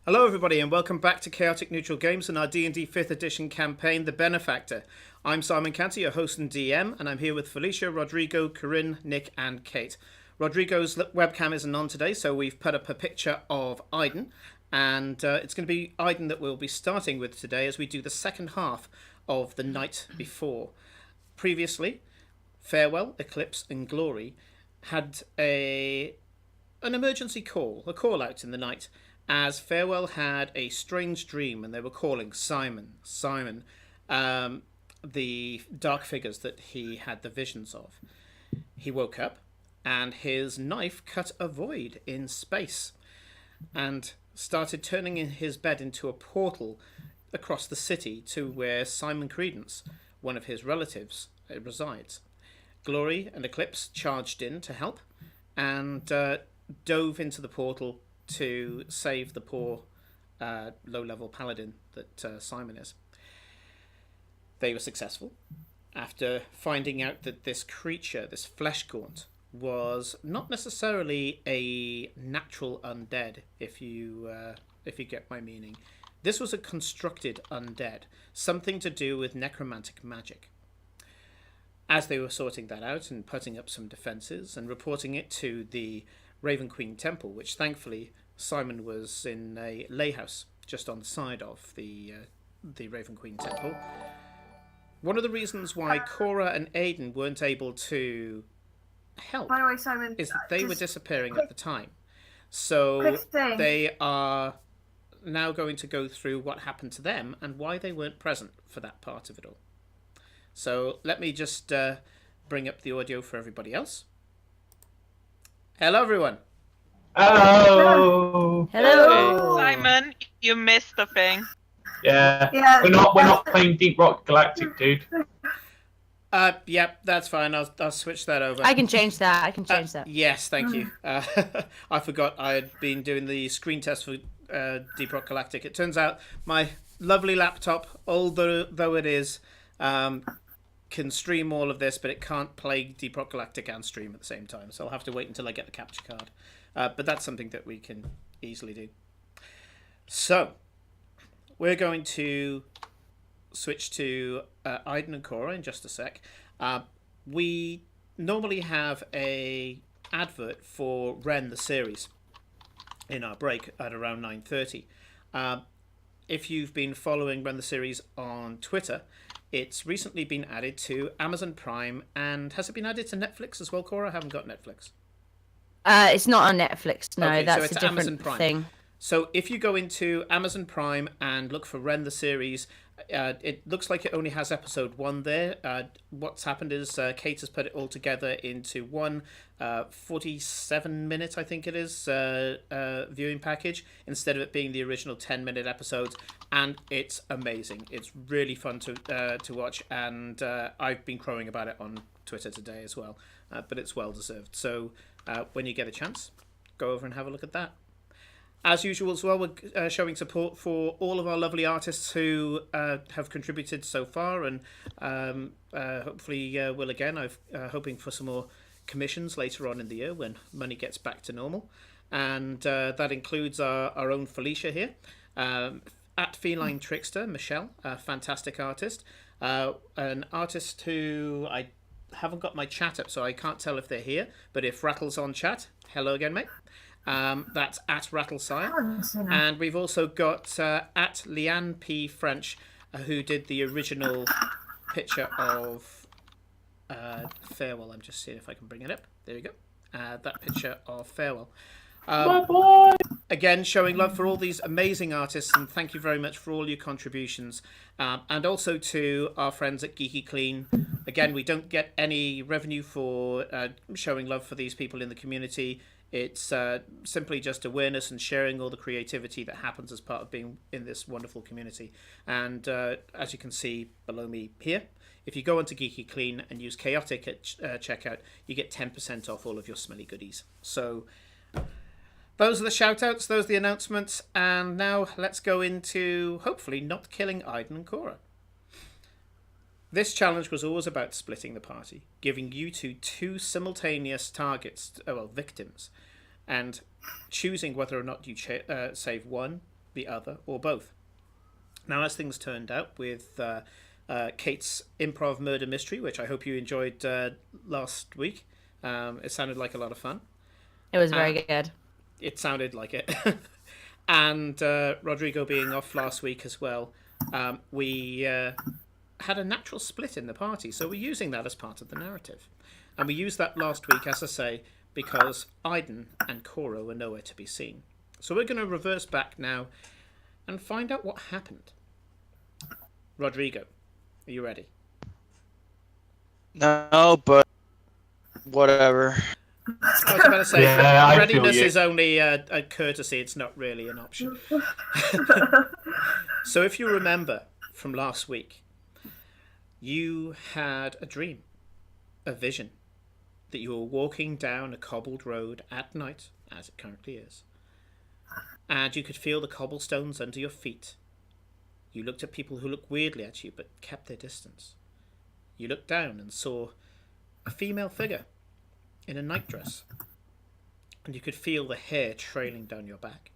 Hello everybody and welcome back to Chaotic Neutral Games and our D&D 5th edition campaign, The Benefactor. I'm Simon Canty, your host and DM, and I'm here with Felicia, Rodrigo, Corinne, Nick and Kate. Rodrigo's webcam isn't on today, so we've put up a picture of Aiden, and it's going to be Aiden that we'll be starting with today as we do the second half of the night before. Previously, Farewell, Eclipse and Glory had an emergency call, a call out in the night, as Farewell had a strange dream and they were calling Simon, Simon, the dark figures that he had the visions of. He woke up and his knife cut a void in space and started turning in his bed into a portal across the city to where Simon Credence, one of his relatives, resides. Glory and Eclipse charged in to help and dove into the portal to save the poor low-level paladin that Simon is. They were successful after finding out that this creature, this flesh gaunt, was not necessarily a natural undead, if you get my meaning. This was a constructed undead, something to do with necromantic magic. As they were sorting that out and putting up some defenses and reporting it to the Raven Queen Temple, which thankfully Simon was in a lay house just on the side of the Raven Queen Temple. One of the reasons why Cora and Aiden weren't able to help, by the way, Simon, is that they were disappearing at the time. So they are now going to go through what happened to them and why they weren't present for that part of it all. So let me just bring up the audio for everybody else. Hello, everyone. Hello. Hello. Simon, you missed the thing. Yeah. We're not playing Deep Rock Galactic, dude. Yep, that's fine. I'll switch that over. I can change that. Yes, thank you. I forgot I had been doing the screen test for Deep Rock Galactic. It turns out my lovely laptop, old though it is, can stream all of this, but it can't play Deep Rock Galactic and stream at the same time. So I'll have to wait until I get the capture card. But that's something that we can easily do. So we're going to switch to Aiden and Cora in just a sec. We normally have a advert for Ren the series in our break at around 9:30. If you've been following Ren the series on Twitter, it's recently been added to Amazon Prime, and has it been added to Netflix as well, Cora? I haven't got Netflix. It's not on Netflix, no, Okay, that's so it's a different Amazon Prime. thing. So if you go into Amazon Prime and look for Ren the series, it looks like it only has episode 1 there. What's happened is Kate has put it all together into one 47-minute, I think it is, viewing package, instead of it being the original 10-minute episodes, and it's amazing. It's really fun to watch, and I've been crowing about it on Twitter today as well, but it's well deserved. So when you get a chance, go over and have a look at that. As usual as well, we're showing support for all of our lovely artists who have contributed so far, and hopefully will again. I'm hoping for some more commissions later on in the year when money gets back to normal. And that includes our own Felicia here. At Feline Trickster, Michelle, a fantastic artist. An artist who I haven't got my chat up, so I can't tell if they're here. But if Rattle's on chat, hello again, mate. That's at Rattlesire. And we've also got at Leanne P. French, who did the original picture of Farewell. I'm just seeing if I can bring it up. There we go. That picture of Farewell. Again, showing love for all these amazing artists, and thank you very much for all your contributions. And also to our friends at Geeky Clean. Again, we don't get any revenue for showing love for these people in the community. It's simply just awareness and sharing all the creativity that happens as part of being in this wonderful community. And as you can see below me here, if you go onto Geeky Clean and use Chaotic at checkout, you get 10% off all of your smelly goodies. So those are the shout-outs, those are the announcements, and now let's go into, hopefully, not killing Aiden and Cora. This challenge was always about splitting the party, giving you two simultaneous targets, victims, and choosing whether or not you save one the other, or both. Now, as things turned out with Kate's improv murder mystery, which I hope you enjoyed last week, it sounded like a lot of fun. It was very good. It sounded like it. And Rodrigo being off last week as well, we had a natural split in the party, so we're using that as part of the narrative. And we used that last week, as I say, because Aiden and Cora were nowhere to be seen. So we're going to reverse back now and find out what happened. Rodrigo, are you ready? No, but whatever. I was about to say, Yeah, I feel readiness you. is only a courtesy, it's not really an option. So if you remember from last week, you had a dream, a vision, that you were walking down a cobbled road at night, as it currently is, and you could feel the cobblestones under your feet. You looked at people who looked weirdly at you but kept their distance. You looked down and saw a female figure in a nightdress, and you could feel the hair trailing down your back.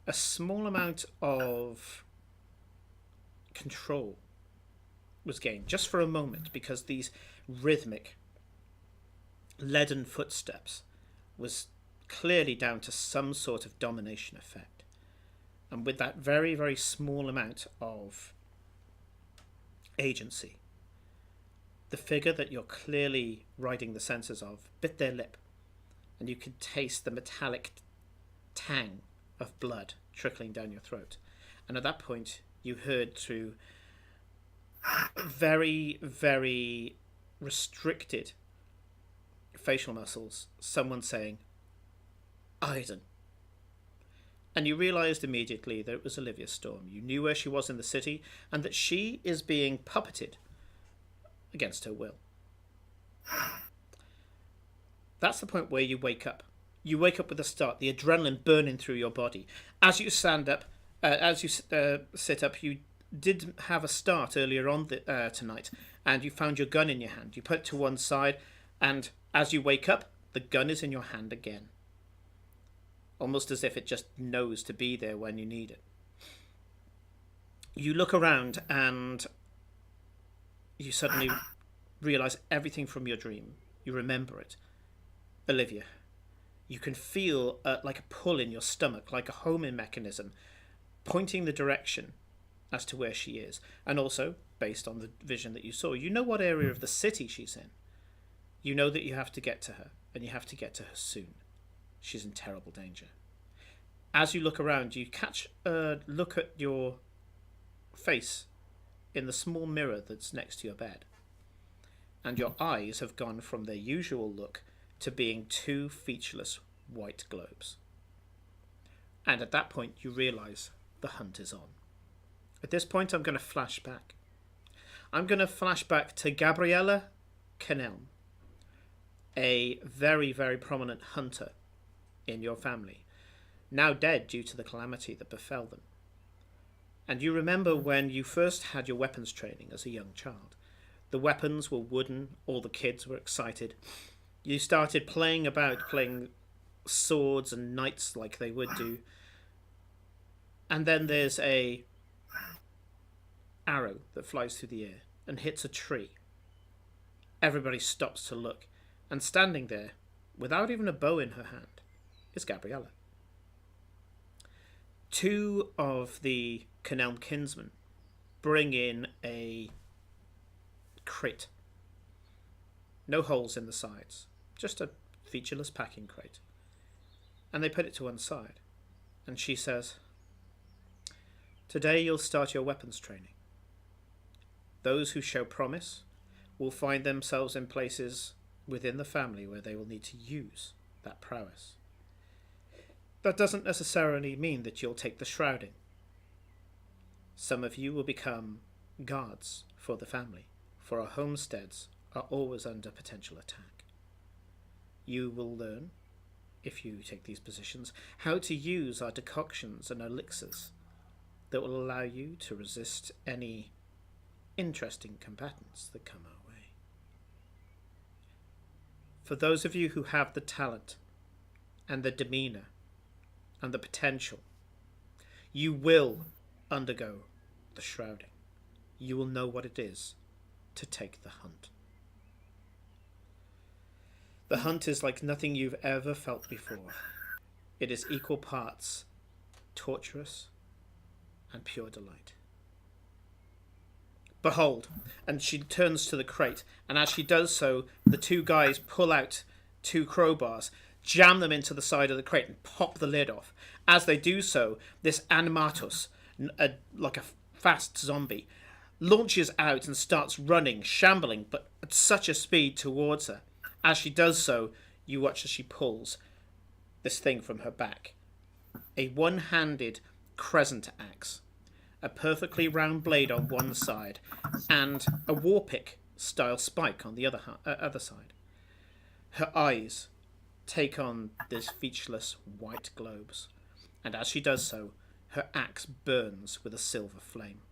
A small amount of control was gained, just for a moment, because these rhythmic, leaden footsteps was clearly down to some sort of domination effect. And with that very, very small amount of agency, the figure that you're clearly riding the senses of bit their lip, and you could taste the metallic tang of blood trickling down your throat. And at that point, you heard through very, very restricted facial muscles someone saying, Aiden. And you realised immediately that it was Olivia Storm. You knew where she was in the city, and that she is being puppeted against her will. That's the point where you wake up. You wake up with a start, the adrenaline burning through your body. As you stand up, as you sit up, you did have a start earlier on tonight, and you found your gun in your hand. You put it to one side, and as you wake up, the gun is in your hand again. Almost as if it just knows to be there when you need it. You look around and you suddenly realise everything from your dream. You remember it. Olivia, you can feel like a pull in your stomach, like a homing mechanism, pointing the direction as to where she is. And also, based on the vision that you saw, you know what area of the city she's in. You know that you have to get to her, and you have to get to her soon. She's in terrible danger. As you look around, you catch a look at your face in the small mirror that's next to your bed. And your eyes have gone from their usual look to being two featureless white globes. And at that point, you realise the hunt is on. At this point, I'm going to flash back. I'm going to flash back to Gabriella Canelm, a very, very prominent hunter in your family, now dead due to the calamity that befell them. And you remember when you first had your weapons training as a young child. The weapons were wooden, all the kids were excited. You started playing swords and knights like they would do. And then there's a arrow that flies through the air and hits a tree. Everybody stops to look, and standing there, without even a bow in her hand, is Gabriella. Two of the Canelm kinsmen bring in a crate. No holes in the sides, just a featureless packing crate. And they put it to one side. And she says, "Today you'll start your weapons training. Those who show promise will find themselves in places within the family where they will need to use that prowess. That doesn't necessarily mean that you'll take the shrouding. Some of you will become guards for the family, for our homesteads are always under potential attack. You will learn, if you take these positions, how to use our decoctions and elixirs that will allow you to resist any interesting combatants that come our way. For those of you who have the talent and the demeanour and the potential You will undergo the shrouding. You will know what it is to take the hunt. The hunt is like nothing you've ever felt before. It is equal parts torturous and pure delight. Behold, and she turns to the crate, and as she does so, the two guys pull out two crowbars, jam them into the side of the crate, and pop the lid off. As they do so, this animatus, like a fast zombie, launches out and starts running, shambling, but at such a speed towards her. As she does so, you watch as she pulls this thing from her back. A one-handed crescent axe, a perfectly round blade on one side, and a warpick style spike on the other side. Her eyes take on these featureless white globes, and as she does so, her axe burns with a silver flame.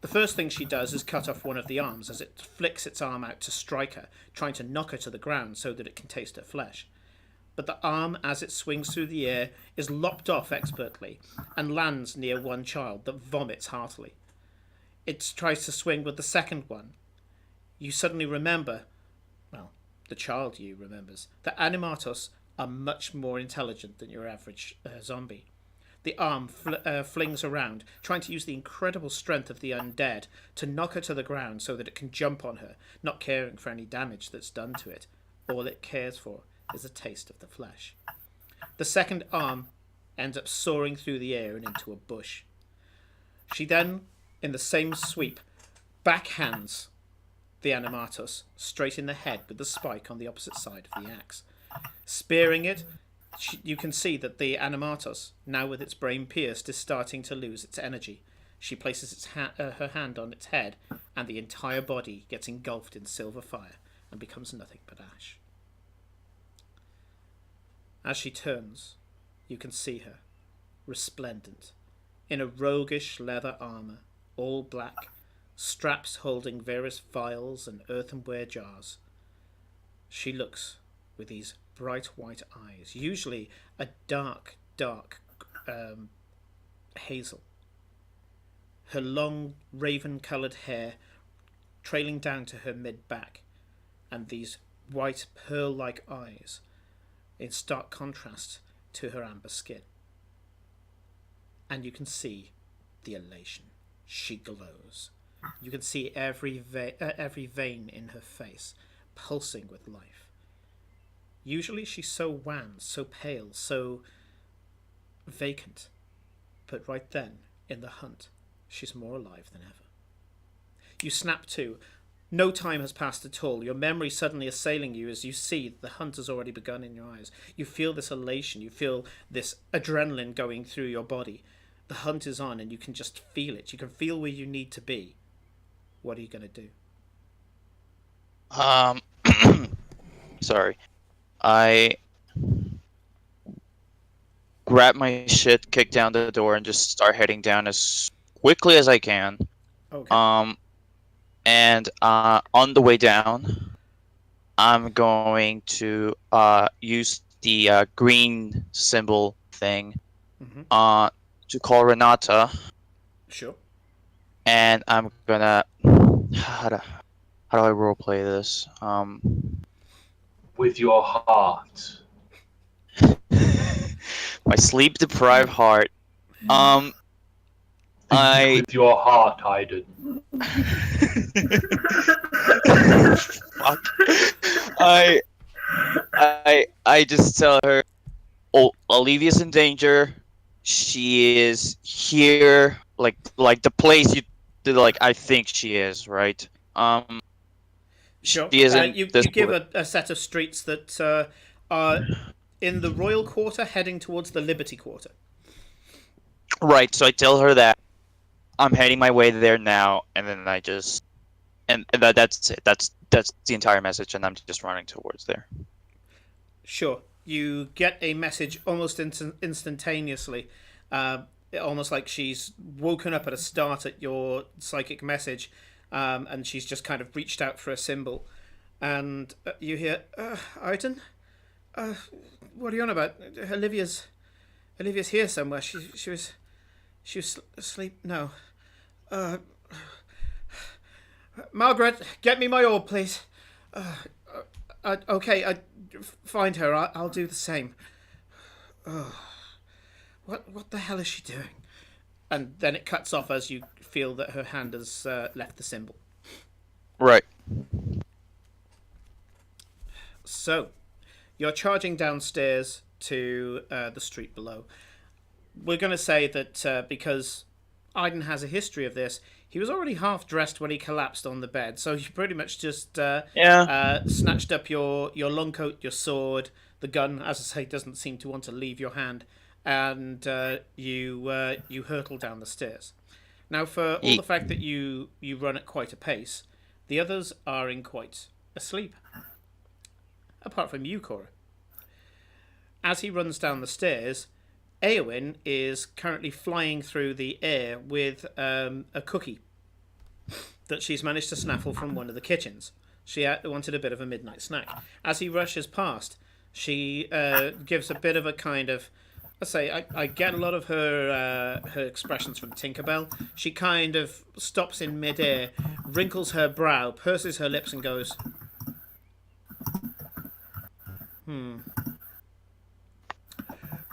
The first thing she does is cut off one of the arms as it flicks its arm out to strike her, trying to knock her to the ground so that it can taste her flesh. But the arm, as it swings through the air, is lopped off expertly and lands near one child that vomits heartily. It tries to swing with the second one. You suddenly remember, well, the child you remembers, that animatos are much more intelligent than your average zombie. The arm flings around, trying to use the incredible strength of the undead to knock her to the ground so that it can jump on her, not caring for any damage that's done to it. All it cares for is a taste of the flesh. The second arm ends up soaring through the air and into a bush. She then, in the same sweep, backhands the animatus straight in the head with the spike on the opposite side of the axe. Spearing it, you can see that the animatus, now with its brain pierced, is starting to lose its energy. She places her hand on its head, and the entire body gets engulfed in silver fire and becomes nothing but ash. As she turns, you can see her, resplendent, in a roguish leather armour, all black, straps holding various vials and earthenware jars. She looks with these bright white eyes, usually a dark hazel. Her long raven-coloured hair trailing down to her mid-back, and these white pearl-like eyes in stark contrast to her amber skin. And you can see the elation. She glows. You can see every vein in her face pulsing with life. Usually she's so wan, so pale, so vacant. But right then, in the hunt, she's more alive than ever. You snap to. No time has passed at all. Your memory suddenly assailing you as you see that the hunt has already begun in your eyes. You feel this elation. You feel this adrenaline going through your body. The hunt is on and you can just feel it. You can feel where you need to be. What are you going to do? Sorry. I grab my shit, kick down the door, and just start heading down as quickly as I can. Okay. And on the way down, I'm going to use the green symbol thing to call Renata. Sure. And I'm gonna how do I roleplay this? With your heart. My sleep deprived heart. With your heart, Hayden. Fuck. I just tell her, oh, Olivia's in danger. She is here, like the place I think she is, right? Sure. She is in you this give a set of streets that are in the Royal Quarter, heading towards the Liberty Quarter. Right. So I tell her that I'm heading my way there now, and then I just that's it. That's the entire message, and I'm just running towards there. Sure. You get a message almost instantaneously, almost like she's woken up at a start at your psychic message, and she's just kind of reached out for a symbol. And you hear, Arden? What are you on about? Olivia's Olivia's here somewhere. She was asleep. No. Margaret, get me my orb, please. Okay, find her. I'll do the same. What the hell is she doing? And then it cuts off as you feel that her hand has left the symbol. Right. So, you're charging downstairs to the street below. We're going to say that because Aiden has a history of this, he was already half dressed when he collapsed on the bed. So you pretty much just snatched up your long coat, your sword, the gun. As I say, doesn't seem to want to leave your hand, and you hurtle down the stairs. Now, for all the fact that you run at quite a pace, the others are in quite a sleep. Apart from you, Cora. As he runs down the stairs, Eowyn is currently flying through the air with a cookie that she's managed to snaffle from one of the kitchens. She wanted a bit of a midnight snack. As he rushes past, she gives a bit of a kind of... I get a lot of her expressions from Tinkerbell. She kind of stops in midair, wrinkles her brow, purses her lips and goes...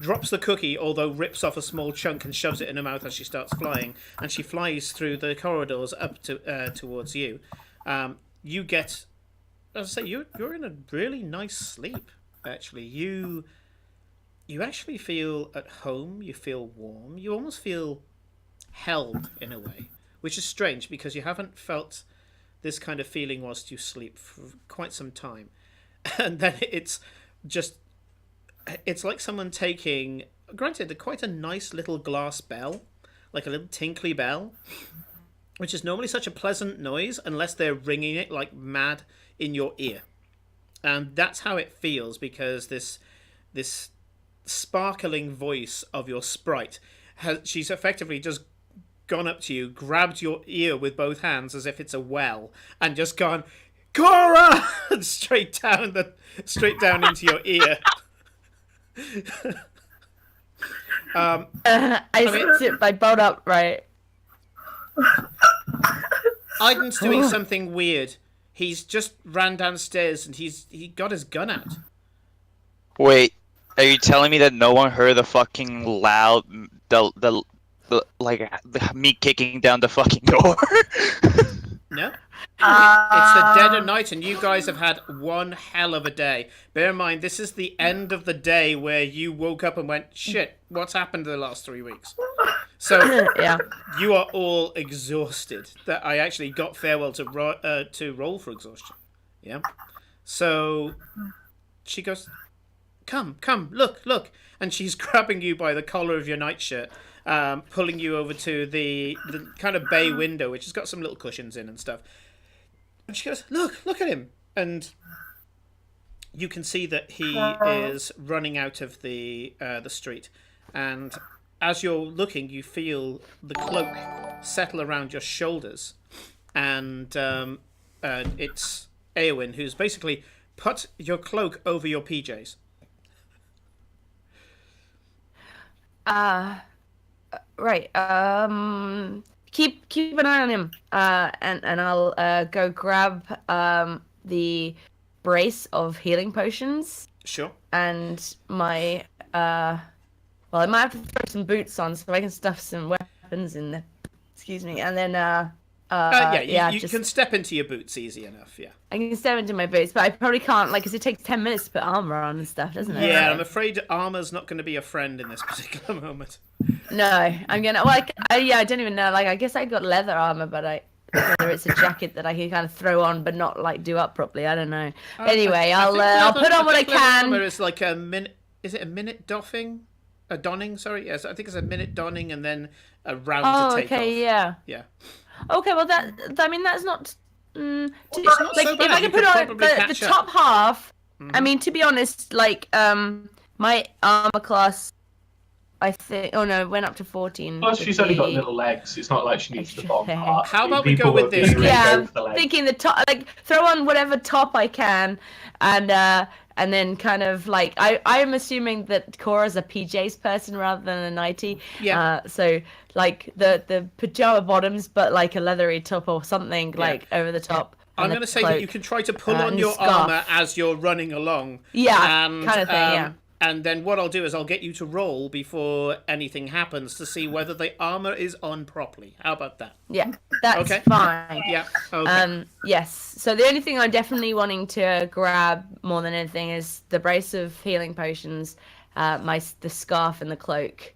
Drops the cookie, although rips off a small chunk and shoves it in her mouth as she starts flying, and she flies through the corridors up to towards you. You get, as I say, you're in a really nice sleep. Actually, you actually feel at home. You feel warm. You almost feel held in a way, which is strange because you haven't felt this kind of feeling whilst you sleep for quite some time. And then it's like someone taking, granted, quite a nice little glass bell, like a little tinkly bell, which is normally such a pleasant noise unless they're ringing it like mad in your ear. And that's how it feels, because this sparkling voice of your sprite, she's effectively just gone up to you, grabbed your ear with both hands as if it's a well, and just gone, Cora! straight down into your ear. I sit my bolt up, right? Aiden's doing something weird. He's just ran downstairs and he got his gun out. Wait, are you telling me that no one heard the fucking loud, me kicking down the fucking door? No. It's the dead of night, and you guys have had one hell of a day. Bear in mind, this is the end of the day where you woke up and went, shit, what's happened in the last 3 weeks? So, Yeah. you are all exhausted. That I actually got farewell to roll for exhaustion. Yeah. So, she goes, come, look. And she's grabbing you by the collar of your nightshirt, pulling you over to the kind of bay window, which has got some little cushions in and stuff. And she goes, look at him. And you can see that he is running out of the street. And as you're looking, you feel the cloak settle around your shoulders. And it's Eowyn, who's basically put your cloak over your PJs. Right. Keep an eye on him. And I'll go grab the brace of healing potions. Sure. And my well, I might have to throw some boots on so I can stuff some weapons in there. Excuse me. And then you can step into your boots easy enough. Yeah. I can step into my boots, but I probably can't, because it takes 10 minutes to put armor on and stuff, doesn't it? Yeah, I'm afraid armor's not going to be a friend in this particular moment. No, I'm gonna. Well, I don't even know. Like, I guess I got leather armor, but whether it's a jacket that I can kind of throw on but not like do up properly. I don't know. Anyway, I'll put on what I can. It's like a minute. Is it a minute doffing? A donning? Sorry, yes. I think it's a minute donning and then a round to take off. Okay, yeah. Yeah. Okay, well I mean that's not. It's not like so bad. if I can put on the top half. Mm-hmm. I mean, to be honest, like my armor class, I think. Oh no, it went up to 14. Plus, she's only got little legs. It's not like she needs the bottom part. How about we People go with would this? really Yeah, go I'm for the legs. thinking the top. Like throw on whatever top I can, and and then kind of like I'm assuming that Cora's a PJs person rather than a nightie. Yeah. So like the pajama bottoms, but like a leathery top or something like over the top. I'm going to say that you can try to pull on your armor as you're running along. Yeah, and, kind of thing. Yeah. And then what I'll do is I'll get you to roll before anything happens to see whether the armor is on properly. How about that? Yeah, that's Okay. fine. Yeah. Okay. Yes. So the only thing I'm definitely wanting to grab more than anything is the brace of healing potions, the scarf and the cloak.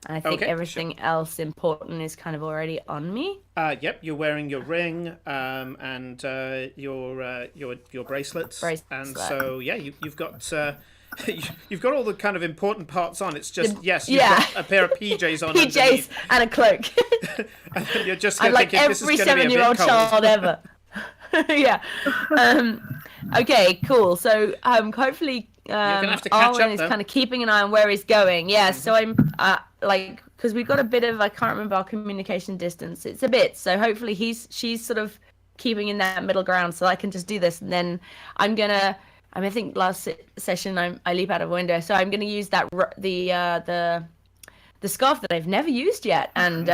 I think everything else important is kind of already on me. Yep, you're wearing your ring and your bracelets, and so yeah, you've got you've got all the kind of important parts on. It's just you've got a pair of PJs on, PJs and a cloak. And you're just I'm like every 7-year-old child ever. Yeah. Okay. Cool. So hopefully. You're have to catch Arwen is kind of keeping an eye on where he's going. Yeah, so I'm like, because we've got a bit of, I can't remember our communication distance. It's a bit, so hopefully she's sort of keeping in that middle ground, so I can just do this, and then I think last session I leap out of a window, so I'm gonna use that the scarf that I've never used yet, and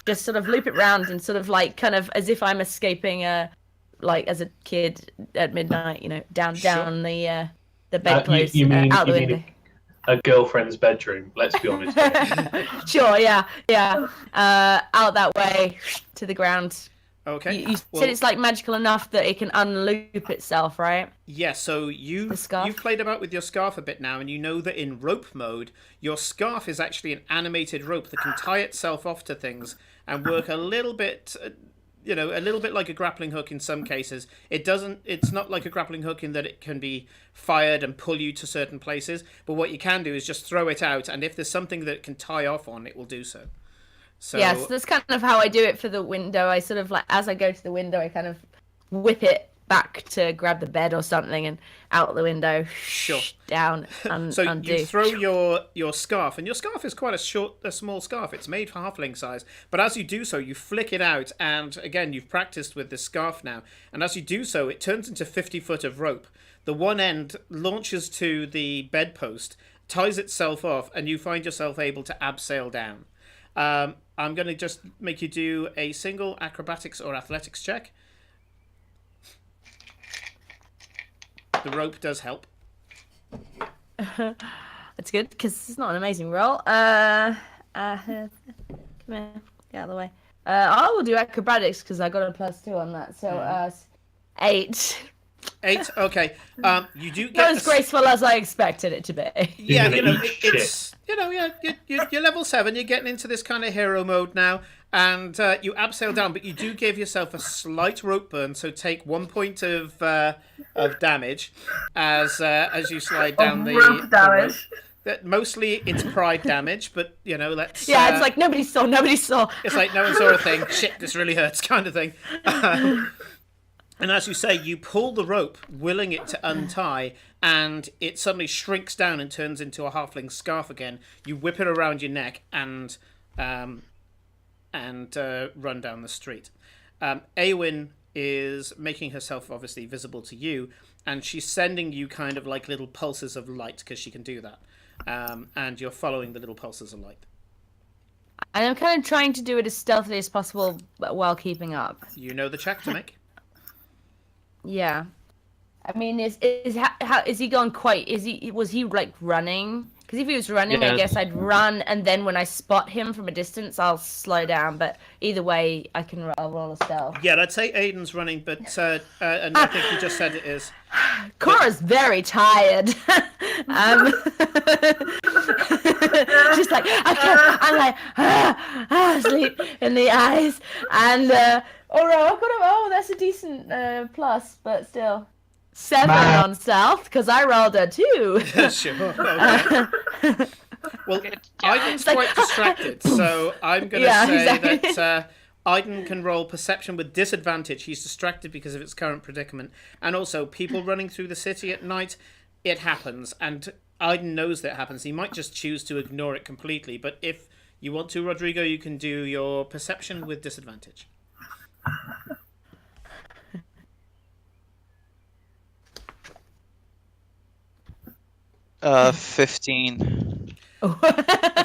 just sort of loop it round and sort of like kind of as if I'm escaping like as a kid at midnight, down the bedclothes out the window. A girlfriend's bedroom, let's be honest. Sure, yeah. Out that way to the ground. Okay. You said it's like magical enough that it can unloop itself, right? Yeah, so you've played about with your scarf a bit now, and you know that in rope mode, your scarf is actually an animated rope that can tie itself off to things and work a little bit... a little bit like a grappling hook in some cases. It's not like a grappling hook in that it can be fired and pull you to certain places, but what you can do is just throw it out, and if there's something that it can tie off on, it will do so. So yes, that's kind of how I do it for the window. I sort of like, as I go to the window, I kind of whip it back to grab the bed or something and out the window, down, so undo. you throw your scarf, and your scarf is quite a small scarf. It's made for halfling size, but as you do so, you flick it out, and again, you've practiced with this scarf now, and as you do so, it turns into 50 foot of rope. The one end launches to the bedpost, ties itself off, and you find yourself able to abseil down. I'm going to just make you do a single acrobatics or athletics check. The rope does help. That's good, because it's not an amazing roll. Come here, get out of the way. I will do acrobatics, because I got a +2 on that, so 8. 8, okay. You do get not as graceful as I expected it to be. Yeah, it's you're level 7. You're getting into this kind of hero mode now, and you abseil down, but you do give yourself a slight rope burn. So take 1 point of damage as you slide down the rope. That mostly it's pride damage, but let's. Yeah, it's like nobody saw. It's like no one saw a thing. Shit, this really hurts, kind of thing. And as you say, you pull the rope, willing it to untie, and it suddenly shrinks down and turns into a halfling scarf again. You whip it around your neck and run down the street. Awen is making herself obviously visible to you, and she's sending you kind of like little pulses of light because she can do that. And you're following the little pulses of light. And I'm kind of trying to do it as stealthily as possible, but while keeping up. You know the check to make. Yeah, I mean, is he gone quite? Was he like running? Because if he was running, I guess I'd run, and then when I spot him from a distance, I'll slow down. But either way, I'll roll a stealth. Yeah, I'd say Aiden's running, but and I think you just said it is. Cora's very tired. Just like I'm like sleep in the eyes, and that's a decent plus, but still 7 on stealth because I rolled a 2. Sure. Okay. Well, Aiden's quite distracted, so I'm going to say that Aiden can roll perception with disadvantage. He's distracted because of its current predicament, and also people running through the city at night. It happens, and Aiden knows that it happens. He might just choose to ignore it completely, but if you want to, Rodrigo, you can do your perception with disadvantage. 15.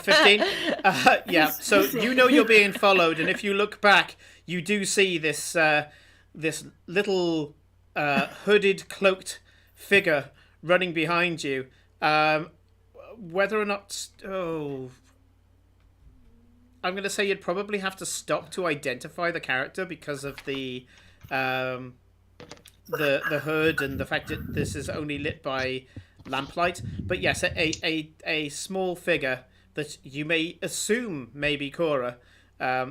15. Yeah. So you know you're being followed, and if you look back, you do see this this little hooded, cloaked figure running behind you. Whether or not, I'm going to say you'd probably have to stop to identify the character because of the hood and the fact that this is only lit by lamplight. But yes, a small figure that you may assume may be Cora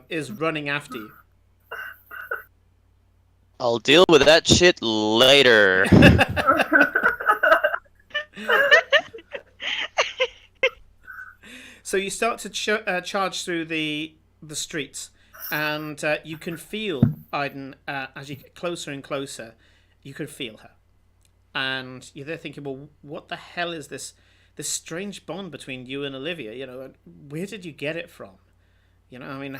is running after you. I'll deal with that shit later. So you start to charge through the streets, and you can feel Aiden as you get closer and closer. You can feel her, and you're there thinking, well, what the hell is this strange bond between you and Olivia? You know, where did you get it from? You know, I mean,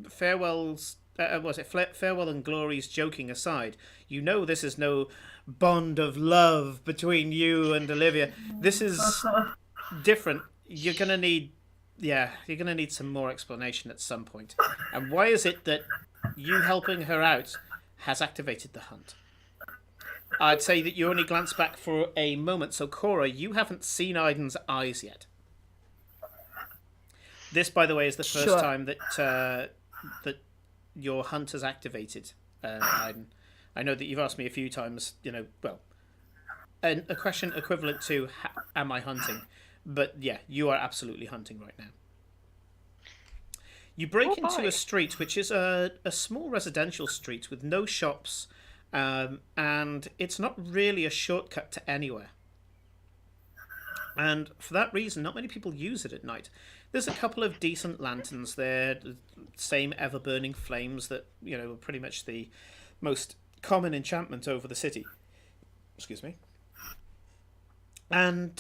farewells. Farewell and Glory's joking aside, you know this is no bond of love between you and Olivia. This is different. You're gonna need some more explanation at some point. And why is it that you helping her out has activated the hunt? I'd say that you only glance back for a moment. So Cora, you haven't seen Aiden's eyes yet. This, by the way, is the first time that that your hunt has activated, Aiden. I know that you've asked me a few times, you know, well, a question equivalent to, am I hunting? But yeah, you are absolutely hunting right now. You break into a street, which is a small residential street with no shops, and it's not really a shortcut to anywhere. And for that reason, not many people use it at night. There's a couple of decent lanterns there, the same ever-burning flames that, you know, are pretty much the most common enchantment over the city. Excuse me. And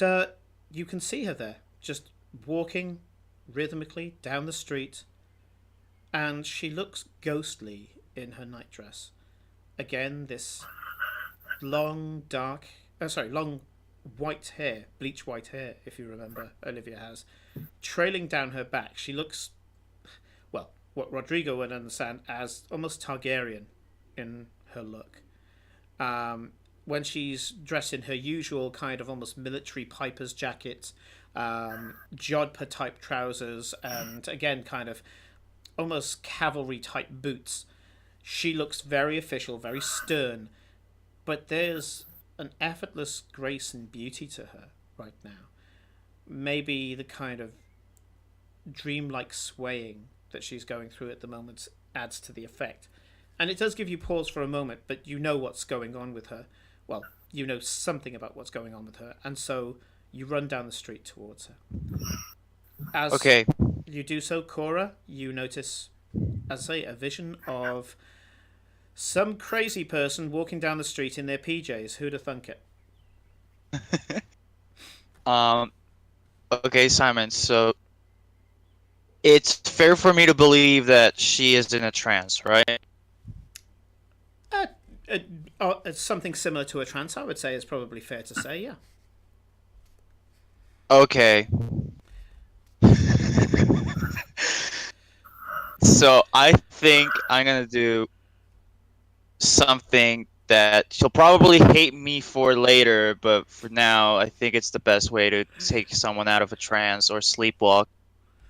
you can see her there, just walking rhythmically down the street, and she looks ghostly in her nightdress. Again, this long white hair, bleach white hair, if you remember, Olivia has, trailing down her back. She looks, well, what Rodrigo would understand as almost Targaryen in her look. When she's dressed in her usual kind of almost military piper's jacket, jodhpur type trousers, and again kind of almost cavalry type boots, she looks very official, very stern, but there's an effortless grace and beauty to her right now. Maybe the kind of dreamlike swaying that she's going through at the moment adds to the effect. And it does give you pause for a moment, but you know what's going on with her. Well, you know something about what's going on with her, and so you run down the street towards her. As you do so, Cora, you notice, as I say, a vision of some crazy person walking down the street in their PJs. Who'd have thunk it? Okay, Simon, so it's fair for me to believe that she is in a trance, right? It's something similar to a trance, I would say, is probably fair to say, yeah. Okay. So I think I'm gonna do something that she'll probably hate me for later, but for now, I think it's the best way to take someone out of a trance or sleepwalk.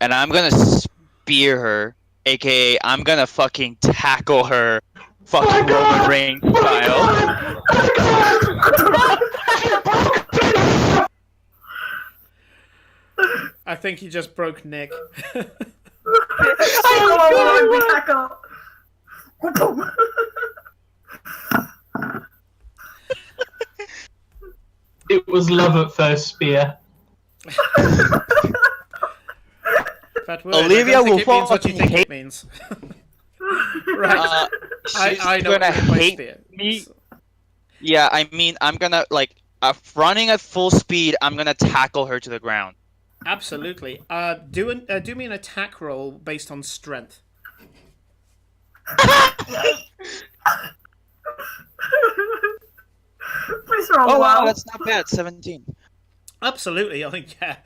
And I'm gonna spear her, aka I'm gonna fucking tackle her, fucking Roman Reigns style. I think you just broke Nick. It was love at first spear. That word, Olivia will it means what you think hate it means. Right. She's I know gonna what you mean by hate spear. me. Yeah, I mean, I'm gonna, like, running at full speed, I'm gonna tackle her to the ground. Absolutely. Do me an attack roll based on strength. Please roll Oh, wow, well. that's not bad. 17. Absolutely. I think, yeah.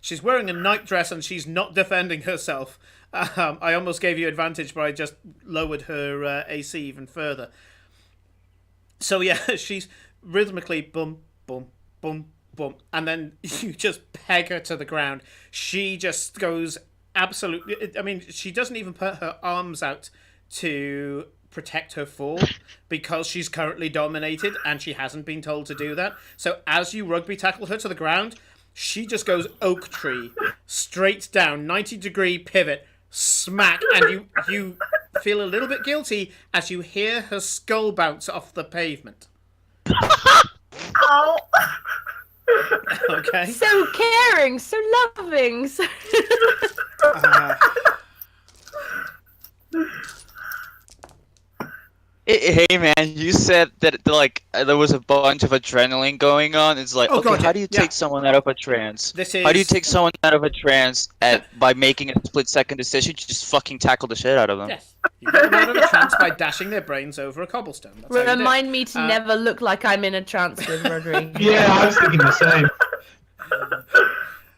She's wearing a nightdress and she's not defending herself. I almost gave you advantage, but I just lowered her AC even further. So, yeah, she's rhythmically boom, boom, boom, boom. And then you just peg her to the ground. She just goes absolutely. I mean, she doesn't even put her arms out to protect her fall because she's currently dominated and she hasn't been told to do that. So as you rugby tackle her to the ground, she just goes oak tree straight down, 90-degree pivot, smack, and you feel a little bit guilty as you hear her skull bounce off the pavement. Ow. Okay. So caring, so loving. So... Hey man, you said that like there was a bunch of adrenaline going on. It's like, Oh, okay, God, how do you yeah. take someone out of a trance? This How do you is- take someone out of a trance by making a split-second decision? You just fucking tackle the shit out of them. Yes. You get them out of a trance by dashing their brains over a cobblestone. That's how you do it. Remind me to never look like I'm in a trance with Rodrigo. Yeah, I was thinking the same.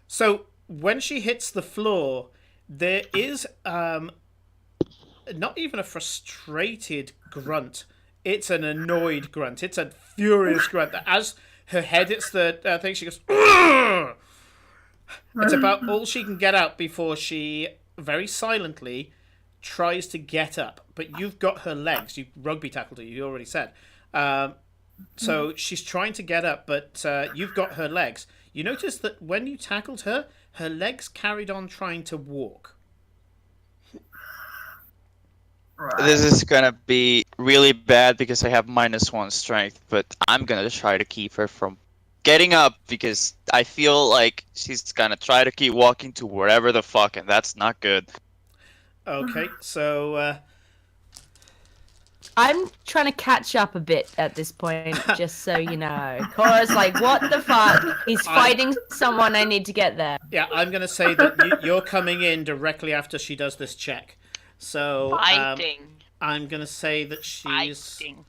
So when she hits the floor, there is not even a frustrated grunt. It's an annoyed grunt. It's a furious grunt. As her head hits the thing, she goes, "Ugh!" It's about all she can get out before she very silently tries to get up. But you've got her legs. You rugby tackled her, you already said. So she's trying to get up, but you've got her legs. You notice that when you tackled her, her legs carried on trying to walk. Right. This is gonna be really bad because I have -1 strength, but I'm gonna try to keep her from getting up because I feel like she's gonna try to keep walking to wherever the fuck, and that's not good. Okay, so I'm trying to catch up a bit at this point, just so you know. Cora's like, what the fuck? He's fighting someone, I need to get there. yeah, I'm going to say that you're coming in directly after she does this check. So Fighting. I'm going to say that she's Fighting.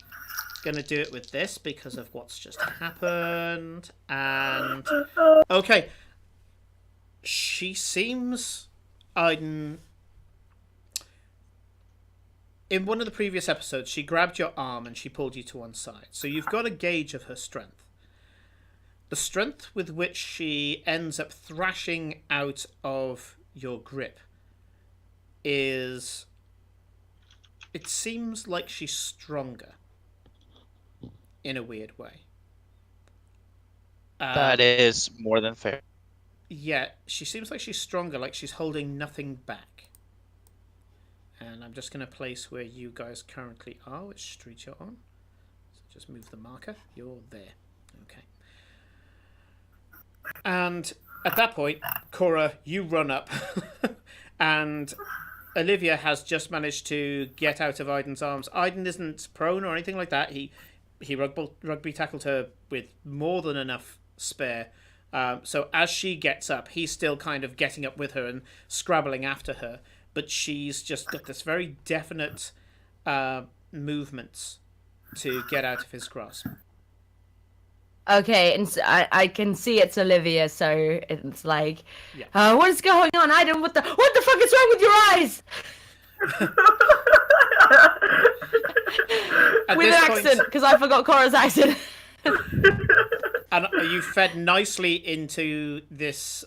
going to do it with this because of what's just happened. And okay, she seems in one of the previous episodes, she grabbed your arm and she pulled you to one side. So you've got a gauge of her strength. The strength with which she ends up thrashing out of your grip is... It seems like she's stronger. In a weird way. That is more than fair. Yeah, she seems like she's stronger, like she's holding nothing back. And I'm just going to place where you guys currently are, which street you're on. So just move the marker. You're there. Okay. And at that point, Cora, you run up. And Olivia has just managed to get out of Aiden's arms. Aiden isn't prone or anything like that. He rugby tackled her with more than enough spare. So as she gets up, he's still kind of getting up with her and scrabbling after her. But she's just got this very definite movements to get out of his grasp. Okay, and so I can see it's Olivia, so it's like, Yeah. what is going on, Aiden? What the fuck is wrong with your eyes? At With this an point- accent, because I forgot Cora's accent. And you fed nicely into this,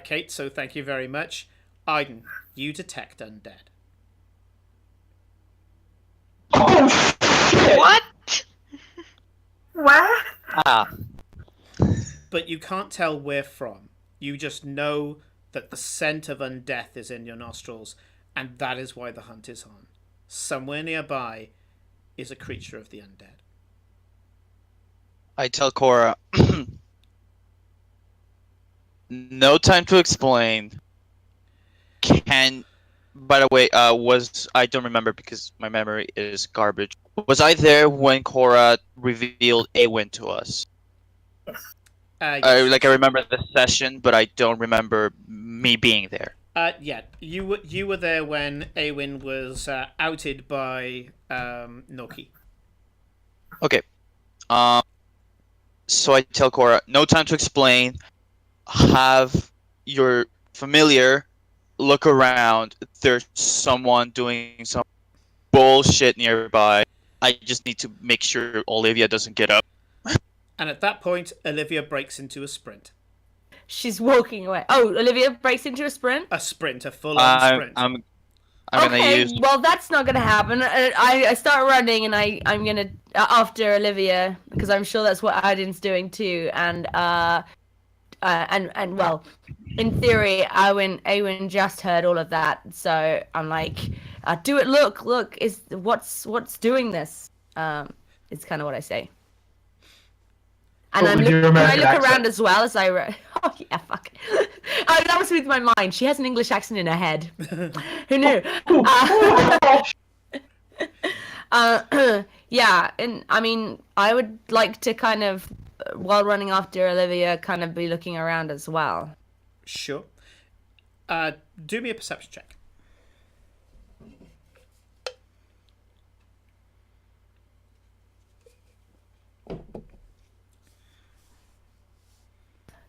Kate, so thank you very much. Aiden, you detect undead. Oh, shit! What? Where? Ah, But you can't tell where from. You just know that the scent of undeath is in your nostrils, and that is why the hunt is on. Somewhere nearby is a creature of the undead. I tell Cora, no time to explain. By the way, I don't remember because my memory is garbage. Was I there when Cora revealed Awen to us? Yes. I remember the session, but I don't remember me being there. Yeah, you were there when Awen was outed by Noki. Okay. So So I tell Cora, no time to explain. Have your familiar look around. There's someone doing some bullshit nearby. I just need to make sure Olivia doesn't get up. And at that point, Olivia breaks into a sprint. She's walking away. Oh, Olivia breaks into a sprint. A full-on sprint. I'm gonna Okay, use. well that's not gonna happen. I start running and I'm gonna after Olivia because I'm sure that's what Aiden's doing too. And well, in theory, Awen just heard all of that, so I'm like, do it. Look, is what's doing this? It's kind of what I say. And But with your I American look accent. around as well as I. Oh yeah, fuck. Oh, that was with my mind. She has an English accent in her head. Who knew? Yeah, and I mean, I would like to kind of, while running after Olivia, kind of be looking around as well. Sure. Do me a perception check.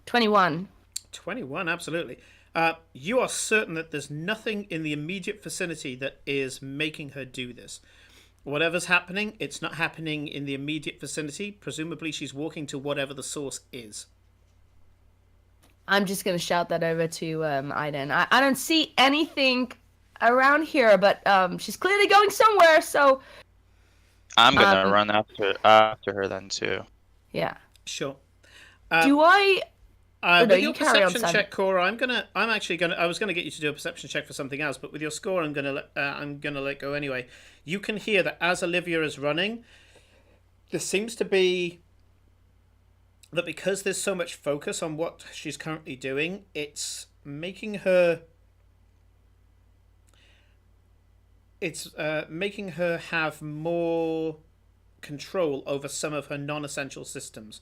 $21. 21, absolutely. You are certain that there's nothing in the immediate vicinity that is making her do this. Whatever's happening, it's not happening in the immediate vicinity. Presumably, she's walking to whatever the source is. I'm just gonna shout that over to Aiden. I don't see anything around here, but she's clearly going somewhere. So I'm gonna run after her then too. yeah. Sure. Do I? With no, your you carry on, perception Simon. check, Cora, I was gonna get you to do a perception check for something else, but with your score, I'm gonna let go anyway. You can hear that as Olivia is running, there seems to be that because there's so much focus on what she's currently doing, it's making her. It's making her have more control over some of her non-essential systems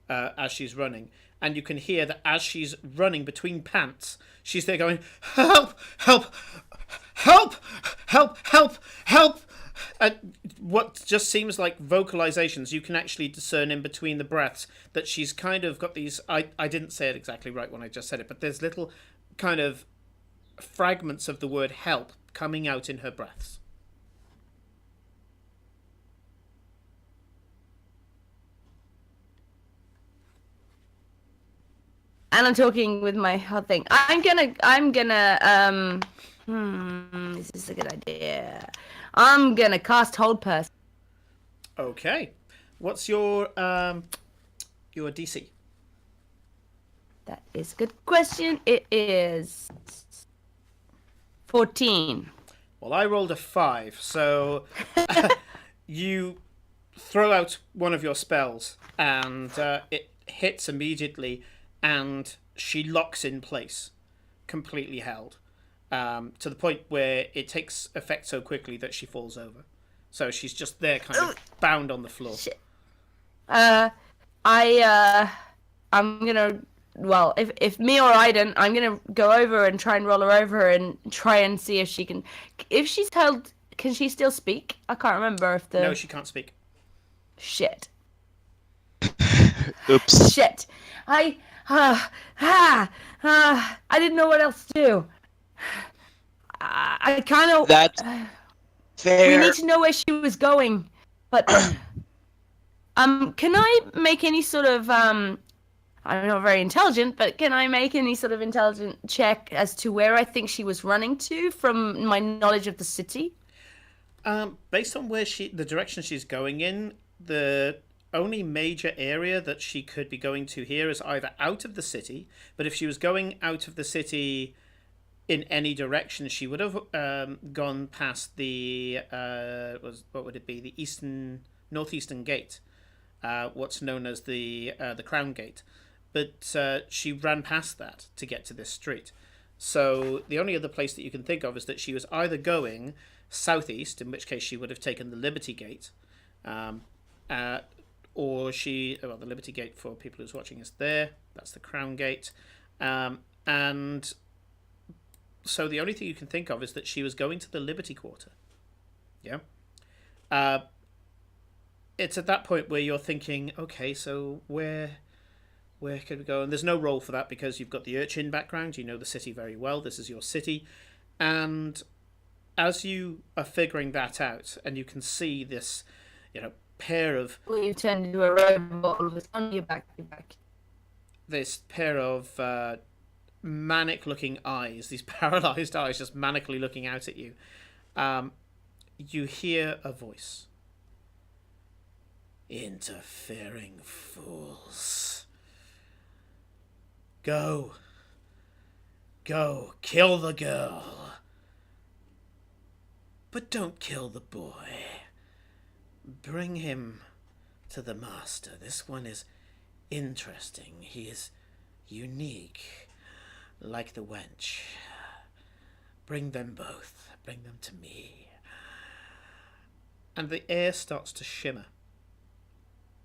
as she's running. And you can hear that as she's running between pants, she's there going, help, help, help, help, help, help. And what just seems like vocalizations, you can actually discern in between the breaths that she's kind of got these, I didn't say it exactly right when I just said it, but there's little kind of fragments of the word help coming out in her breaths. And I'm talking with my hot thing. I'm gonna this is a good idea. I'm gonna cast Hold Person. Okay. What's your DC? That is a good question. It is 14. Well, I rolled a 5, so you throw out one of your spells, and it hits immediately, and she locks in place, completely held, to the point where it takes effect so quickly that she falls over. So she's just there, kind of bound on the floor. Shit. I'm gonna. Well, if me or Aiden, I'm gonna go over and try and roll her over and try and see if she can. If she's held, can she still speak? I can't remember if the. No, she can't speak. Shit. Oops. Shit. I didn't know what else to do. I kind of. That's fair. We need to know where she was going, but can I make any sort of I'm not very intelligent, but can I make any sort of intelligent check as to where I think she was running to from my knowledge of the city? Based on the direction she's going in, the only major area that she could be going to here is either out of the city, but if she was going out of the city in any direction, she would have gone past the what would it be? The northeastern gate, what's known as the Crown Gate. But she ran past that to get to this street. So the only other place that you can think of is that she was either going southeast, in which case she would have taken the Liberty Gate, or the Liberty Gate, for people who's watching, is there. That's the Crown Gate. And so the only thing you can think of is that she was going to the Liberty Quarter. Yeah. it's at that point where you're thinking, okay, so where could we go? And there's no role for that because you've got the urchin background. You know the city very well. This is your city. And as you are figuring that out, and you can see this, pair of... Well, you turn into a robot all of a sudden. You're back. This pair of manic-looking eyes, these paralyzed eyes just manically looking out at you, you hear a voice. Interfering fools. Go, kill the girl. But don't kill the boy. Bring him to the master. This one is interesting. He is unique, like the wench. Bring them both. Bring them to me. And the air starts to shimmer.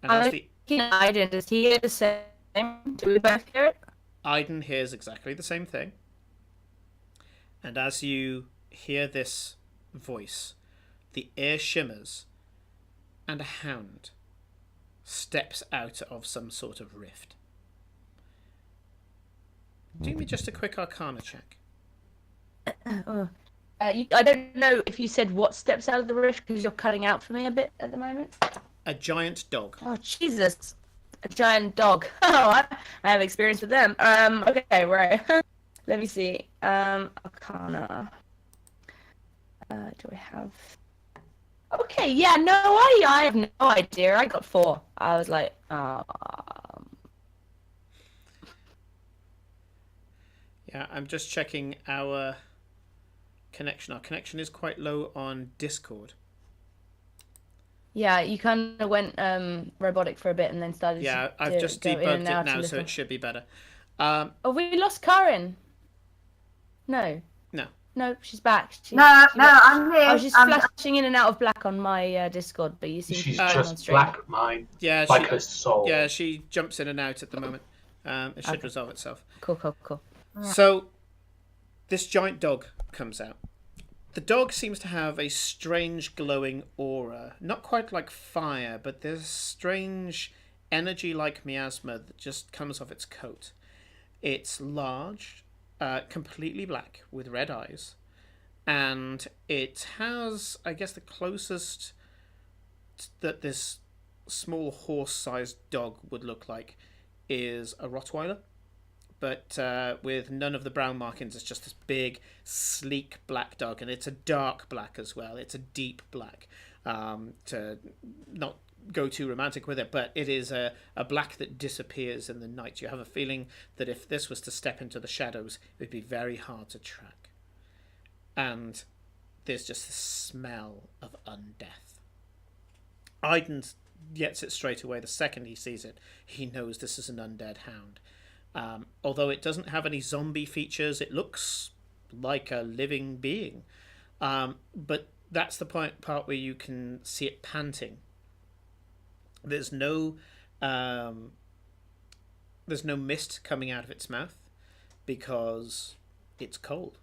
And as the Aiden, does he hear the same? Do we both hear it? Aiden hears exactly the same thing. And as you hear this voice, the air shimmers, and a hound steps out of some sort of rift. Do me just a quick Arcana check. I don't know if you said what steps out of the rift because you're cutting out for me a bit at the moment. A giant dog. Oh Jesus! A giant dog. Oh, I have experience with them. Okay, right. Let me see. Arcana. Do I have? Okay, yeah, no, I have no idea. I got 4. I was like, Yeah, I'm just checking our connection. Our connection is quite low on Discord. yeah, you kind of went robotic for a bit and then started. Yeah, I've to just go in debugged and it out now, a so little. it should be better. Oh, we lost Karin. No. No. No, she's back. No, I'm here. Oh, she's flashing in and out of black on my Discord, but you seem She's to be on just stream. black mine. Yeah, Like her soul. Yeah, she jumps in and out at the moment. It should resolve itself. Cool. So, this giant dog comes out. The dog seems to have a strange glowing aura. Not quite like fire, but there's a strange energy like miasma that just comes off its coat. It's large, completely black, with red eyes. And it has, I guess, the closest that this small horse-sized dog would look like is a Rottweiler. But with none of the brown markings, it's just this big, sleek black dog, and it's a dark black as well. It's a deep black, to not go too romantic with it, but it is a black that disappears in the night. You have a feeling that if this was to step into the shadows, it would be very hard to track. And there's just this smell of undeath. Aiden gets it straight away. The second he sees it, he knows this is an undead hound. Although it doesn't have any zombie features, it looks like a living being. But that's the part where you can see it panting. There's no mist coming out of its mouth because it's cold.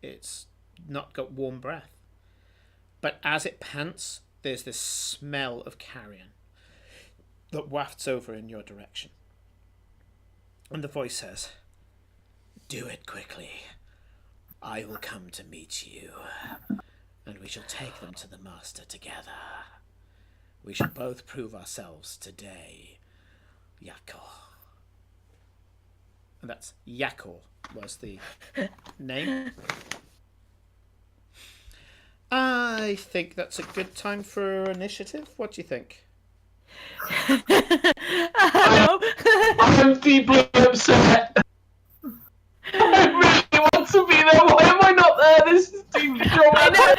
It's not got warm breath. But as it pants, there's this smell of carrion that wafts over in your direction. And the voice says, "Do it quickly. I will come to meet you, and we shall take them to the master together. We shall both prove ourselves today, Yakor." And that's Yakor was the name. I think that's a good time for initiative. What do you think? I'm deeply upset. I really want to be there. Why am I not there? This is deeply traumatic.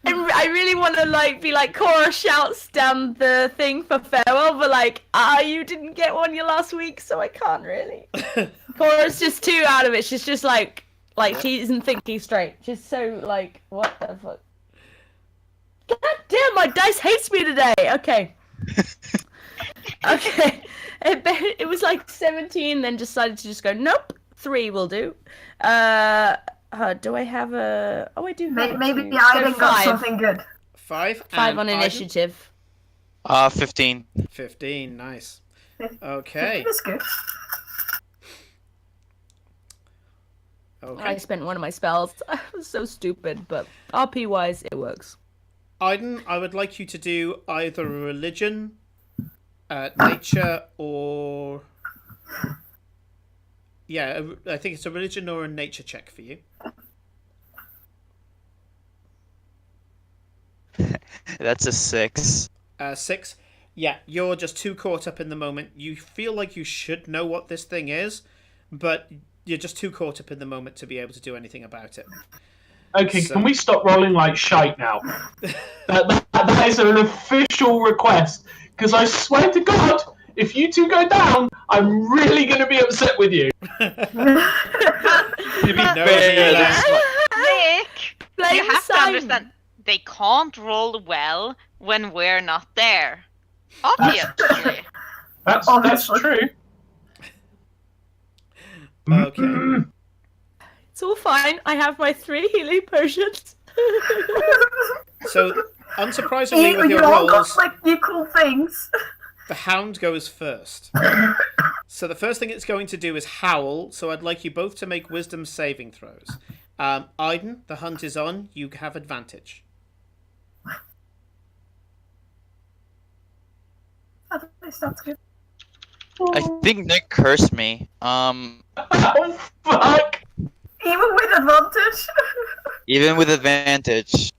I really want to be like Cora shouts down the thing for farewell, but you didn't get one your last week, so I can't really. Cora's just too out of it. She's just like she isn't thinking straight. She's so what the fuck? God damn, my dice hates me today. Okay. Okay. It was 17, then decided to just go, nope, 3 will do. Do I have a... Oh, I do have Maybe a 2. I So got 5. something good. 5. 5 on Aiden? initiative. 15. 15, nice. Fif- Okay. That's good. I Okay. spent one of my spells. I was so stupid, but RP wise, it works. Aiden, I would like you to do either religion, nature, or... Yeah, I think it's a religion or a nature check for you. That's a 6. 6. Yeah, you're just too caught up in the moment. You feel like you should know what this thing is, but you're just too caught up in the moment to be able to do anything about it. Okay, So- can we stop rolling like shite now? that is an official request. Because I swear to God, if you two go down, I'm really going to be upset with you. Maybe But- no, Fair, no, that's no. Nick, Blame you have to Simon. understand, they can't roll well when we're not there. Obviously. That's Obviously. true. Okay. It's all fine. I have my 3 healing potions. So, unsurprisingly, with you your all got rolls, like your cool things. the hound goes first. So the first thing it's going to do is howl. So I'd like you both to make wisdom saving throws. Aiden, the hunt is on. You have advantage. That's good. I think Nick cursed me. Oh, fuck! Even with advantage. Even with advantage.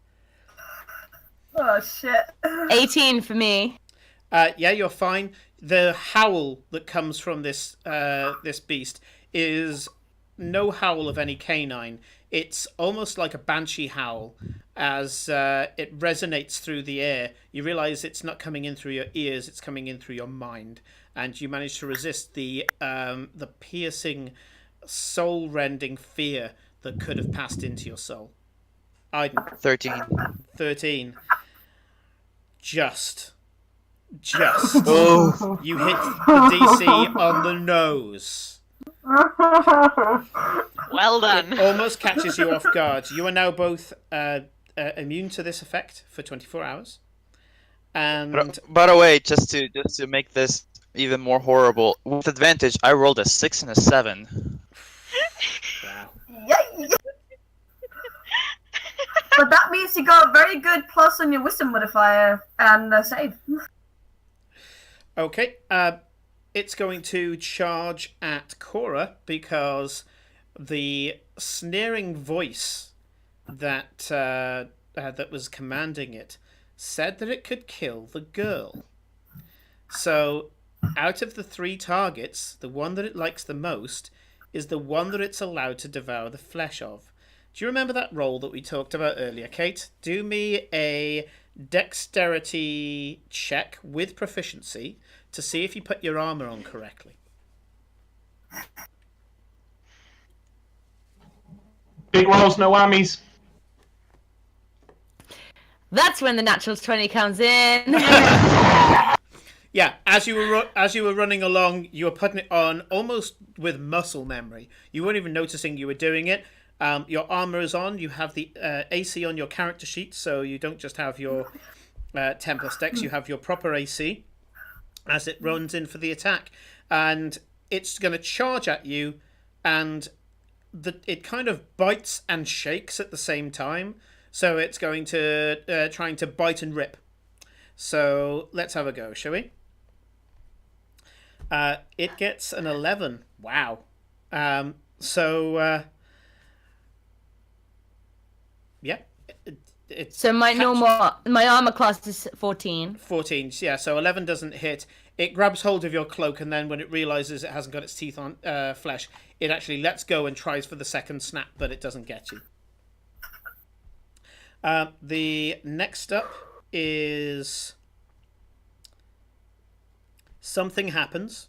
Oh shit. 18 for me. Yeah, you're fine. The howl that comes from this this beast is no howl of any canine. It's almost like a banshee howl. As it resonates through the air, you realize it's not coming in through your ears; it's coming in through your mind, and you manage to resist the piercing, soul-rending fear that could have passed into your soul. Aiden, 13. 13. Just. Oh. You hit the DC on the nose. Well done. It almost catches you off guard. You are now both immune to this effect for 24 hours. And By the way, just to make this even more horrible, with advantage, I rolled a 6 and a 7. wow. Yay! But that means you got a very good plus on your wisdom modifier and save. Okay, it's going to charge at Cora because the sneering voice that that was commanding it said that it could kill the girl. So, out of the 3 targets, the one that it likes the most is the one that it's allowed to devour the flesh of. Do you remember that roll that we talked about earlier, Kate? Do me a dexterity check with proficiency to see if you put your armor on correctly. Big rolls, no whammies. That's when the natural 20 comes in. Yeah, as you were running along, you were putting it on almost with muscle memory. You weren't even noticing you were doing it. Your armor is on. You have the AC on your character sheet, so you don't just have your 10 plus dex. You have your proper AC as it runs in for the attack, and it's going to charge at you, and it kind of bites and shakes at the same time. So it's going to trying to bite and rip. So let's have a go, shall we? It gets an 11. Wow. Yeah. It's So my armor class is 14. 14. Yeah, so 11 doesn't hit. It grabs hold of your cloak, and then when it realizes it hasn't got its teeth on flesh, it actually lets go and tries for the second snap, but it doesn't get you. The next up is something happens,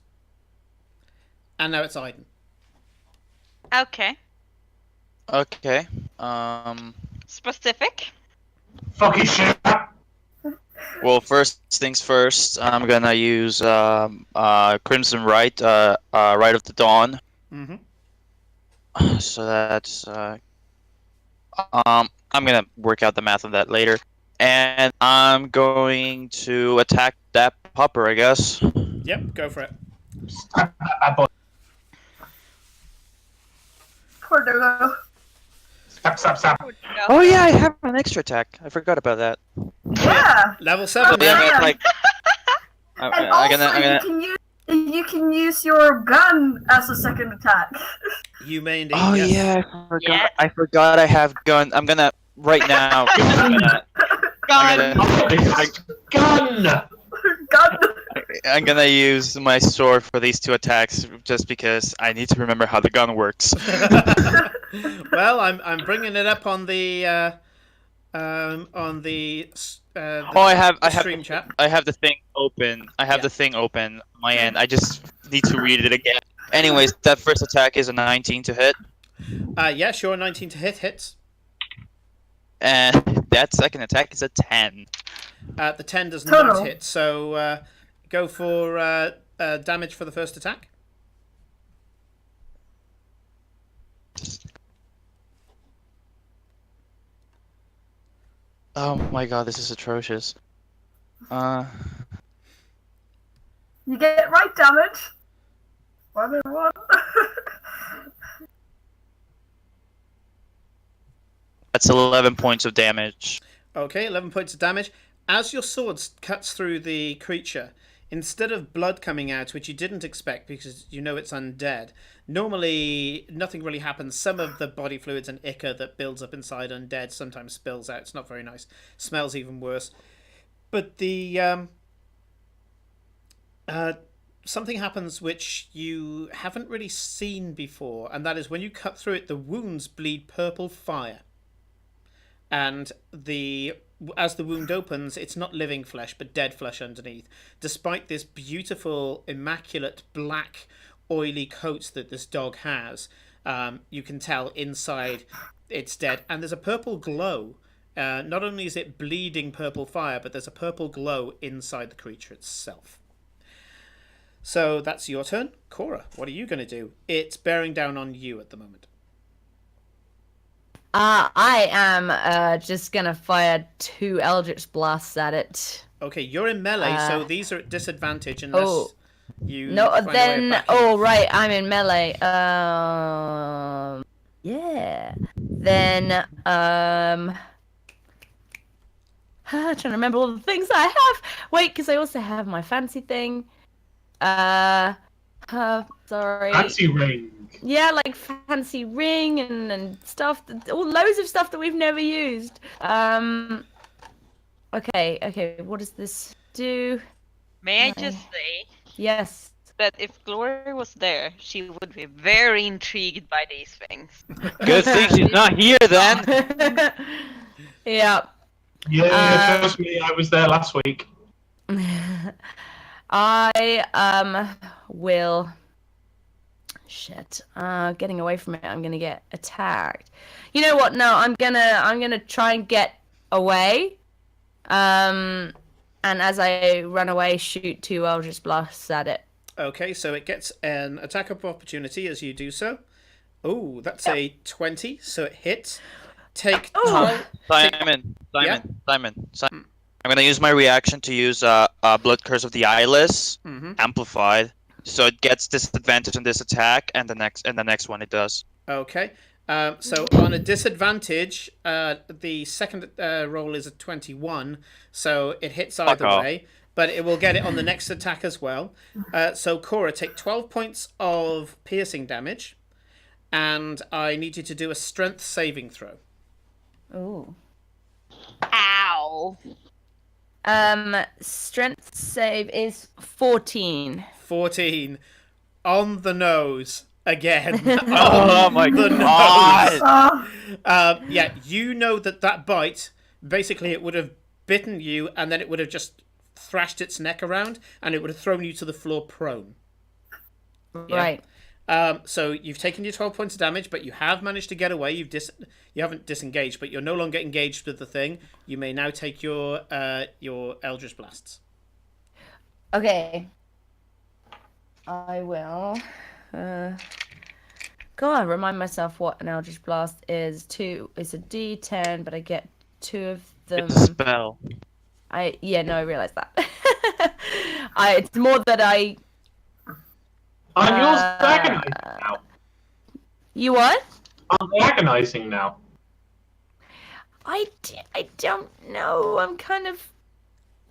and now it's Aiden. Okay. Okay. Specific. Fucking shit. Well, first things first. I'm gonna use Crimson Rite, Rite of the Dawn. Mm-hmm. So that's I'm gonna work out the math on that later. And I'm going to attack that pupper, I guess. Yep, go for it. Stab that bad boy. Poor Dolo. Stab, stab, stab. Oh yeah, I have an extra attack. I forgot about that. Yeah. Level So 7. yeah, yeah. but, like, And I'm also, gonna. you can use your gun as a second attack. You may indeed. Oh yes. yeah, I forgot. Yeah. I forgot I have gun. I'm gonna right now. Gun. Gun! Gun. I'm gonna use my sword for these 2 attacks just because I need to remember how the gun works. Well, I'm bringing it up on the Oh, I have stream chat. I have the thing open. I have Yeah. the thing open on my end. I just need to read it again. Anyways, that first attack is a 19 to hit, Yeah, sure. 19 to hit hits. and that second attack is a 10. The 10 does Total. not hit. So go for damage for the first attack. Oh my god, this is atrocious. You get right damage. 1 and 1. That's 11 points of damage. Okay, 11 points of damage. As your sword cuts through the creature, instead of blood coming out, which you didn't expect because you know it's undead, normally nothing really happens. Some of the body fluids and ichor that builds up inside undead sometimes spills out. It's not very nice. Smells even worse. But the something happens which you haven't really seen before, and that is when you cut through it, the wounds bleed purple fire. And as the wound opens, it's not living flesh, but dead flesh underneath. Despite this beautiful, immaculate, black, oily coat that this dog has, you can tell inside it's dead. And there's a purple glow. Not only is it bleeding purple fire, but there's a purple glow inside the creature itself. So that's your turn. Cora, what are you going to do? It's bearing down on you at the moment. I am just gonna fire 2 Eldritch blasts at it. Okay, you're in melee, so these are at disadvantage unless you No, find a way then back oh in. right, I'm in melee. Yeah. Then trying to remember all the things I have. Wait, because I also have my fancy thing. Sorry. Fancy ring. Yeah, like fancy ring and stuff. All loads of stuff that we've never used. Okay. What does this do? May I Right. just say Yes. that if Glory was there, she would be very intrigued by these things. Good thing she's not here then. Yeah. Yeah, trust me, I was there last week. I will. Shit. Getting away from it, I'm gonna get attacked. You know what? No, I'm gonna try and get away. And as I run away, shoot 2 Eldritch blasts at it. Okay, so it gets an attack of opportunity as you do so. Oh, that's a 20, so it hits. Take 12. Simon. I'm gonna use my reaction to use Blood Curse of the Eyeless amplified, so it gets disadvantage on this attack, and the next one it does. Okay. So on a disadvantage, the second roll is a 21, so it hits either way, but it will get it on the next attack as well. So Cora, take 12 points of piercing damage, and I need you to do a strength saving throw. Ooh. Ow! Strength save is 14. 14. On the nose. Again. Oh my god! Yeah, you know that bite, basically it would have bitten you, and then it would have just thrashed its neck around, and it would have thrown you to the floor prone. Yeah. Right. So you've taken your 12 points of damage, but you have managed to get away. You haven't disengaged, but you're no longer engaged with the thing. You may now take your Eldritch Blasts. Okay. I will. God, remind myself what an Eldritch Blast is. It's a D10, but I get 2 of them. It's a spell. I realized that. It's more that I'm yours agonizing now. You what? I'm agonizing now. I don't know. I'm kind of.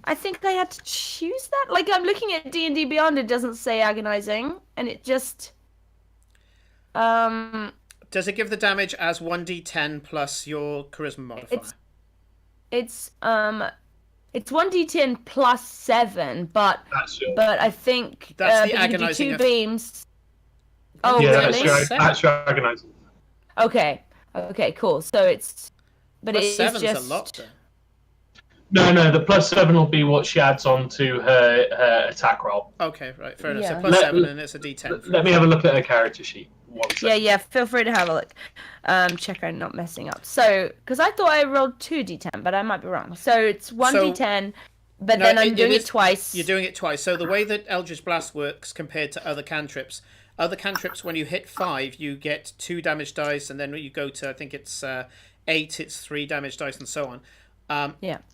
I think I had to choose that. Like, I'm looking at D&D Beyond. It doesn't say agonizing, and it just. Does it give the damage as 1d10 plus your charisma modifier? It's 1d10 plus 7, but I think That's the but you can do agonizing 2 beams. Oh, Yeah, really? that's your agonizing. Okay, cool. So it's, but Plus it is 7's just a lot, though. No, the +7 will be what she adds on to her attack roll. Okay, right, fair enough. Yeah. So plus 7 and it's a d10. Let me have a look at her character sheet. 1 second. Yeah. Feel free to have a look. Check I'm not messing up. So, because I thought I rolled 2d10, but I might be wrong. So it's 1d10, but No, then I'm doing is- it twice. You're doing it twice. So the way that Eldritch Blast works compared to other cantrips, when you hit 5, you get 2 damage dice, and then when you go to, I think it's 8, it's 3 damage dice, and so on.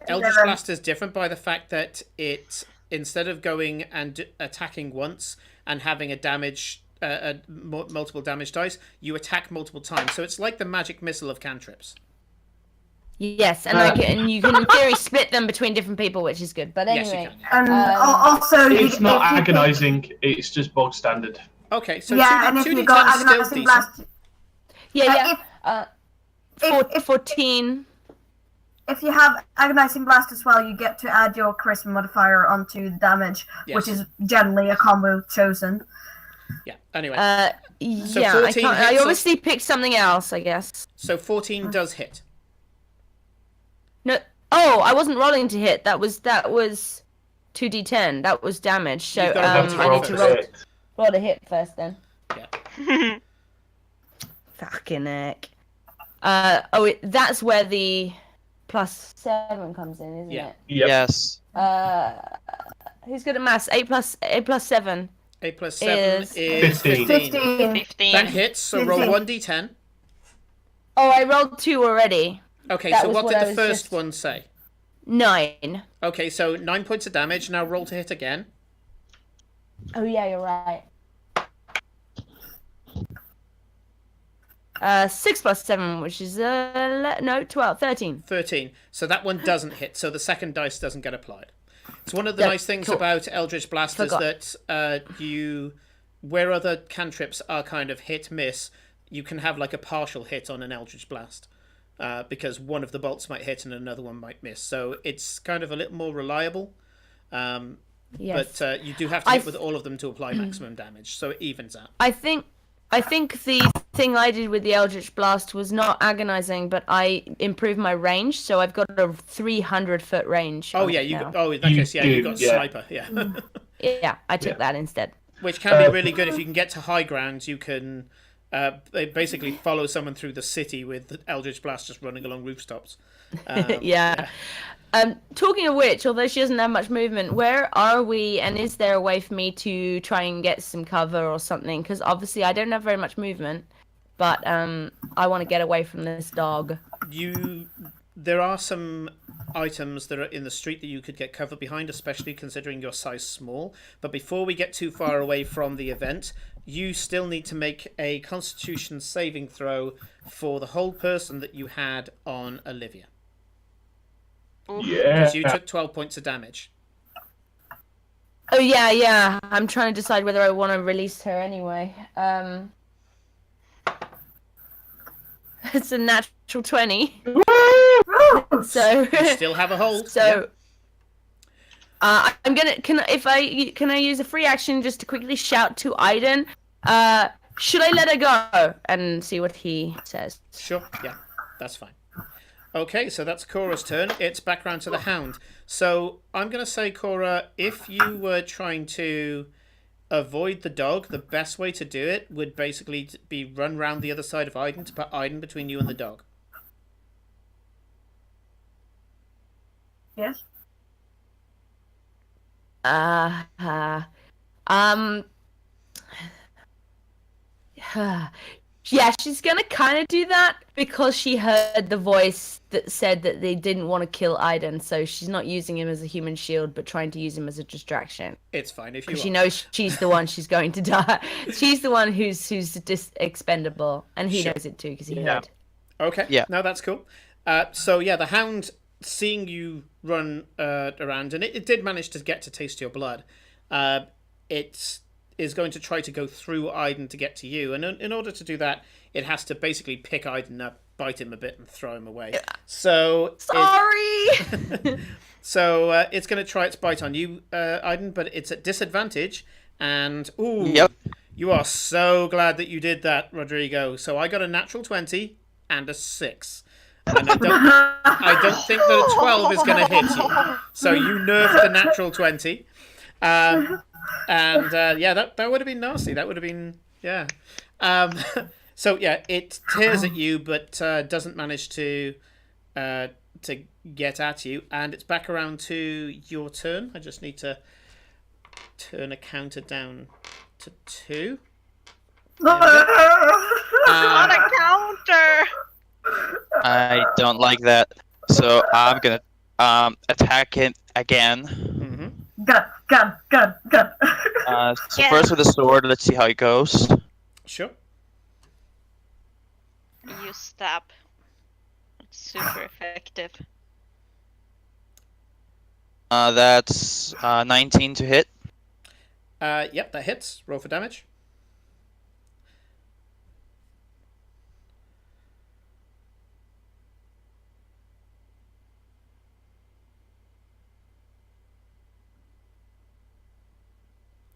Eldritch Blast is different by the fact that it, instead of going and attacking once and having a damage, multiple damage dice, you attack multiple times. So it's like the magic missile of cantrips. Yes, and you can in theory split them between different people, which is good. But Yes, you anyway, can. And also, It's not if you agonizing, it's just bog standard. Okay, so Yeah, and if 2d10 you got is still agonizing decent. blast, if 14. if you have agonizing blast as well, you get to add your charisma modifier onto the damage, Yes. which is generally a combo chosen. Yeah, anyway. So Yeah, 14 I hits obviously picked something else, I guess. So 14 does hit. No, I wasn't rolling to hit. That was 2d10. That was damage. So You've got to I need to roll a hit first then. Yeah. Fucking heck. That's where the +7 comes in, isn't Yeah. it? Yep. Yes. Who's good at maths? 8 plus 7. 8 plus 7 Is is 15. 15. 15. That hits, so roll 1d10. Oh, I rolled 2 already. Okay, That so was what what did I the was first just- one say? 9. Okay, so 9 points of damage. Now roll to hit again. Oh yeah, you're right. 6 plus 7, which is 12, 13. 13. So that one doesn't hit, so the second dice doesn't get applied. It's one of the Yeah, nice things cool. about Eldritch Blast Forgot. is that where other cantrips are kind of hit-miss, you can have like a partial hit on an Eldritch Blast. Because one of the bolts might hit and another one might miss. So it's kind of a little more reliable. Yes. But you do have to hit with all of them to apply maximum damage, so it evens out. I think the thing I did with the Eldritch Blast was not agonizing, but I improved my range, so I've got a 300-foot range. Oh on yeah, it you now. got, in that case, yeah, you got sniper, yeah. Yeah, I took that instead. Which can be really good if you can get to high ground. You can basically follow someone through the city with the Eldritch Blast just running along rooftops. Yeah. Talking of which, although she doesn't have much movement, where are we, and is there a way for me to try and get some cover or something? Because obviously I don't have very much movement, but I want to get away from this dog. There are some items that are in the street that you could get cover behind, especially considering your size small. But before we get too far away from the event, you still need to make a Constitution saving throw for the whole person that you had on Olivia. Yeah. Because you took 12 points of damage. Oh yeah. I'm trying to decide whether I want to release her anyway. It's a natural 20. So You still have a hold. So I'm gonna can I use a free action just to quickly shout to Aiden? Should I let her go and see what he says? Sure, yeah, that's fine. Okay, so that's Cora's turn. It's back round to the Hound. So I'm going to say, Cora, if you were trying to avoid the dog, the best way to do it would basically be run round the other side of Aiden to put Aiden between you and the dog. Yes. Yeah, she's gonna kind of do that because she heard the voice that said that they didn't want to kill Aiden, so she's not using him as a human shield, but trying to use him as a distraction. It's fine if you Because are. she knows she's the one she's going to die. She's the one who's expendable, and he Sure. knows it too because he Yeah. heard. Okay. Yeah. No, that's cool. So yeah, the Hound, seeing you run around, and it did manage to get to taste your blood. It is going to try to go through Aiden to get to you, and in order to do that, it has to basically pick Aiden up, bite him a bit, and throw him away. So Sorry. so it's going to try its bite on you, Aiden, but it's at disadvantage. And ooh, Yep. you are so glad that you did that, Rodrigo. So I got a natural 20 and a 6. And I don't think that a 12 is going to hit you. So you nerfed the natural 20. And yeah, that would have been nasty. That would have been, yeah. So yeah, it tears at you, but doesn't manage to get at you. And it's back around to your turn. I just need to turn a counter down to 2. Not a counter. I don't like that. So I'm gonna attack it again. Gun. So Yeah. first with the sword, let's see how it goes. Sure. You stab. It's super effective. That's 19 to hit. Yep, that hits. Roll for damage.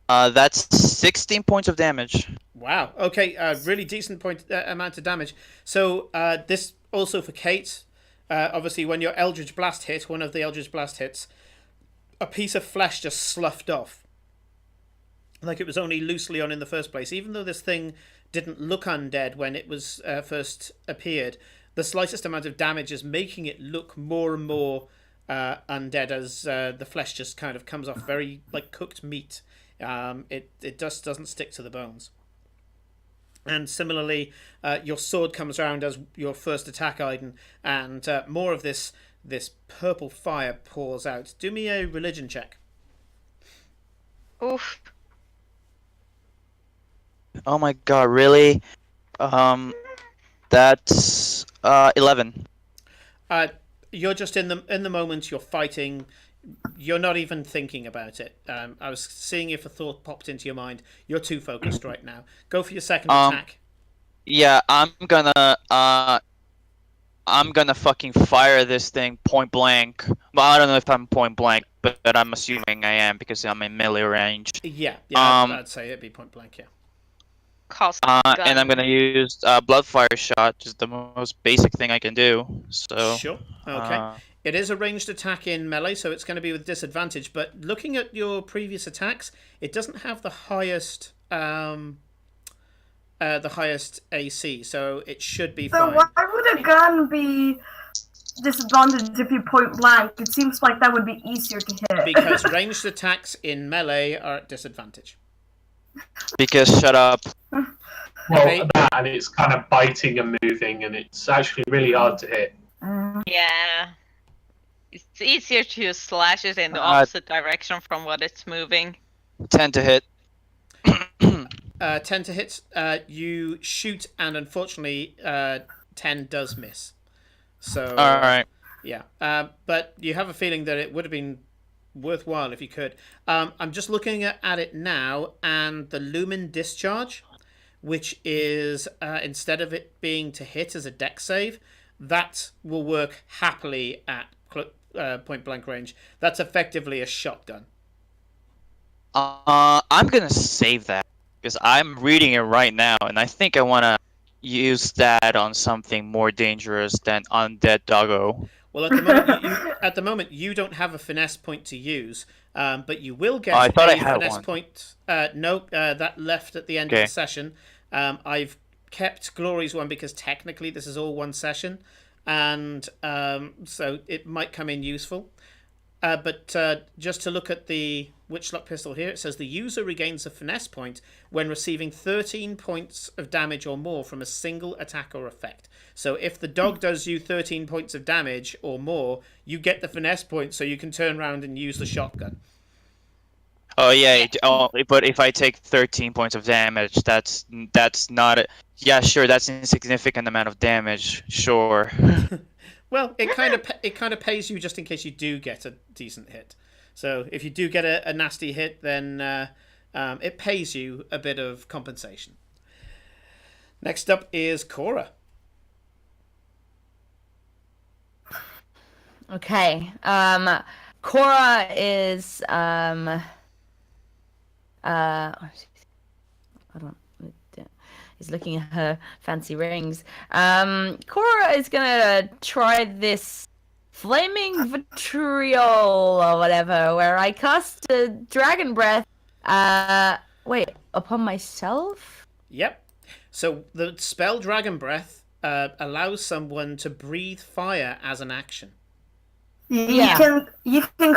That's 16 points of damage. Wow. Okay. Really decent amount of damage. So this also for Kate. Obviously, when your Eldritch Blast hit, one of the Eldritch Blast hits, a piece of flesh just sloughed off, like it was only loosely on in the first place. Even though this thing didn't look undead when it was first appeared, the slightest amount of damage is making it look more and more undead as the flesh just kind of comes off very like cooked meat. It just doesn't stick to the bones. And similarly, your sword comes around as your first attack, Aiden, and more of this purple fire pours out. Do me a religion check. Oof. Oh my god, really? That's 11. You're just in the moment. You're fighting. You're not even thinking about it. I was seeing if a thought popped into your mind. You're too focused right now. Go for your second attack. Yeah, I'm gonna fucking fire this thing point blank. Well, I don't know if I'm point blank, but I'm assuming I am because I'm in melee range. Yeah, I'd say it'd be point blank. Yeah. Cost And I'm gonna use Bloodfire Shot, just the most basic thing I can do. So Sure. Okay. It is a ranged attack in melee, so it's going to be with disadvantage. But looking at your previous attacks, it doesn't have the highest AC, so it should be So fine. why would a gun be disadvantaged if you point blank? It seems like that would be easier to hit. Because ranged attacks in melee are at disadvantage. because shut up. Well, Okay. that and it's kind of biting and moving, and it's actually really hard to hit. Yeah. It's easier to slash it in the Uh, opposite direction from what it's moving. 10 to hit. 10 to hit. You shoot, and unfortunately, 10 does miss. So, All right. yeah. But you have a feeling that it would have been worthwhile if you could. I'm just looking at it now, and the Lumen Discharge, which is, instead of it being to hit as a dex save, that will work happily at point blank range. That's effectively a shotgun. I'm gonna save that because I'm reading it right now, and I think I wanna use that on something more dangerous than undead doggo. Well, at the moment, you don't have a finesse point to use, but you will get I thought a I had finesse one. point. No, that left at the end of Okay. the session. I've kept Glory's one because technically this is all one session, and so it might come in useful. But just to look at the Witchlock pistol here. It says the user regains a finesse point when receiving 13 points of damage or more from a single attack or effect. So if the dog does you 13 points of damage or more, you get the finesse point, so you can turn around and use the shotgun. Oh yeah, but if I take 13 points of damage, that's not. Yeah, sure, that's an insignificant amount of damage. Sure. Well, it kind of pays you just in case you do get a decent hit. So if you do get a nasty hit, then it pays you a bit of compensation. Next up is Cora. Okay. Cora is hold on. He's looking at her fancy rings. Cora is gonna try this flaming vitriol or whatever, where I cast a dragon breath. Wait, upon myself? Yep. So the spell Dragon Breath allows someone to breathe fire as an action. You can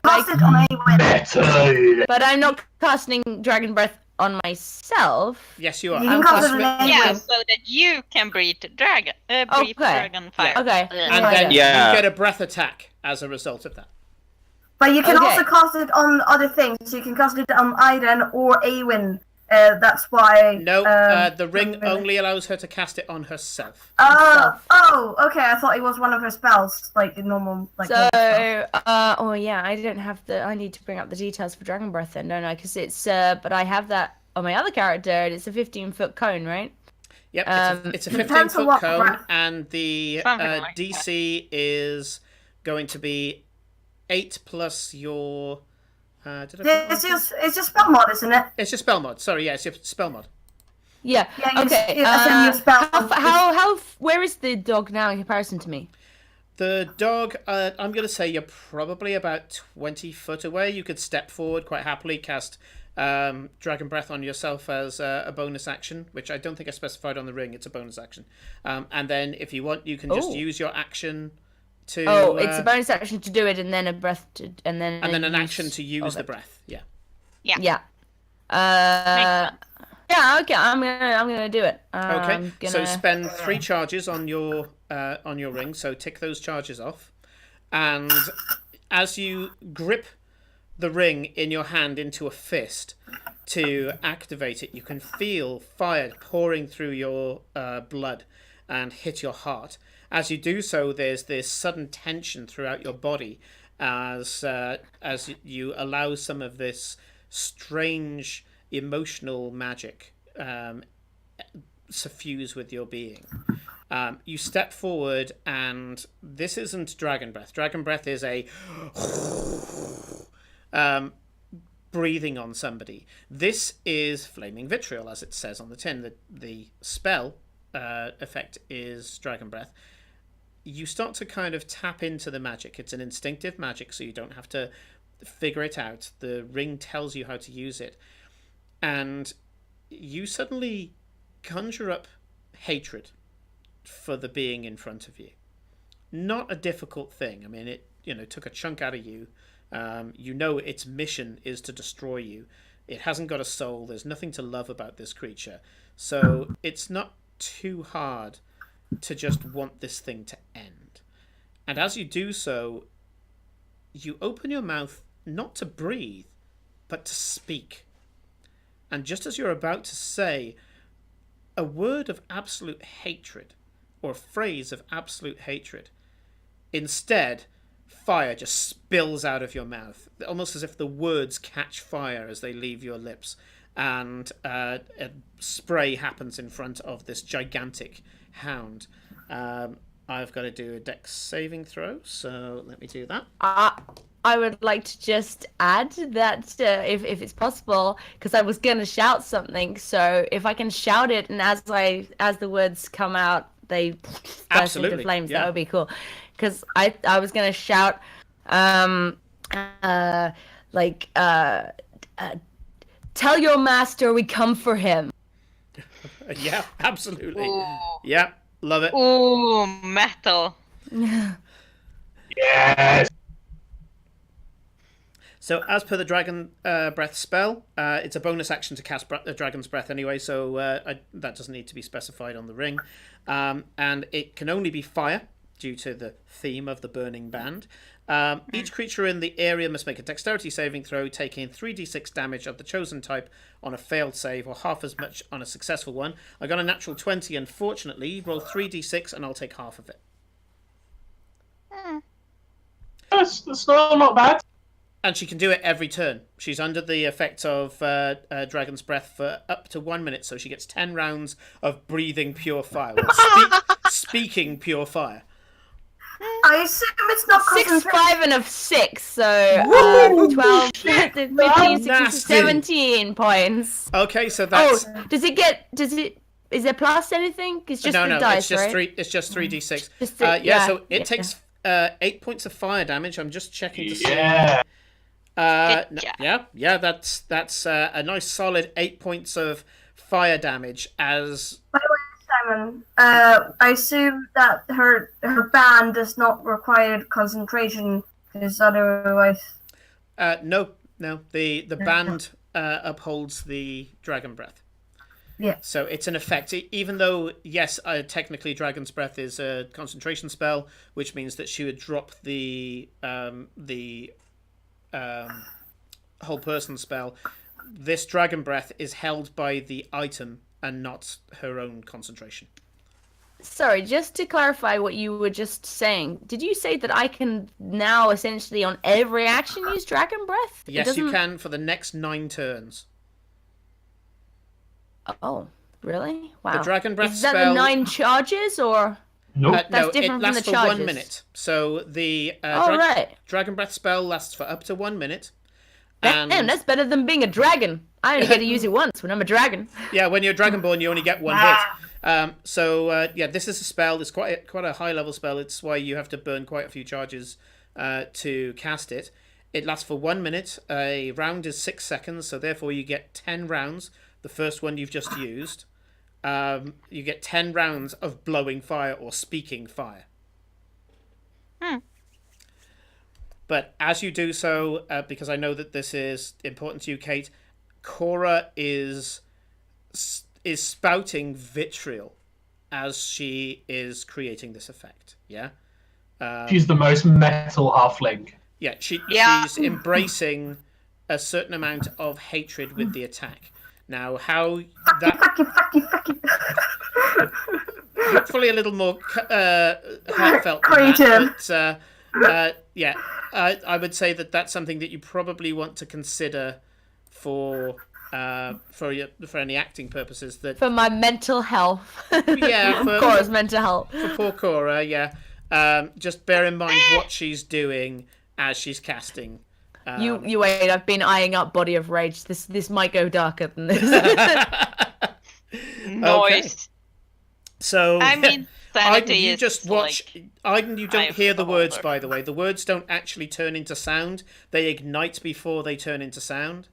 cast it on anyone. Better. But I'm not casting dragon breath on myself. Yes, you are. You can cast it on Yeah, anyone. so that you can breathe dragon fire. Okay. And then you get a breath attack as a result of that. But you can Okay. also cast it on other things. You can cast it on Aiden or Awen. That's why. No, the ring only allows her to cast it on herself. Oh, okay. I thought it was one of her spells, like the normal. Like So, normal spell. oh yeah, I don't have I need to bring up the details for dragon breath then, don't I? Because it's, but I have that on my other character, and it's a 15-foot cone, right? Yep, it's a Depends on 15-foot what cone, breath. and the Something like DC is going to be 8 plus your. It's just spell mod, isn't it? It's your spell mod. Sorry, yeah, it's your spell mod. Yeah. Yeah, Okay. as in your spell. Where is the dog now in comparison to me? The dog, I'm going to say you're probably about 20 foot away. You could step forward quite happily, cast Dragon Breath on yourself as a bonus action, which I don't think I specified on the ring. It's a bonus action. And then if you want, you can just use your action to... Oh, it's a bonus action to do it, and then a breath to... And then an action to use the breath, yeah. Yeah. Yeah. Yeah, okay, I'm gonna do it. Okay, so spend 3 charges on your ring, so tick those charges off. And as you grip the ring in your hand into a fist to activate it, you can feel fire pouring through your blood and hit your heart. As you do so, there's this sudden tension throughout your body as you allow some of this strange emotional magic suffuse with your being. You step forward, and this isn't Dragon Breath. Dragon Breath is a breathing on somebody. This is Flaming Vitriol, as it says on the tin. The spell effect is Dragon Breath. You start to kind of tap into the magic. It's an instinctive magic, so you don't have to figure it out. The ring tells you how to use it. And you suddenly conjure up hatred for the being in front of you. Not a difficult thing. I mean, it took a chunk out of you. Its mission is to destroy you. It hasn't got a soul. There's nothing to love about this creature. So it's not too hard to just want this thing to end. And as you do so, you open your mouth not to breathe, but to speak. And just as you're about to say a word of absolute hatred, or a phrase of absolute hatred, instead, fire just spills out of your mouth, almost as if the words catch fire as they leave your lips, and a spray happens in front of this gigantic hound. I've got to do a dex saving throw, so let me do that. I would like to just add that if it's possible, because I was gonna shout something. So if I can shout it, and as the words come out, they burst into flames. Yeah. That would be cool. Because I was gonna shout, tell your master we come for him. Yeah, absolutely. Ooh. Yeah, love it. Ooh, metal. Yes. So as per the Dragon Breath spell, it's a bonus action to cast Dragon's Breath anyway, so that doesn't need to be specified on the ring. And it can only be fire, due to the theme of the burning band. Each creature in the area must make a dexterity saving throw, taking 3d6 damage of the chosen type on a failed save, or half as much on a successful one. I got a natural 20, unfortunately. Roll 3d6 and I'll take half of it. That's not bad. And she can do it every turn. She's under the effect of Dragon's Breath for up to 1 minute, so she gets 10 rounds of breathing pure fire. Speaking pure fire. I assume it's not 6, 5, and a 6, so Woo! 12, 15, 16, Nasty. 17 points. Okay, so that's... Oh, is there plus anything? It's just no, the dice, it's just right? it's just 3d6. Just So it takes 8 points of fire damage. I'm just checking to see. Yeah. Yeah, that's a nice solid 8 points of fire damage as... By the way, Simon, I assume that her band does not require concentration, because otherwise... No. The band upholds the Dragon Breath. Yeah. So it's an effect, even though, yes, technically Dragon's Breath is a concentration spell, which means that she would drop the whole person spell. This Dragon Breath is held by the item and not her own concentration. Sorry, just to clarify what you were just saying, did you say that I can now essentially on every action use Dragon Breath? Yes, you can for the next 9 turns. Oh, really? Wow. The Dragon Breath Is that spell... the 9 charges, or...? Nope. No, different it from lasts the for 1 charges. minute. So the Right. Dragon Breath spell lasts for up to 1 minute. Damn, And that's better than being a dragon. I only get to use it once when I'm a dragon. yeah, when you're Dragonborn, you only get 1 hit. This is a spell. It's quite a high level spell. It's why you have to burn quite a few charges to cast it. It lasts for 1 minute. A round is 6 seconds, so therefore you get 10 rounds. The first one you've just used. You get 10 rounds of blowing fire or speaking fire. But as you do so, because I know that this is important to you, Kate, Cora is spouting vitriol as she is creating this effect. Yeah. She's the most metal halfling. Yeah. She's embracing a certain amount of hatred with the attack. Now, how that hopefully a little more heartfelt than that, but I would say that that's something that you probably want to consider for any acting purposes. That For my mental health. Yeah, for Cora's mental health. for poor Cora, yeah. Just bear in mind what she's doing as she's casting. You wait. I've been eyeing up Body of Rage. This might go darker than this. Noise. So I mean, sanity you is just watch. like... Aiden, you don't I've hear the words, older. by the way. The words don't actually turn into sound. They ignite before they turn into sound.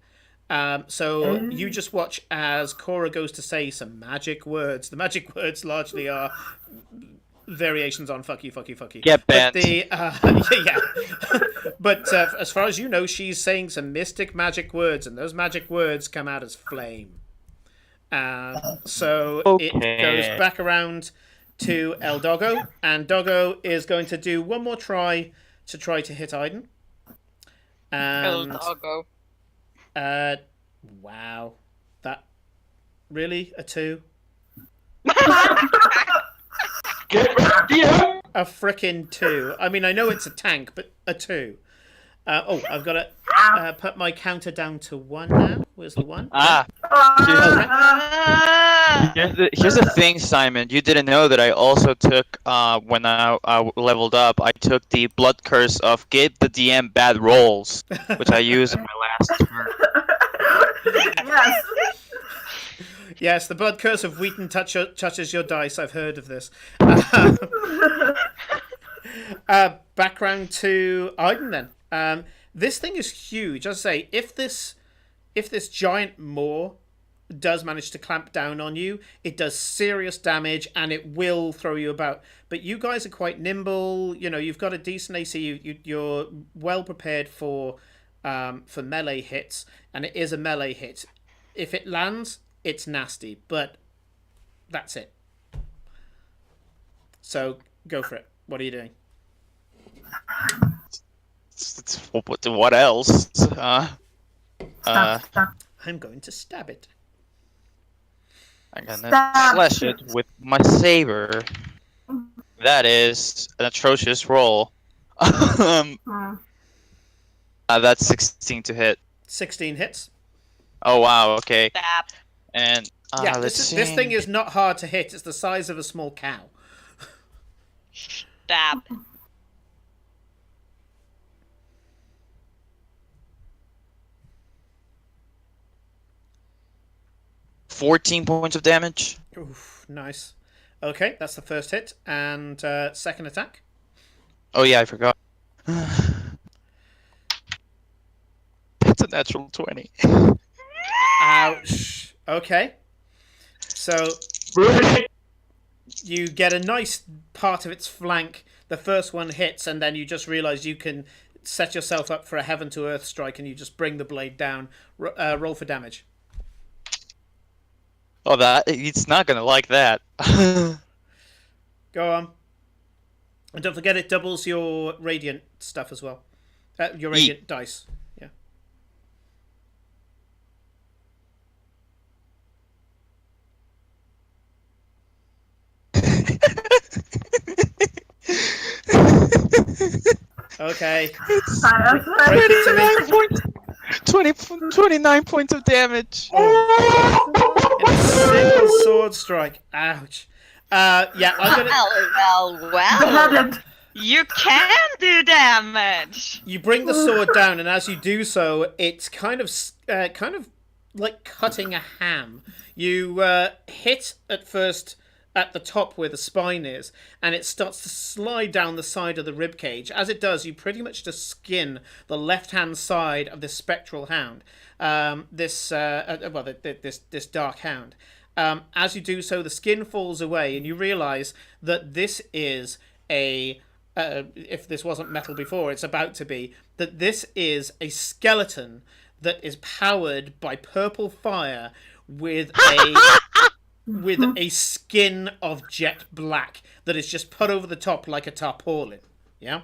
So you just watch as Cora goes to say some magic words. The magic words largely are variations on "fuck you, fuck you, fuck you." Get But bent. But as far as you know, she's saying some mystic magic words, and those magic words come out as flame. So it goes back around to El Doggo, and Doggo is going to do one more try to hit Aiden. And Doggo. wow, that really a 2? Get ready! A frickin' 2. I mean, I know it's a tank, but a 2. I've got to put my counter down to 1 now. Where's the 1? Here's the thing, Simon. You didn't know that I also took, when I leveled up, I took the blood curse of give the DM bad rolls, which I used in my last turn. Yes. Yes, the blood curse of Wheaton touches your dice. I've heard of this. Background to Aiden then. This thing is huge. As I say, if this giant maw does manage to clamp down on you, it does serious damage and it will throw you about. But you guys are quite nimble. You know, you've got a decent AC. You're well prepared for for melee hits, and it is a melee hit. If it lands, it's nasty, but that's it. So go for it. What are you doing? What else? Stop. I'm going to stab it. I'm gonna Stab. slash it with my saber. That is an atrocious roll. That's 16 to hit. 16 hits. Oh wow, okay. Stab. And Yeah, let's this see. thing is not hard to hit. It's the size of a small cow. Stab. 14 points of damage. Oof, nice. Okay, that's the first hit. And second attack. Oh yeah, I forgot. That's a natural 20. Ouch. Okay. So Really? you get a nice part of its flank. The first one hits, and then you just realize you can set yourself up for a heaven to earth strike, and you just bring the blade down. Roll for damage. Oh, it's not gonna like that. Go on. And don't forget it doubles your radiant stuff as well. Your radiant dice. Yeah. Okay. Break it to me. 29 points of damage. In a single sword strike. Ouch. Yeah, I'm gonna. Well. You can do damage. You bring the sword down, and as you do so, it's kind of like cutting a ham. You hit at first at the top where the spine is, and it starts to slide down the side of the rib cage. As it does, you pretty much just skin the left-hand side of this spectral hound. This dark hound. As you do so, the skin falls away, and you realise that this is a. If this wasn't metal before, it's about to be. That this is a skeleton that is powered by purple fire with a skin of jet black that is just put over the top like a tarpaulin. Yeah.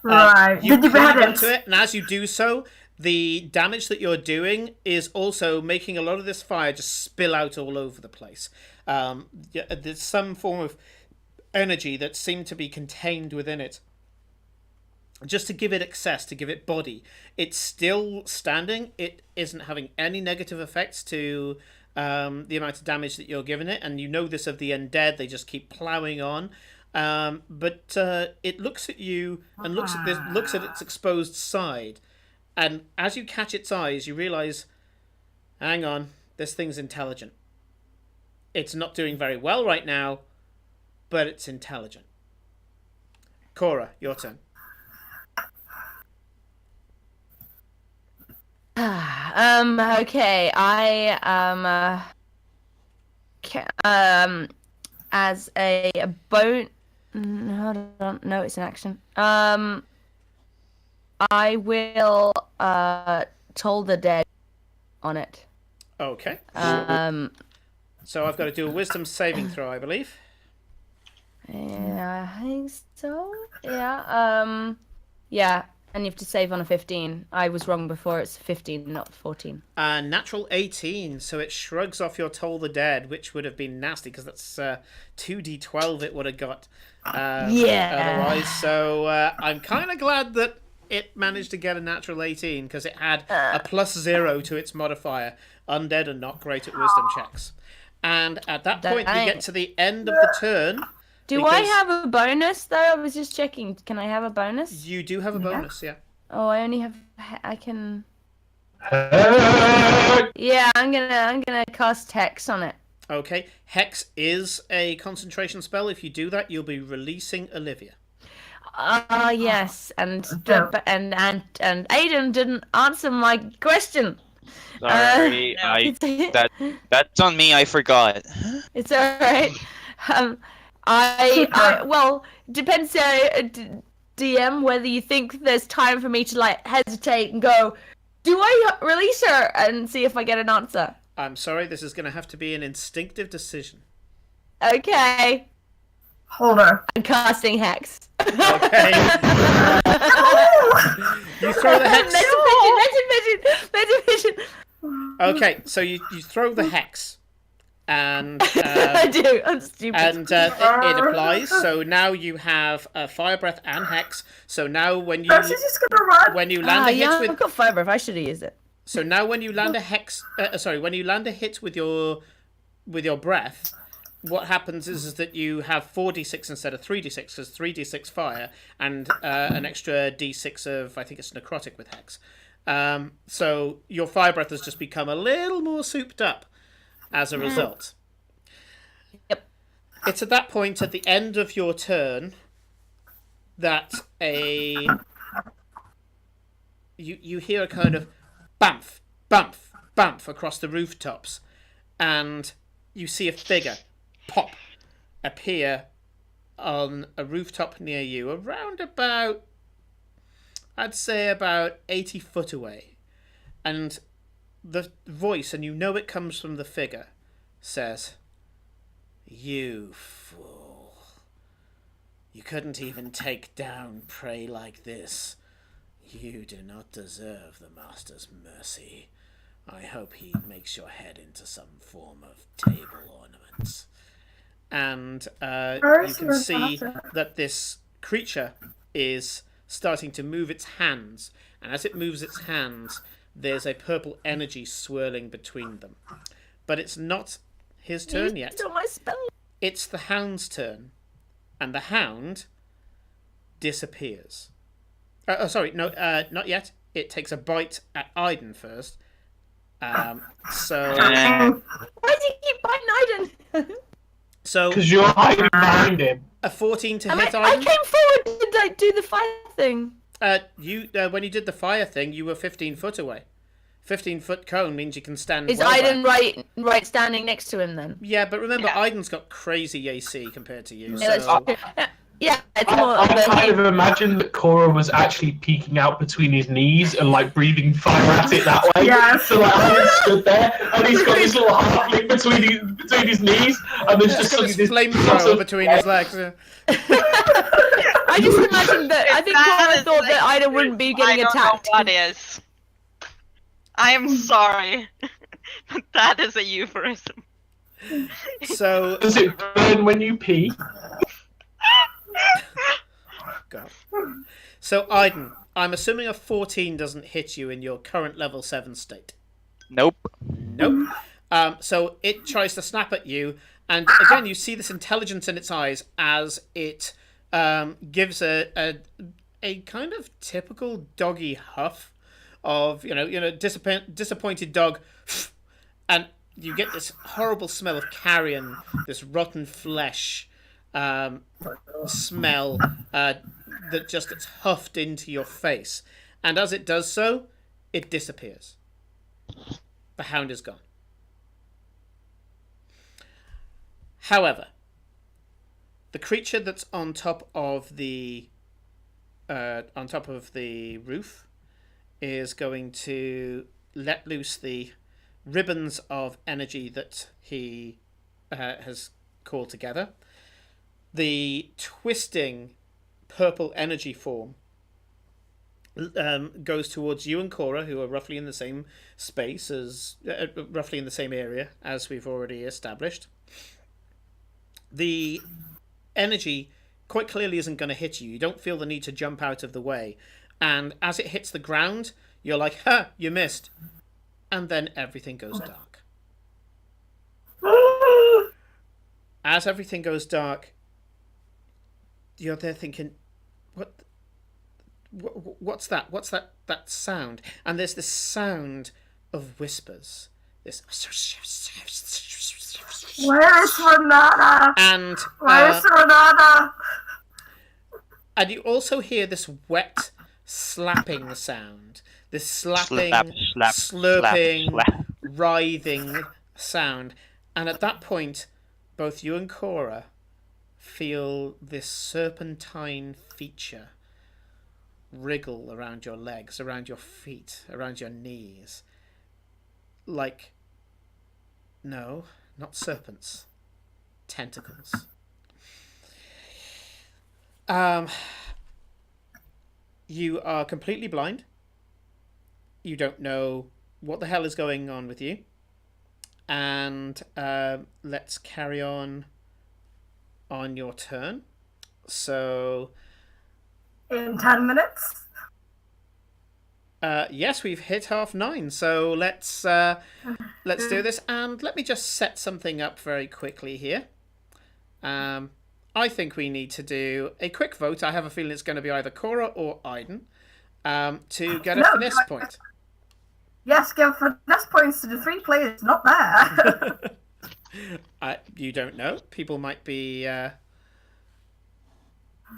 Right. You Did you climb behead into it? it, and as you do so, the damage that you're doing is also making a lot of this fire just spill out all over the place. There's some form of energy that seemed to be contained within it, just to give it access, to give it body. It's still standing. It isn't having any negative effects to the amount of damage that you're giving it, and you know this of the undead. They just keep plowing on. But it looks at you and looks at its exposed side, and as you catch its eyes, you realize, hang on, this thing's intelligent. It's not doing very well right now, but it's intelligent. Cora, your turn. Okay, I as a bone. Hold on, no, it's an action. I will toll the dead on it. Okay. So I've got to do a wisdom saving throw, I believe. Yeah, I think so. Yeah. Yeah, and you have to save on a 15. I was wrong before. It's 15, not 14. Natural 18, so it shrugs off your Toll the Dead, which would have been nasty because that's 2d12 it would have got. Yeah. Otherwise, so I'm kind of glad that it managed to get a natural 18 because it had a +0 to its modifier. Undead are not great at wisdom checks. And at that point, we get to the end of the turn. Do I have a bonus though? I was just checking. Can I have a bonus? You do have a bonus, yeah. Oh, I only have. I can. Heck. Yeah, I'm gonna cast Hex on it. Okay, Hex is a concentration spell. If you do that, you'll be releasing Olivia. Yes, and Aiden didn't answer my question. Sorry, that's on me. I forgot. It's all right. Well, depends. DM whether you think there's time for me to like hesitate and go, do I release her and see if I get an answer? I'm sorry, this is going to have to be an instinctive decision. Okay. Hold her. I'm casting Hex. Okay. You throw the hex. Metavision. Okay, so you throw the hex, and I do. I'm stupid. and it applies. So now you have fire breath and hex. So now when you She's just gonna run. when you land a hit yeah, with I've got fire breath. I should have used it. so now when you land a hex, when you land a hit with your breath, what happens is that you have 4d6 instead of 3d6 because 3d6 fire and an extra d6 of, I think it's necrotic with hex. So your fire breath has just become a little more souped up as a result. Yep. It's at that point at the end of your turn that you hear a kind of bamf, bamf, bamf across the rooftops, and you see a figure pop appear on a rooftop near you, around about, I'd say about 80 foot away. And the voice, and you know it comes from the figure, says, "You fool. You couldn't even take down prey like this. You do not deserve the Master's mercy. I hope he makes your head into some form of table ornament." And you can see that this creature is starting to move its hands, and as it moves its hands, there's a purple energy swirling between them. But it's not his turn yet. It's the Hound's turn, and the Hound disappears. Not yet. It takes a bite at Aiden first. Why do you keep biting Aiden? So Because you're hiding behind him. a 14 to I hit Aiden. came forward to like do the fire thing. When you did the fire thing, you were 15 foot away. 15-foot cone means you can stand. Is well Aiden back. right standing next to him then? Yeah, but remember, Yeah. Aiden's got crazy AC compared to you. Yeah, So that's true. Yeah, it's more. I of kind a, of imagine that Cora was actually peeking out between his knees and like breathing fire at it that way. Yeah. So like Alan stood there and he's got this little halfling between his knees, and there's just he's got suddenly this this flamethrower between his legs. I just imagined that. I think That Cora is thought that like- Aiden wouldn't be I getting don't attacked. know what is. I am sorry. But that is a euphemism. So Does it burn when you pee? God. So Aiden, I'm assuming a 14 doesn't hit you in your current level 7 state. Nope. Nope. So it tries to snap at you, and again you see this intelligence in its eyes as it gives a kind of typical doggy huff of disappointed dog, and you get this horrible smell of carrion, this rotten flesh smell that just gets huffed into your face, and as it does so, it disappears. The Hound is gone. However, the creature that's on top of the roof is going to let loose the ribbons of energy that he has called together. The twisting purple energy form goes towards you and Cora, who are roughly in the same space as roughly in the same area as we've already established. The energy quite clearly isn't going to hit you. You don't feel the need to jump out of the way, and as it hits the ground, you're like, "Ha! You missed," and then everything goes dark. As everything goes dark, you're there thinking, what's that? What's that sound? And there's this sound of whispers. This. Where is Renata? And Where's Renata? and you also hear this wet slapping sound. This slapping, Slap, slurping, slap. writhing sound. And at that point, both you and Cora feel this serpentine feature wriggle around your legs, around your feet, around your knees. Like, no, not serpents. Tentacles. You are completely blind. You don't know what the hell is going on with you. And let's carry on your turn. So... In 10 minutes? Yes, we've hit 9:30, so let's do this. And let me just set something up very quickly here. I think we need to do a quick vote. I have a feeling it's going to be either Cora or Aiden to get a finesse point. Yes, give finesse points to the 3 players not there. You don't know. People might be. What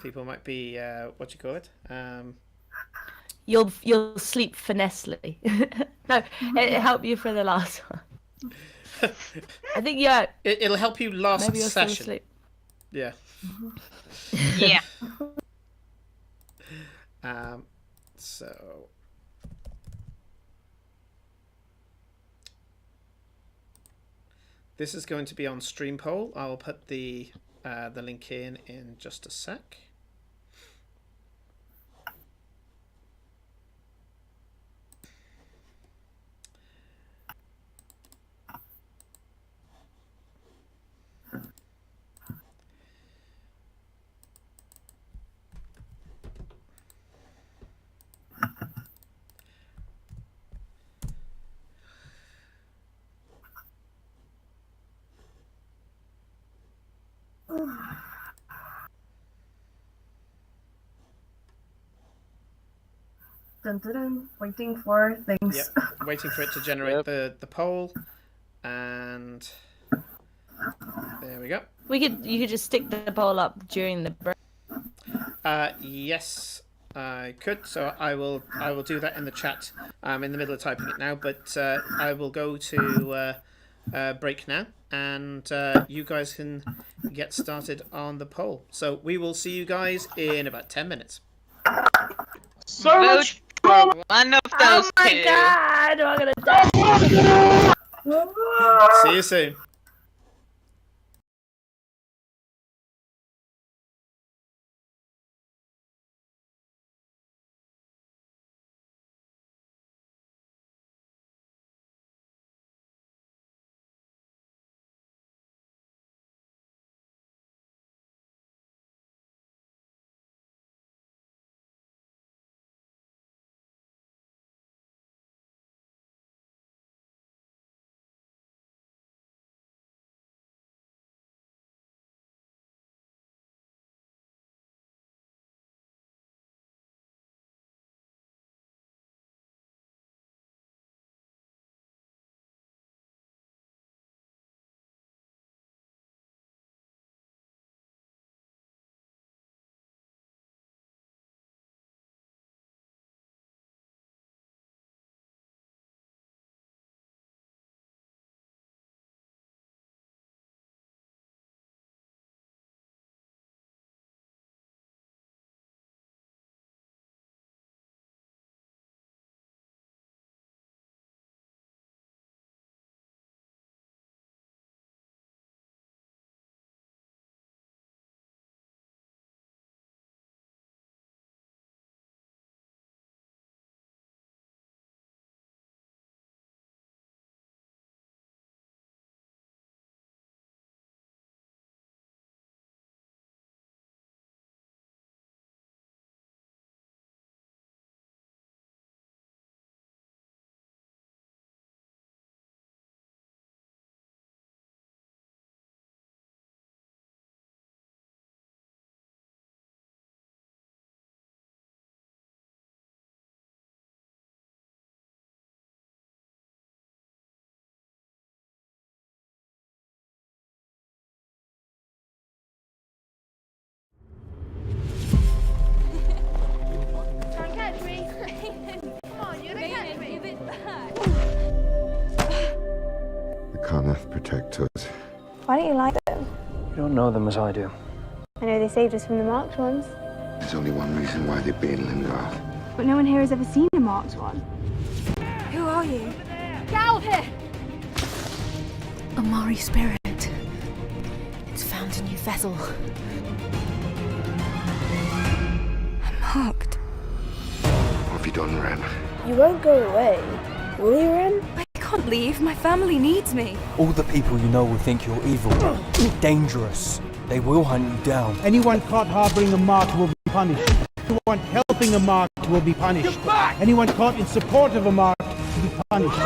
do you call it? You'll sleep finessely. No, it'll help you for the last one. I think It'll help you last maybe you'll session. still asleep. Yeah. Yeah. So. This is going to be on Stream Poll. I'll put the link in just a sec. Dun, dun, dun. Waiting for things. Yep. Waiting for it to generate the poll, and there we go. You could just stick the poll up during the break. Yes, I could. So I will do that in the chat. I'm in the middle of typing it now, but I will go to break now, and you guys can get started on the poll. So we will see you guys in about 10 minutes. So Vote much. for one of those Oh my two. god, I'm gonna die. See you soon. The Carnath protect us. Why don't you like them? You don't know them as I do. I know they saved us from the marked ones. There's only one reason why they're being Lingard. But no one here has ever seen a marked one. Who are you? Get out here! Amari spirit. It's found a new vessel. I'm marked. What have you done, Ren? You won't go away, will you, Ren? I can't leave. My family needs me. All the people you know will think you're evil, dangerous. They will hunt you down. Anyone caught harboring a mark will be punished. Anyone helping a mark will be punished. Anyone caught in support of a mark will be punished.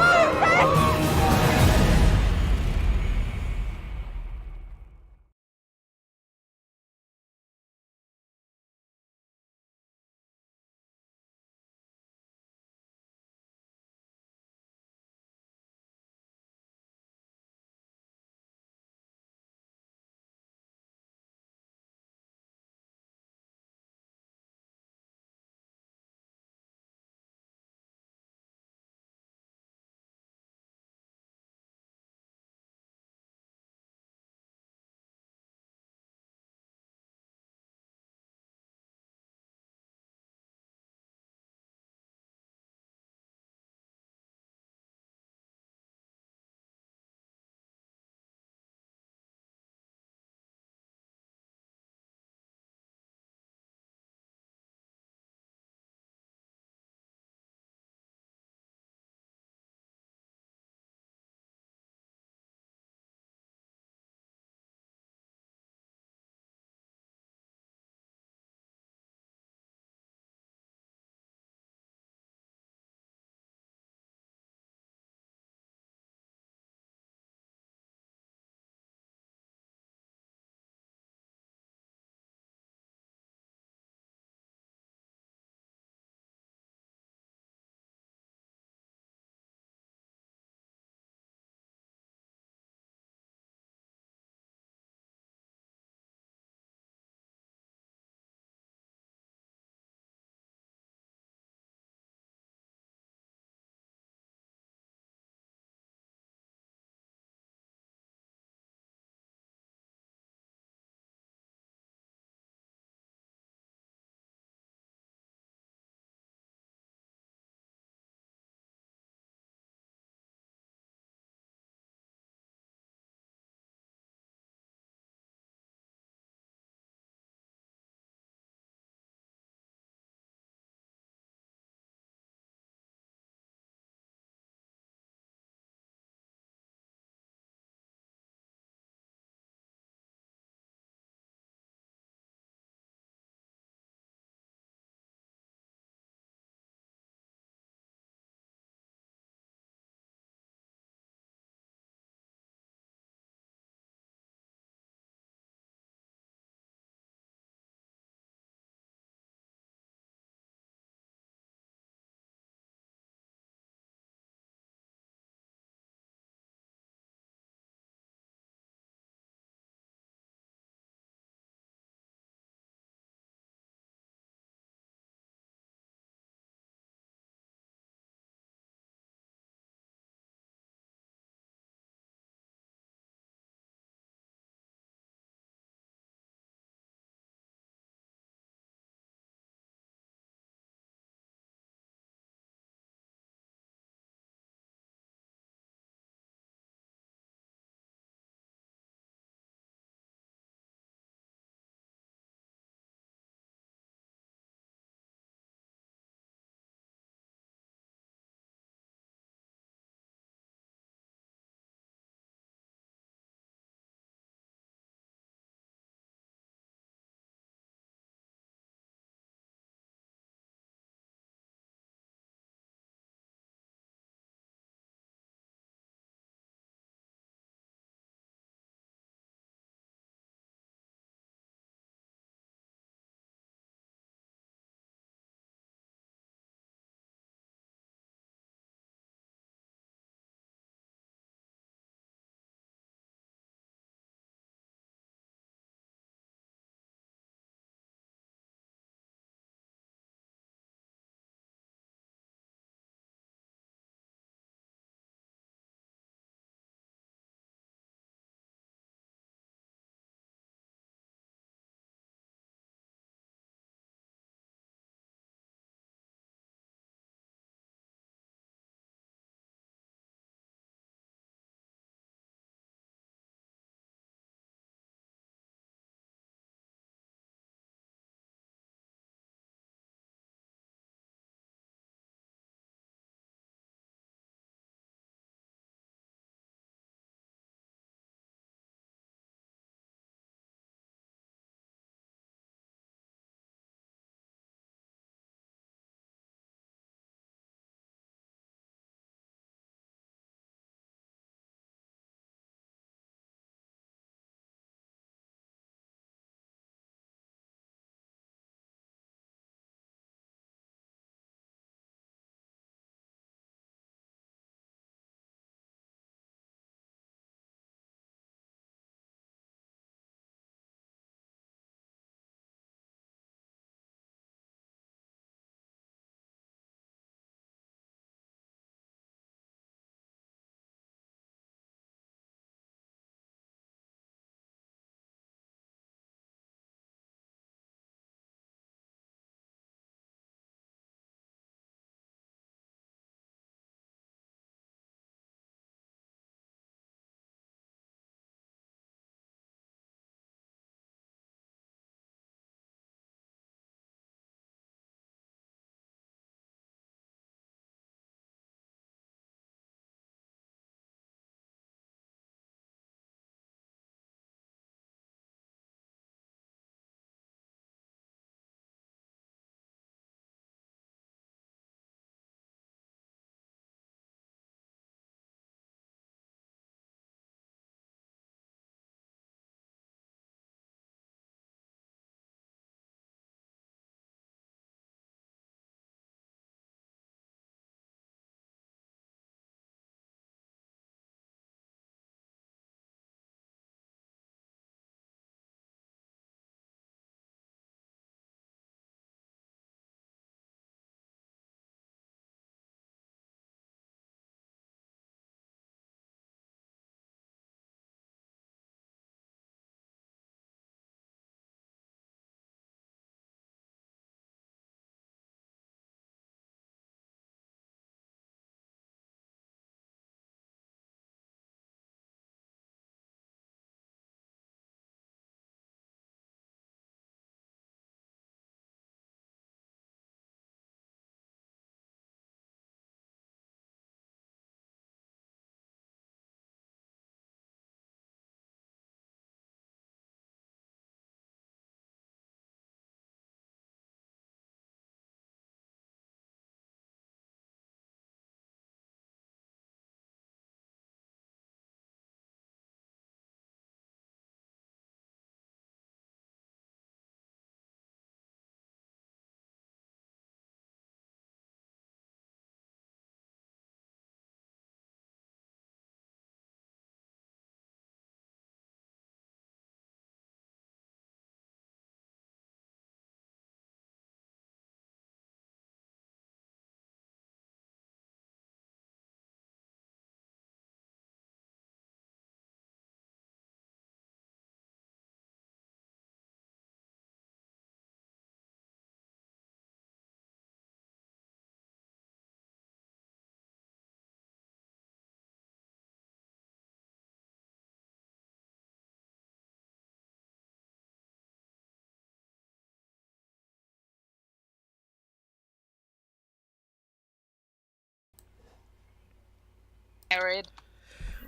married.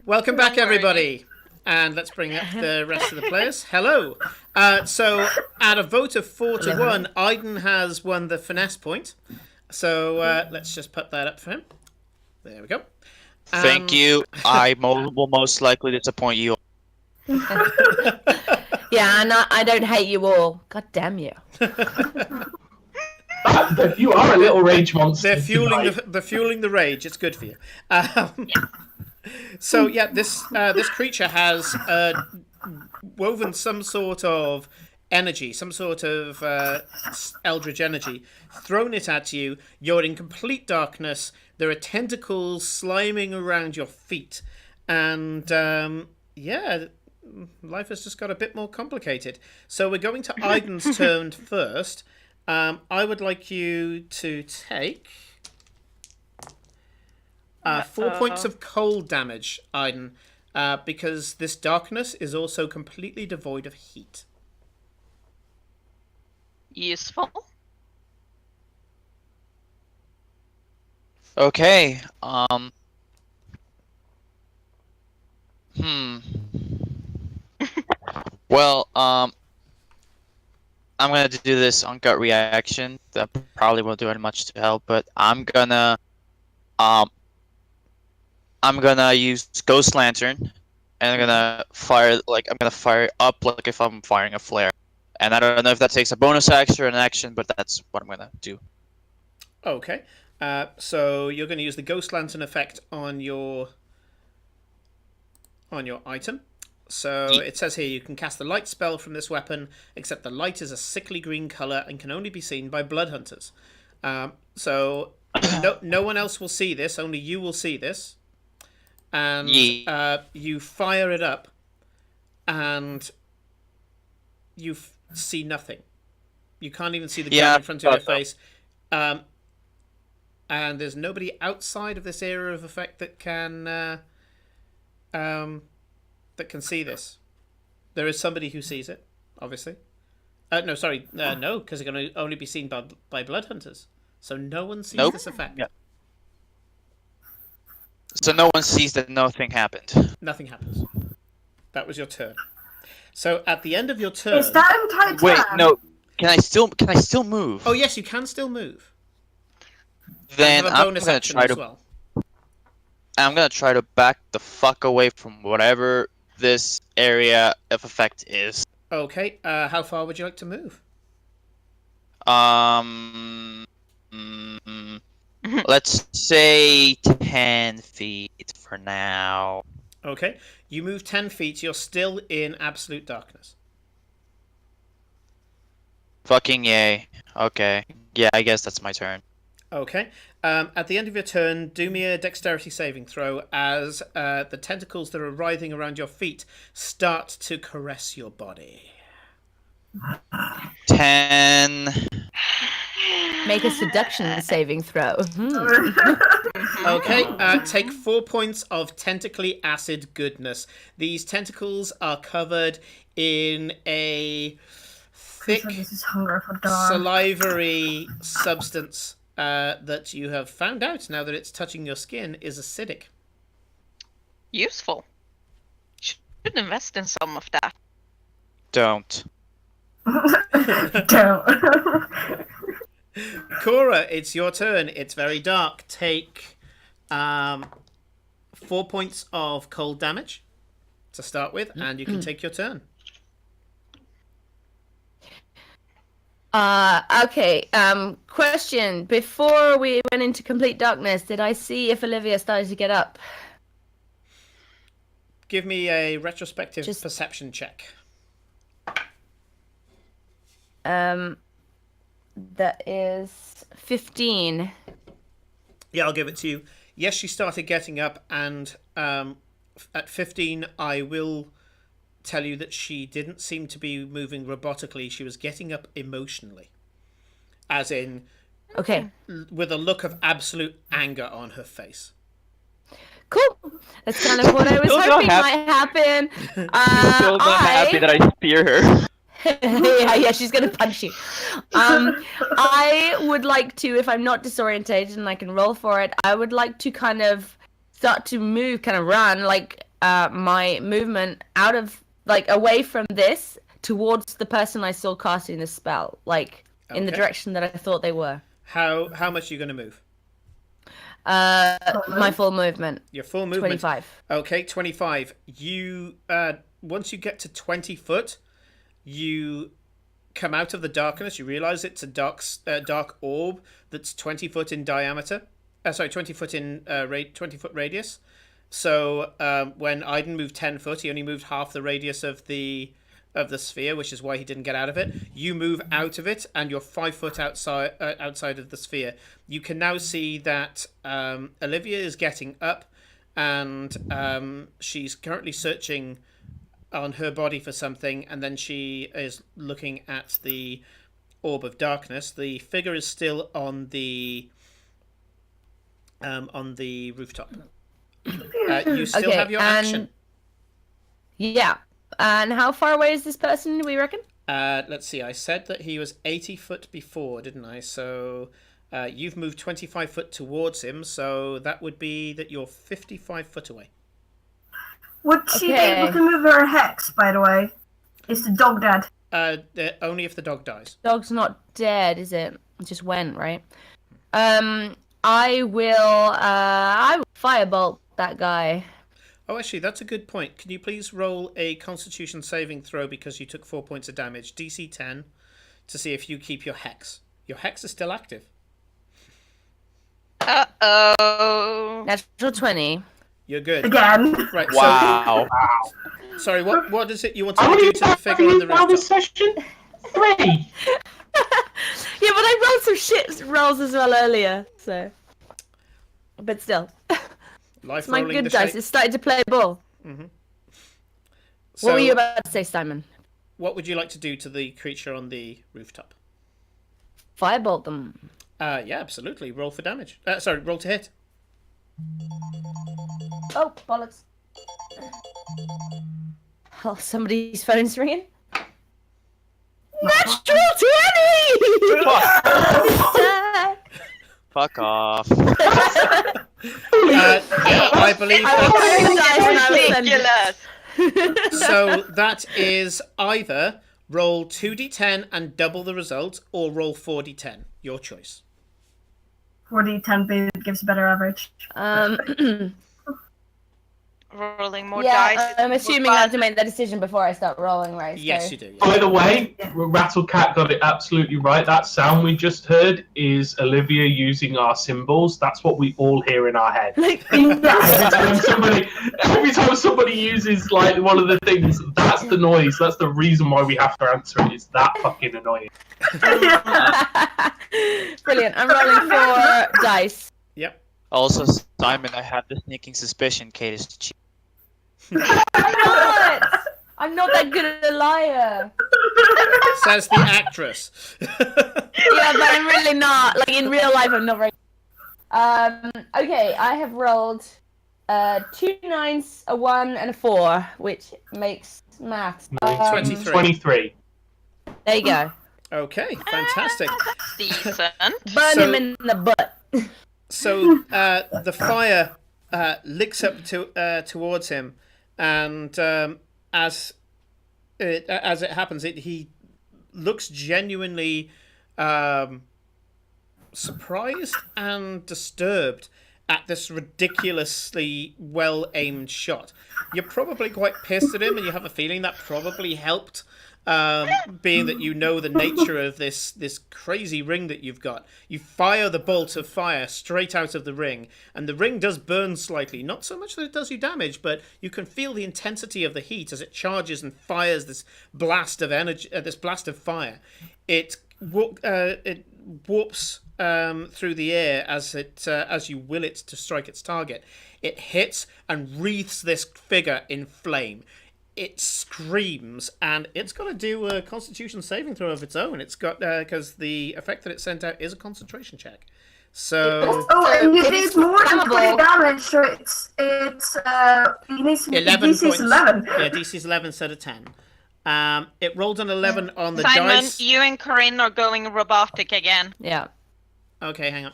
Welcome back, Don't worry. everybody. And let's bring up the rest of the players. Hello. So, at a vote of 4-1, Aiden has won the finesse point. So, let's just put that up for him. There we go. Thank you. I will most likely disappoint you. Yeah, and I don't hate you all. God damn you. You are a little rage monster. They're fueling tonight. they're fueling the rage. It's good for you. So yeah, this creature has woven some sort of energy, some sort of eldritch energy, thrown it at you. You're in complete darkness. There are tentacles sliming around your feet, and yeah, life has just got a bit more complicated. So we're going to Aiden's turn first. I would like you to take 4 points of cold damage, Aiden, because this darkness is also completely devoid of heat. Useful. Okay. Well, I'm gonna do this on gut reaction. That probably won't do much to help, but I'm gonna use Ghost Lantern, and I'm gonna fire up like if I'm firing a flare. And I don't know if that takes a bonus action or an action, but that's what I'm gonna do. Okay. So you're going to use the Ghost Lantern effect on your item. So it says here you can cast the light spell from this weapon, except the light is a sickly green color and can only be seen by blood hunters. So no one else will see this, only you will see this. And you fire it up, and you see nothing. You can't even see the gun in front of your face. And there's nobody outside of this area of effect that can see this. There is somebody who sees it, obviously. No, sorry, no, because it's going to only be seen by blood hunters. So no one sees this effect. Yep. So no one sees that nothing happened. Nothing happens. That was your turn. So at the end of your turn, Is that entire Wait, turn? no. Can I still move? oh yes, you can still move. Then And have a I'm bonus gonna action try as to. well. I'm gonna try to back the fuck away from whatever this area of effect is. Okay. How far would you like to move? Let's say 10 feet for now. Okay. You move 10 feet. You're still in absolute darkness. Fucking yay. Okay. Yeah, I guess that's my turn. Okay. At the end of your turn, do me a dexterity saving throw as the tentacles that are writhing around your feet start to caress your body. 10. Make a seduction saving throw. Okay, take 4 points of tentacly acid goodness. These tentacles are covered in a thick, This is hunger for dark. salivary substance that you have found out now that it's touching your skin is acidic. Useful. Should invest in some of that. Don't. Don't. Cora, it's your turn. It's very dark. Take 4 points of cold damage to start with, and you can take your turn. Okay. Question. Before we went into complete darkness, did I see if Olivia started to get up? Give me a retrospective perception check. That is 15. Yeah, I'll give it to you. Yes, she started getting up, and at 15, I will tell you that she didn't seem to be moving robotically. She was getting up emotionally. As in, okay, with a look of absolute anger on her face. Cool. That's kind of what I was hoping might happen. Still not happy that I spear her. yeah, she's gonna punch you. I would like to, if I'm not disorientated and I can roll for it, I would like to kind of start to move, kind of run, like my movement out of, like, away from this towards the person I saw casting the spell, like in the direction that I thought they were. How much are you going to move? My full movement. Your full movement. 25. Okay, 25. You once you get to 20 foot, you come out of the darkness. You realize it's a dark orb that's 20 foot in diameter. 20 foot in 20 foot radius. So when Aiden moved 10 foot, he only moved half the radius of the sphere, which is why he didn't get out of it. You move out of it, and you're 5 foot outside of the sphere. You can now see that Olivia is getting up, and she's currently searching on her body for something, and then she is looking at the orb of darkness. The figure is still on the rooftop. You still have your action. Yeah. And how far away is this person, do we reckon? Let's see. I said that he was 80 foot before, didn't I? So you've moved 25 foot towards him, so that would be that you're 55 foot away. Would she be able to move her hex, by the way? Is the dog dead? Only if the dog dies. Dog's not dead, is it? It just went, right? I will firebolt that guy. Oh, actually, that's a good point. Can you please roll a Constitution saving throw because you took 4 points of damage, DC 10, to see if you keep your hex. Your hex is still active. Uh-oh. Natural 20. You're good. Again. Right. Wow. So, sorry, what is it you want to do to the figure on the rooftop? This session? 3. Yeah, but I rolled some shit rolls as well earlier, so. But still. Life It's my rolling good the dice. shape. It's starting to play ball. Mm-hmm. What were you about to say, Simon? What would you like to do to the creature on the rooftop? Firebolt them. Yeah, absolutely. Roll for damage. Sorry, roll to hit. Oh, bollocks. Oh, somebody's phone's ringing. Natural 20! Fuck off. Yeah, I believe Ridiculous. So that is either roll 2d10 and double the result, or roll 4d10. Your choice. 4d10 gives a better average. Rolling more Yeah, dice. I'm assuming I have to make that decision before I start rolling, right? Yes, so. you do. By the way, Rattlecat got it absolutely right. That sound we just heard is Olivia using our symbols. That's what we all hear in our head. Every time somebody uses like one of the things, that's the noise. That's the reason why we have to answer it. It's that fucking annoying. Brilliant. I'm rolling 4 dice. Yep. Also, Simon, I have the sneaking suspicion Kate is cheating. I'm not that good at a liar. Says the actress. Yeah, but I'm really not. Like, in real life, I'm not very... Okay, I have rolled 2 9s, a 1, and a 4, which makes maths. 23. There you go. Okay, fantastic. Decent. Burn him in the butt. So the fire licks up towards him, and as it happens, he looks genuinely surprised and disturbed at this ridiculously well-aimed shot. You're probably quite pissed at him, and you have a feeling that probably helped, being that you know the nature of this crazy ring that you've got. You fire the bolt of fire straight out of the ring, and the ring does burn slightly. Not so much that it does you damage, but you can feel the intensity of the heat as it charges and fires this blast of energy, this blast of fire. It warps through the air as you will it to strike its target. It hits and wreaths this figure in flame. It screams, and it's got to do a Constitution saving throw of its own. It's got because the effect that it sent out is a concentration check. So and it is more than 20 damage, so it's you need some 11 DC's points. 11. Yeah, DC's 11 instead of 10. It rolled an 11 on the Simon, dice. you and Corinne are going robotic again. Yeah. Okay, hang on.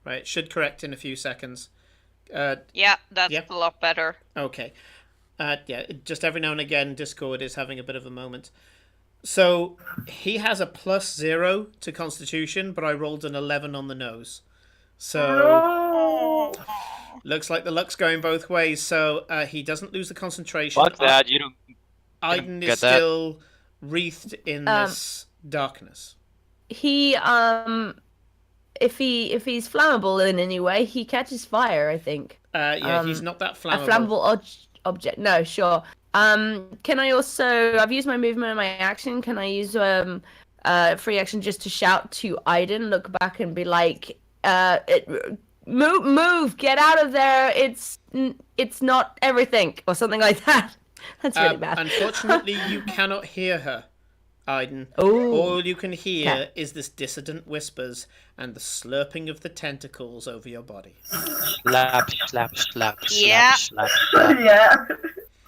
Right, it should correct in a few seconds. Yeah, that's Yeah. a lot better. Okay. Just every now and again, Discord is having a bit of a moment. So he has a +0 to Constitution, but I rolled an 11 on the nose. So looks like the luck's going both ways. So he doesn't lose the concentration. Fuck that, you don't Aiden is get that. still wreathed in this darkness. He if he's flammable in any way, he catches fire, I think. He's not that flammable. A flammable object. No, sure. Can I also? I've used my movement and my action. Can I use free action just to shout to Aiden, look back and be like, move, get out of there. It's not everything, or something like that. That's really bad. Unfortunately, you cannot hear her, Aiden. Ooh. All you can hear is this dissonant whispers and the slurping of the tentacles over your body. Slap, slap, slap, Yeah. slap, slap. Yeah.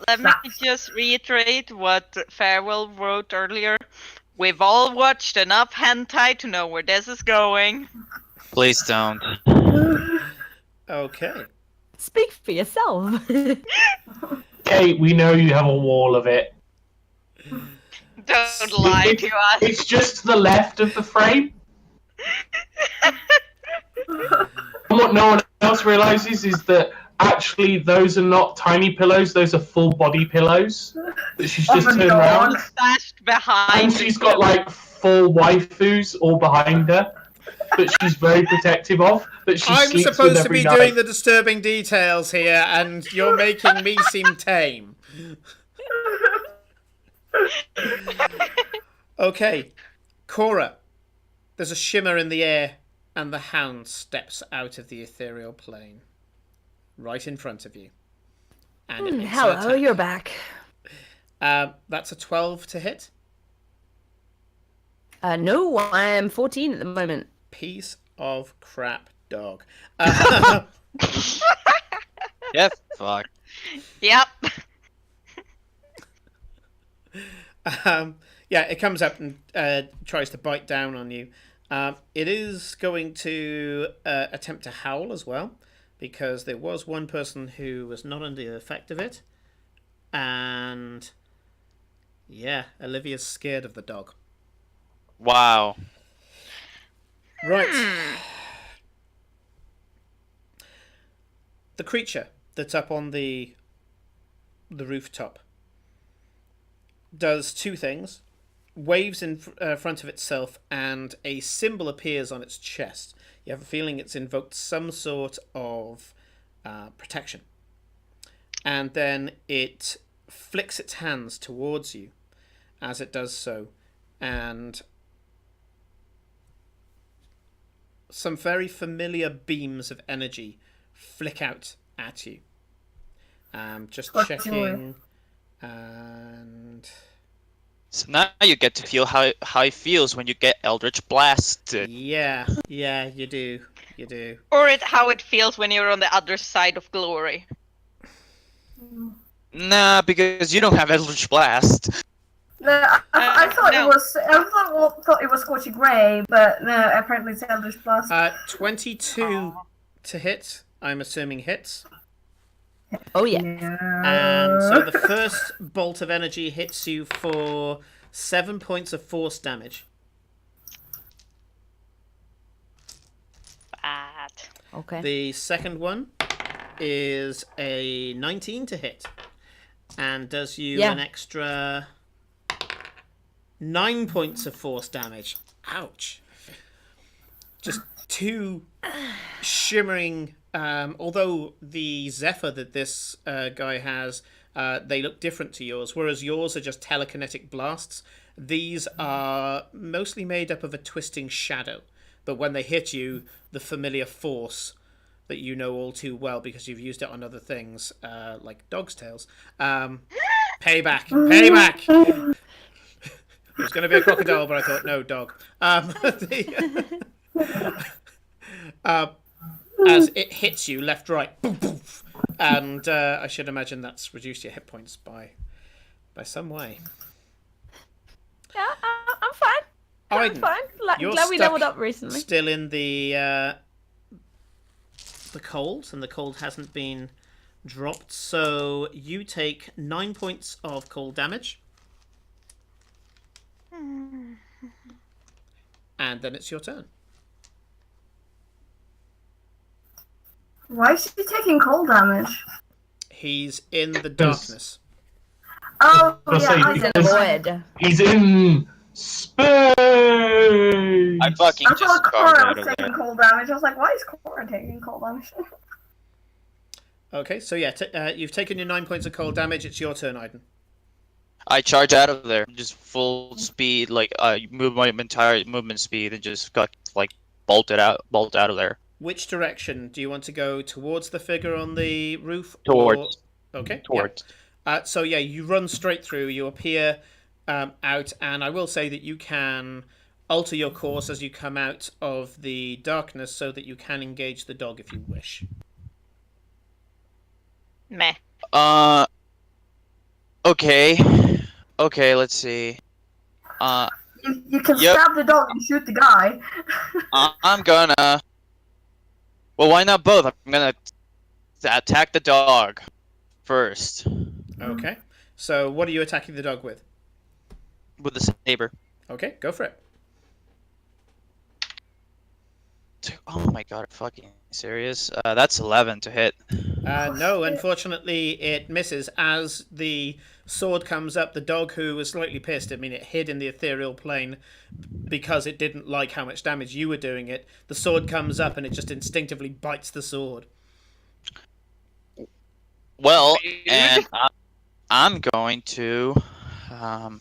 Let me just reiterate what Farewell wrote earlier. We've all watched enough hentai to know where this is going. Please don't. Okay. Speak for yourself. Kate, we know you have a wall of it. Don't lie to us. It's just to the left of the frame. And what no one else realizes is that actually those are not tiny pillows, those are full body pillows that she's just turned around. Stashed behind. And she's got like 4 waifus all behind her that she's very protective of. That she I'm sleeps supposed with to every be night. doing the disturbing details here, and you're making me seem tame. Okay, Cora. There's a shimmer in the air, and the hound steps out of the ethereal plane, right in front of you. And it makes an Hello, attack. you're back. That's a 12 to hit. No, I am 14 at the moment. Piece of crap, dog. Yeah, fuck. Yep. It comes up and tries to bite down on you. It is going to attempt to howl as well, because there was one person who was not under the effect of it. And yeah, Olivia's scared of the dog. Wow. Right. The creature that's up on the rooftop does two things. Waves in front of itself, and a symbol appears on its chest. You have a feeling it's invoked some sort of protection. And then it flicks its hands towards you as it does so, and some very familiar beams of energy flick out at you. Just checking, and So now you get to feel how it feels when you get Eldritch blasted. yeah, you do. Or how it feels when you're on the other side of glory. Nah, because you don't have Eldritch Blast. No, I thought no. it was. I thought it was Scorching Ray, but no, apparently it's Eldritch Blast. 22 to hit. I'm assuming hits. Oh yeah. And so the first bolt of energy hits you for 7 points of force damage. Bad. Okay. The second one is a 19 to hit, and does you an extra 9 points of force damage. Ouch. Just two shimmering, although the Zephyr that this guy has, they look different to yours, whereas yours are just telekinetic blasts. These are mostly made up of a twisting shadow, but when they hit you, the familiar force that you know all too well because you've used it on other things, like dog's tails. Payback! It was going to be a crocodile, but I thought, no, dog. As it hits you left, right, boom, boom, and I should imagine that's reduced your hit points by some way. Yeah, I'm fine. I'm Aiden, fine. you're Glad we stuck leveled up recently. Still in the the cold, and the cold hasn't been dropped. So you take 9 points of cold damage. And then it's your turn. Why is he taking cold damage? He's in the darkness. Oh, Let's yeah, say I He's did. in a void. He's in space. I fucking I just thought charged Cora out was of taking there. cold damage. I was like, why is Cora taking cold damage? Okay, so yeah, you've taken your 9 points of cold damage. It's your turn, Aiden. I charge out of there, just full speed, like move my entire movement speed, and just got like bolt out of there. Which direction do you want to go? Towards the figure on the roof? Towards. Or... Okay. Towards. Yeah. So yeah, you run straight through. You appear out, and I will say that you can alter your course as you come out of the darkness, so that you can engage the dog if you wish. Meh. Okay. Okay, let's see. You can stab the dog and shoot the guy. I'm gonna. Well, why not both? I'm gonna attack the dog first Okay. So what are you attacking the dog with? with the saber. Okay, go for it. Oh my god, are you fucking serious? That's 11 to hit. No, unfortunately, it misses. As the sword comes up, the dog, who was slightly pissed, I mean, it hid in the ethereal plane because it didn't like how much damage you were doing it. The sword comes up and it just instinctively bites the sword. Well, and I'm going to. I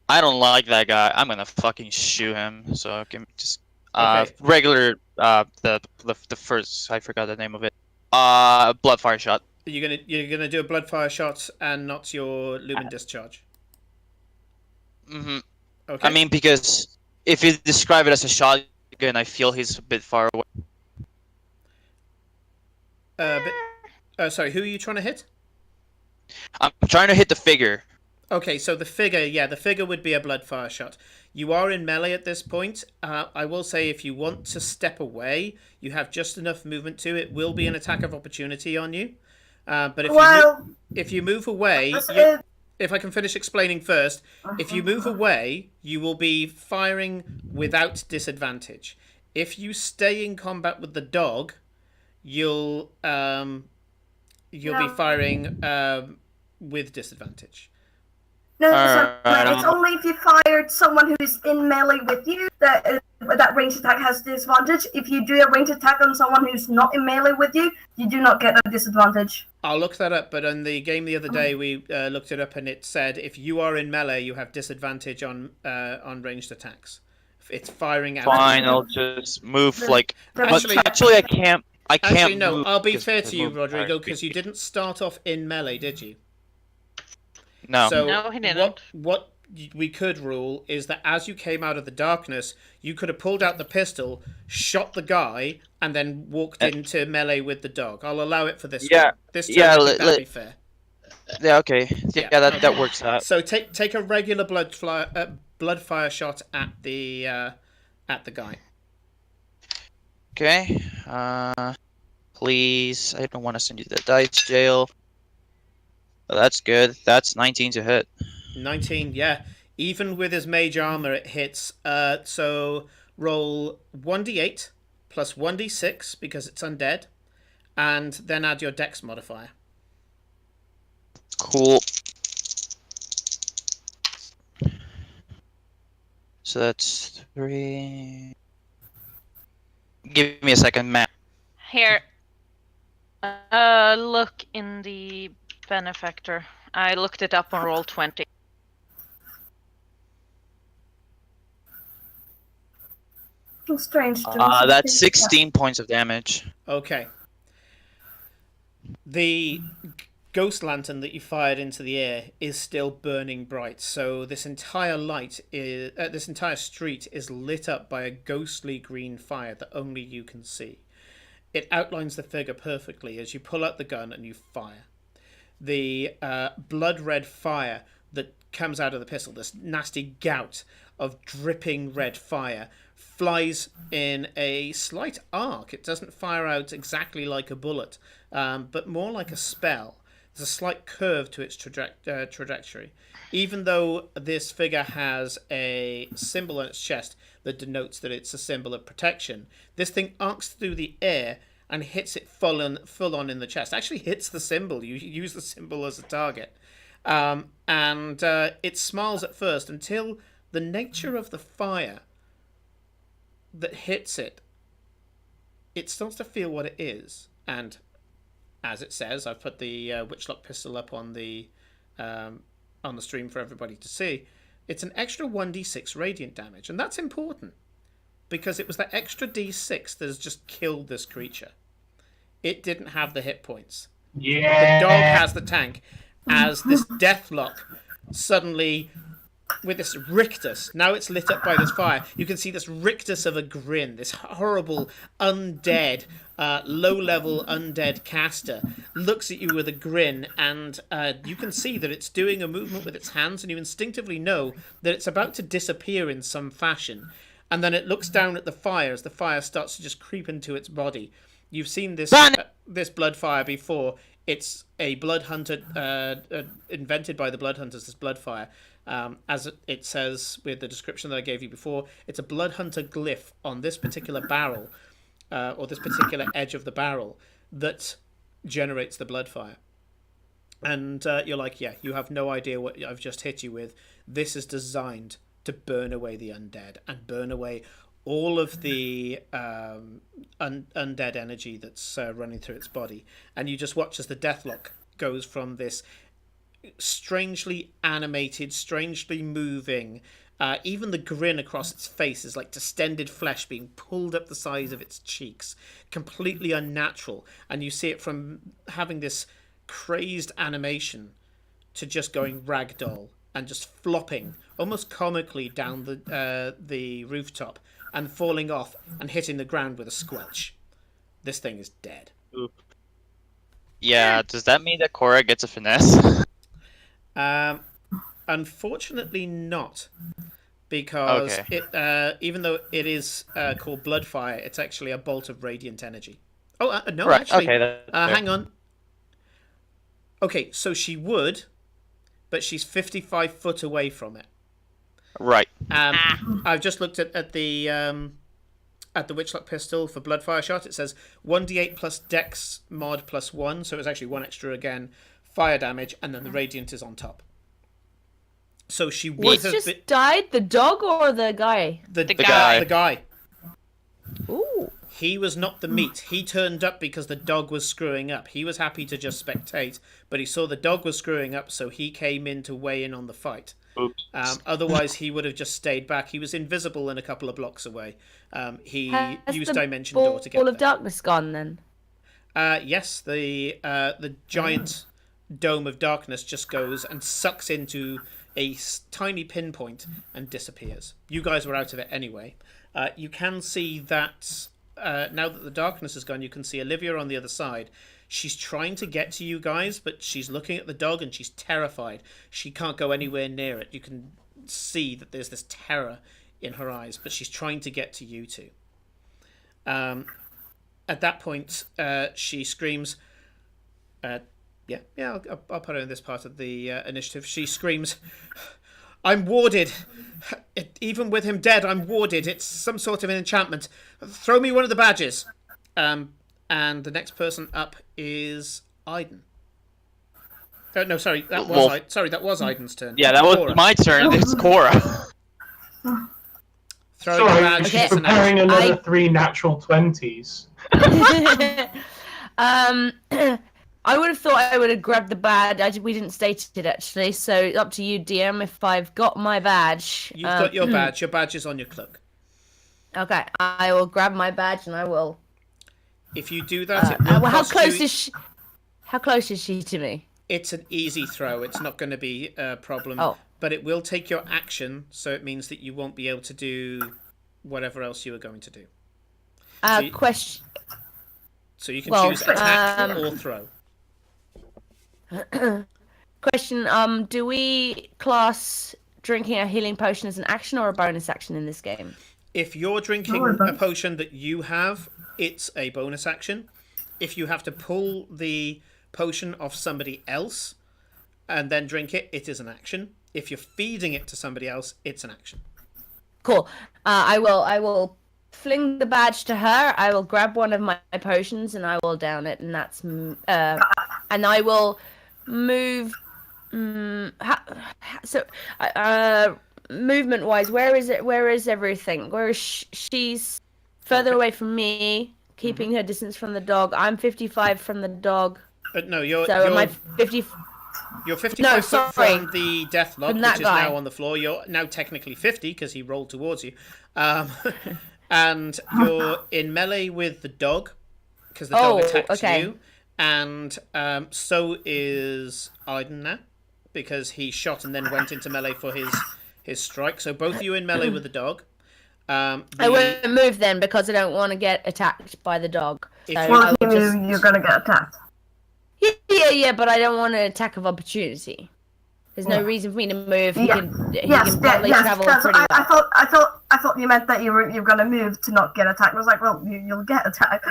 don't like that guy. I'm gonna fucking shoot him. So give me just Okay. regular the first, I forgot the name of it. Bloodfire shot. You're gonna do a bloodfire shot and not your lumen discharge. Mm-hmm. Okay. I mean, because if you describe it as a shotgun, I feel he's a bit far away. Sorry, who are you trying to hit? I'm trying to hit the figure. Okay, so the figure would be a bloodfire shot. You are in melee at this point. I will say, if you want to step away, you have just enough movement to it. Will be an attack of opportunity on you. But if you move away, if I can finish explaining first, if you move away, you will be firing without disadvantage. If you stay in combat with the dog, you'll be firing with disadvantage. No, it's only if you fired someone who's in melee with you that ranged attack has disadvantage. If you do a ranged attack on someone who's not in melee with you, you do not get a disadvantage. I'll look that up, but in the game the other day we looked it up and it said if you are in melee, you have disadvantage on ranged attacks. It's firing out. Fine, I'll just move like. Actually, I can't. Actually, no. Move I'll be because fair the to you, movement Rodrigo, is because you didn't start off in melee, did you? No. So No, he didn't. What we could rule is that as you came out of the darkness, you could have pulled out the pistol, shot the guy, and then walked into melee with the dog. I'll allow it for this. Yeah. This turn, I think that'd be fair. Yeah. Okay. Yeah. That works out. So take a regular bloodfire shot at the guy. Okay. Please. I don't want to send you to the dice jail. Oh, that's good. That's 19 to hit. 19, yeah. Even with his mage armor, it hits. So roll 1d8 plus 1d6 because it's undead, and then add your dex modifier. Cool. So that's 3. Give me a second, Matt. Here. Look in the Benefactor. I looked it up on Roll20. Strange. That's 16 points of damage. Okay. The ghost lantern that you fired into the air is still burning bright, so this entire this entire street is lit up by a ghostly green fire that only you can see. It outlines the figure perfectly as you pull out the gun and you fire. The blood red fire that comes out of the pistol, this nasty gout of dripping red fire, flies in a slight arc. It doesn't fire out exactly like a bullet, but more like a spell. There's a slight curve to its trajectory. Even though this figure has a symbol on its chest that denotes that it's a symbol of protection, this thing arcs through the air and hits it full on in the chest. Actually hits the symbol. You use the symbol as a target. And it smiles at first until the nature of the fire that hits it, it starts to feel what it is. And as it says, I've put the Witchlock pistol up on the stream for everybody to see. It's an extra 1d6 radiant damage, and that's important because it was that extra d6 that has just killed this creature. It didn't have the hit points. Yeah. The dog has the tank. As this deathlock suddenly, with this rictus, now it's lit up by this fire, you can see this rictus of a grin, this horrible undead, low-level undead caster looks at you with a grin, and you can see that it's doing a movement with its hands, and you instinctively know that it's about to disappear in some fashion. And then it looks down at the fire as the fire starts to just creep into its body. You've seen this this blood fire before. It's a blood hunter invented by the blood hunters. This blood fire, as it says with the description that I gave you before, it's a blood hunter glyph on this particular barrel, or this particular edge of the barrel that generates the blood fire. And you're like, yeah, you have no idea what I've just hit you with. This is designed to burn away the undead and burn away all of the undead energy that's running through its body. And you just watch as the deathlock goes from this strangely animated, strangely moving, even the grin across its face is like distended flesh being pulled up the sides of its cheeks, completely unnatural. And you see it from having this crazed animation to just going ragdoll and just flopping almost comically down the rooftop and falling off and hitting the ground with a squelch. This thing is dead. Oop. Yeah, does that mean that Cora gets a finesse? Unfortunately not, because Okay. it even though it is called Bloodfire, it's actually a bolt of radiant energy. Oh, no, Right, actually, okay, that's fair. hang on. Okay, so she would, but she's 55 foot away from it. Right. I've just looked at the Witchlock pistol for Bloodfire shot. It says 1d8 plus Dex mod plus 1, so it's actually 1 extra again, fire damage, and then the radiant is on top. So she would have just died? The dog or the guy? The guy. The guy. Ooh. He was not the meat. He turned up because the dog was screwing up. He was happy to just spectate, but he saw the dog was screwing up, so he came in to weigh in on the fight. Oops. Otherwise, he would have just stayed back. He was invisible and a couple of blocks away. He Has used the Dimension Door to get Ball there. of Darkness gone then? Yes, the giant dome of darkness just goes and sucks into a tiny pinpoint and disappears. You guys were out of it anyway. You can see that now that the darkness is gone, you can see Olivia on the other side. She's trying to get to you guys, but she's looking at the dog and she's terrified. She can't go anywhere near it. You can see that there's this terror in her eyes, but she's trying to get to you two. At that point, she screams... I'll put her in this part of the initiative. She screams, "I'm warded! Even with him dead, I'm warded. It's some sort of an enchantment. Throw me one of the badges." And the next person up is Aiden. No, sorry, that was Aiden's turn. Yeah, that was Cora. my turn. It's Cora. Throwing a Sorry, badge she's is an preparing action. another 3 natural 20s. I would have thought I would have grabbed the badge. We didn't state it actually, so up to you, DM. If I've got my badge, You've got your badge. Your badge is on your cloak. Okay, I will grab my badge and I will. If you do that, it will how cost close you... is she? How close is she to me? It's an easy throw. It's not going to be a problem. Oh. But it will take your action, so it means that you won't be able to do whatever else you were going to do. Question. So you can choose attack or throw. Question. Do we class drinking a healing potion as an action or a bonus action in this game? If you're drinking a potion that you have, it's a bonus action. If you have to pull the potion off somebody else and then drink it, it is an action. If you're feeding it to somebody else, it's an action. Cool. I will fling the badge to her. I will grab one of my potions and I will down it, and that's and I will move. Movement wise, where is it? Where is everything? Where is she's further away from me, keeping her distance from the dog. I'm 55 from the dog. But no, am I 50? You're 55 foot from the deathlock, which is guy. now on the floor. You're now technically 50 because he rolled towards you. And you're in melee with the dog because the dog attacked you. And so is Aiden now because he shot and then went into melee for his strike. So both of you in melee with the dog. I won't move then because I don't want to get attacked by the dog. So well, if you move, you're going to get attacked. Yeah, but I don't want an attack of opportunity. There's no reason for me to move. He can probably travel pretty well. I thought you meant that you're going to move to not get attacked. I was like, well, you'll get attacked.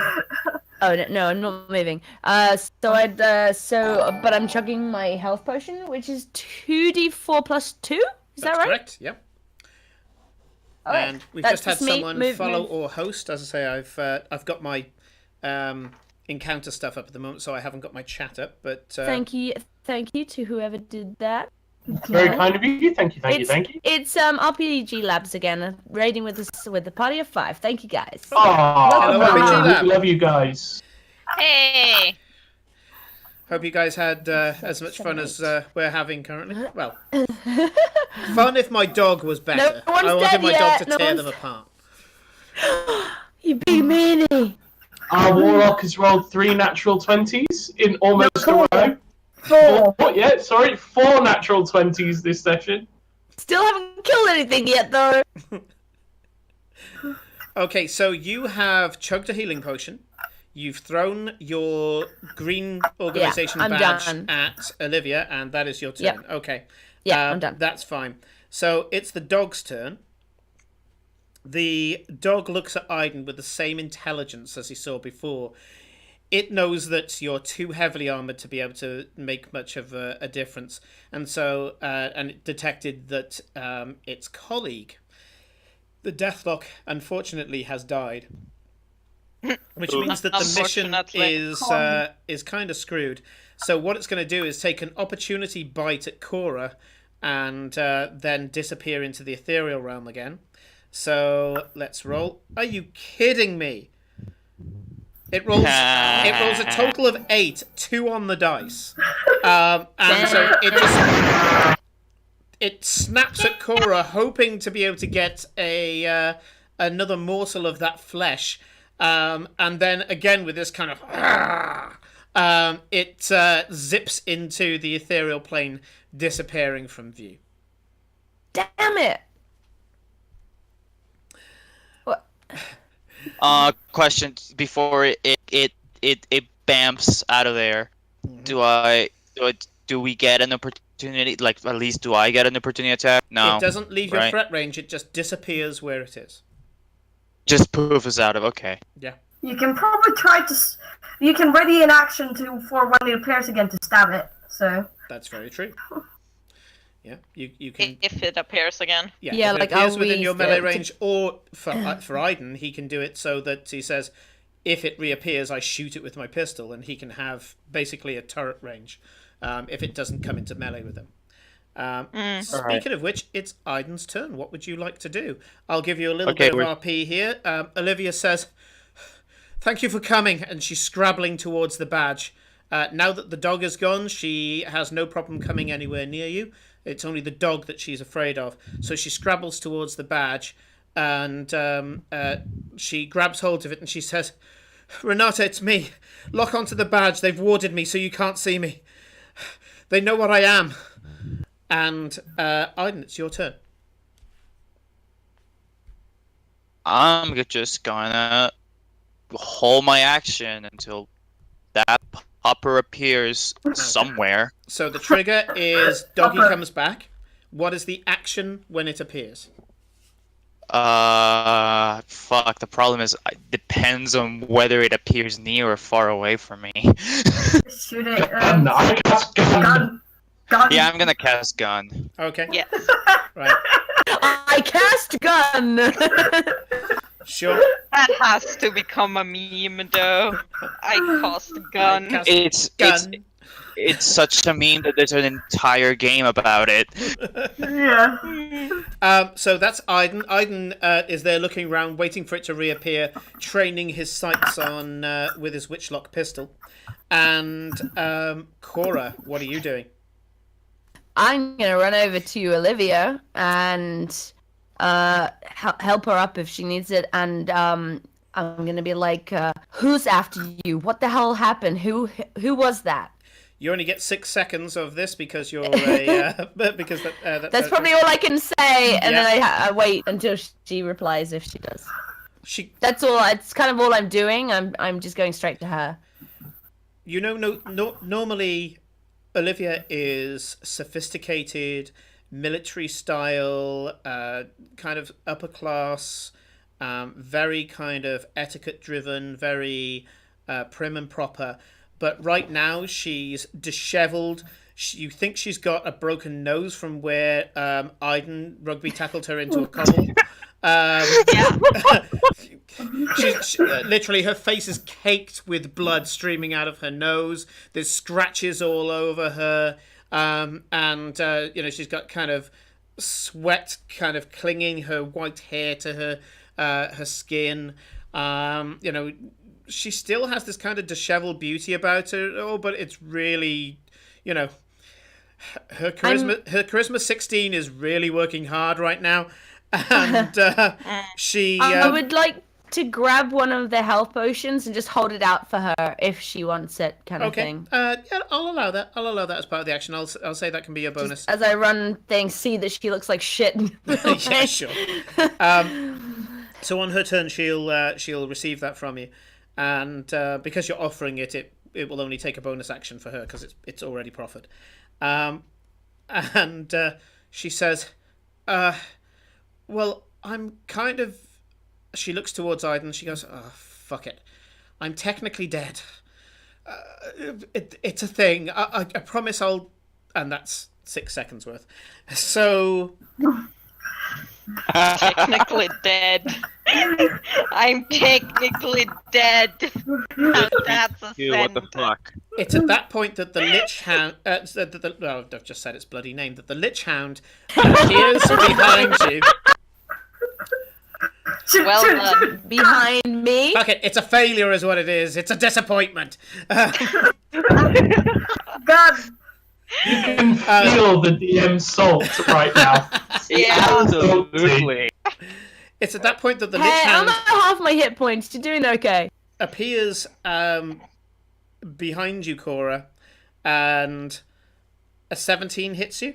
Oh no, I'm not moving. But I'm chugging my health potion, which is 2d4 plus 2. Is that right? Correct. Yep. Right. And we've just had someone follow or host. As I say, I've got my encounter stuff up at the moment, so I haven't got my chat up. But thank you to whoever did that. Very kind of you. Thank you. It's RPG Labs again, raiding with the party of 5. Thank you guys. Hello, RPG Lab. Love you guys. Hey. Hope you guys had as much fun as we're having currently. Well, fun if my dog was better. I wanted my dog to tear them apart. You big meanie. Our warlock has rolled 3 natural 20s in almost a row. 4 natural 20s this session. Still haven't killed anything yet, though. Okay, so you have chugged a healing potion. You've thrown your green organization badge at Olivia, and that is your turn. Yep. Okay. Yeah, I'm done. That's fine. So it's the dog's turn. The dog looks at Aiden with the same intelligence as he saw before. It knows that you're too heavily armored to be able to make much of a difference. And so, and it detected that its colleague, the Deathlock, unfortunately has died. Which means that the mission is kind of screwed. So what it's going to do is take an opportunity bite at Cora and then disappear into the ethereal realm again. So let's roll. Are you kidding me? It rolls a total of 8, 2 on the dice. And so it snaps at Cora, hoping to be able to get another morsel of that flesh. And then again with this kind of it zips into the ethereal plane, disappearing from view. Damn it! What? Question before it bamps out of there. Do we get an opportunity? Like, at least do I get an opportunity attack? No. It doesn't leave your threat range. It just disappears where it is. Just poof us out of. Okay. Yeah. You can probably you can ready an action for when it appears again to stab it. So. That's very true. Yeah, you can. If it appears again. Yeah, if it appears within your melee range, or for Aiden, he can do it so that he says, if it reappears, I shoot it with my pistol, and he can have basically a turret range if it doesn't come into melee with him. Speaking of which, it's Aiden's turn. What would you like to do? I'll give you a little bit of RP here. Olivia says, "Thank you for coming," and she's scrabbling towards the badge. Now that the dog is gone, she has no problem coming anywhere near you. It's only the dog that she's afraid of. So she scrabbles towards the badge, and she grabs hold of it, and she says, "Renata, it's me. Lock onto the badge. They've warded me so you can't see me. They know what I am." And Aiden, it's your turn. I'm just gonna hold my action until that popper appears somewhere. So the trigger is doggy comes back. What is the action when it appears? Fuck. The problem is, it depends on whether it appears near or far away from me. Shoot it. Gun. I cast gun. Gun. Yeah, I'm gonna cast gun. Okay. Yes. Right. I cast gun. Sure. That has to become a meme, though. I cast gun. It's such a meme that there's an entire game about it. Yeah. So that's Aiden. Aiden is there looking around, waiting for it to reappear, training his sights on with his witchlock pistol. And Cora, what are you doing? I'm gonna run over to Olivia and help her up if she needs it, and I'm gonna be like, "Who's after you? What the hell happened? Who was that?" You only get 6 seconds of this because you're a because that's probably all I can say, and then I wait until she replies if she does. That's all. It's kind of all I'm doing. I'm just going straight to her. You know, normally Olivia is sophisticated, military style, kind of upper class, very kind of etiquette driven, very prim and proper. But right now she's disheveled. You think she's got a broken nose from where Aiden rugby tackled her into a cobble. She literally, her face is caked with blood streaming out of her nose. There's scratches all over her, and she's got kind of sweat kind of clinging her white hair to her skin. She still has this kind of disheveled beauty about her, but it's really, her charisma 16 is really working hard right now, and I would like to grab one of the health potions and just hold it out for her if she wants it, kind of thing. Yeah, I'll allow that. I'll allow that as part of the action. I'll say that can be a bonus. Just as I run things, see that she looks like shit. Yeah, sure. So on her turn, she'll receive that from you, and because you're offering it, it will only take a bonus action for her because it's already proffered. And she says, "Well, I'm kind of." She looks towards Aiden. She goes, "Oh, fuck it. I'm technically dead. It's a thing. I promise I'll..." And that's 6 seconds worth. So... Technically dead. I'm technically dead. That's a Dude, what the fuck? It's at that point that the Lich Hound... I've just said its bloody name. That the Lich Hound appears behind you. Well done. Behind me? Fuck it, it's a failure is what it is. It's a disappointment. God. You can feel the DM's salt right now. Yeah. Absolutely. It's at that point that the Hey, Lich I'm Hound at half my hit points. You're doing okay. appears behind you, Cora, and a 17 hits you.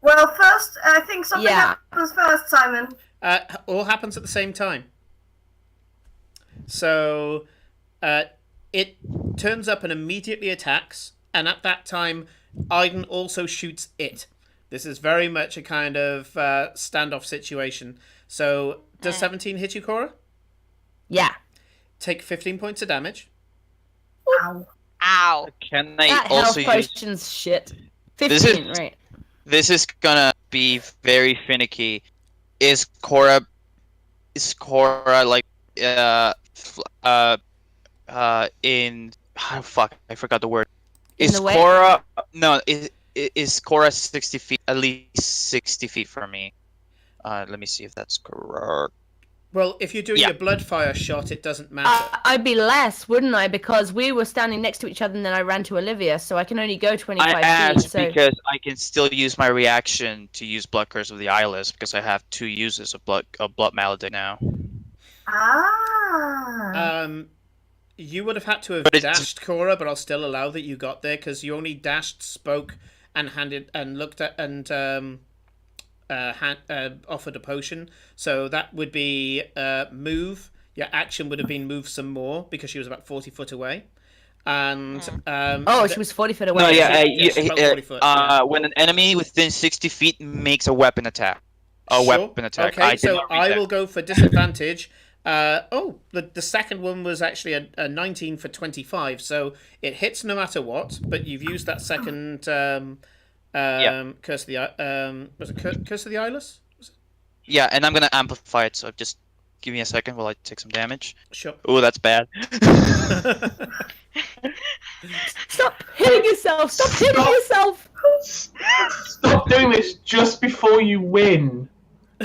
Well, first, I think something happens first, Simon. All happens at the same time. So it turns up and immediately attacks, and at that time, Aiden also shoots it. This is very much a kind of standoff situation. So does 17 hit you, Cora? Yeah. Take 15 points of damage. Ow. Ow. Can I That also health use... potion's shit. This 15, is- right. This is gonna be very finicky. Is Cora like in fuck, I forgot the word. In Is the way? Cora no is Cora 60 feet, at least 60 feet from me? Let me see if that's correct. Well, if you're doing a blood fire shot, it doesn't matter. I'd be less, wouldn't I? Because we were standing next to each other and then I ran to Olivia, so I can only go 25 I asked feet. So... because I can still use my reaction to use Blood Curse of the Eyeless because I have 2 uses of Blood Maledict now. Ah. You would have had to have But it's- dashed, Cora, but I'll still allow that you got there because you only dashed, spoke, and handed and looked at and offered a potion. So that would be move. Your action would have been move some more because she was about 40 foot away. And she was 40 foot away. No, yes, about 40 foot, when an enemy within 60 feet makes a weapon attack. a Sure. weapon attack. Okay, I did so not read I that. will go for disadvantage. The second one was actually a 19 for 25, so it hits no matter what. But you've used that second Curse of the was it Curse of the Eyeless? Yeah, and I'm gonna amplify it. So just give me a second while I take some damage. Sure. Oh, that's bad. Stop hitting yourself! Stop hitting yourself! Stop doing this just before you win.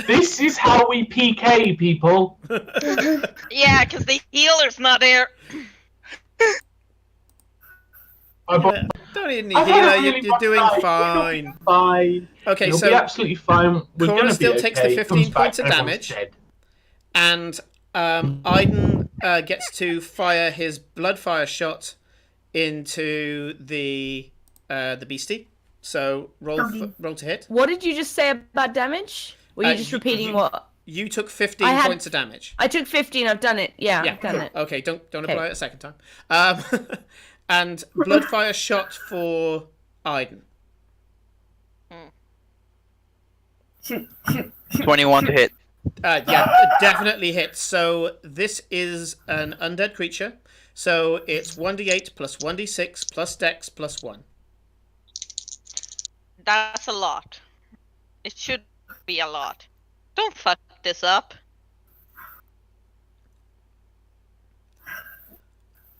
This is how we PK people. Yeah, because the healer's not here. Don't need any healer. You're doing fine. Fine. Okay, You'll so be absolutely fine. We're Cora gonna be still takes the okay. 15 Comes back, points of everyone's damage. dead. And Aiden gets to fire his bloodfire shot into the beastie. So roll to hit. What did you just say about damage? Were you just repeating what? You took 15 points of damage. I took 15. I've done it. Yeah, I've done it. Okay, don't apply it a second time. And bloodfire shot for Aiden. Shoot. 21 to hit. Yeah, definitely hits. So this is an undead creature. So it's 1d8 plus 1d6 plus dex plus 1. That's a lot. It should be a lot. Don't fuck this up.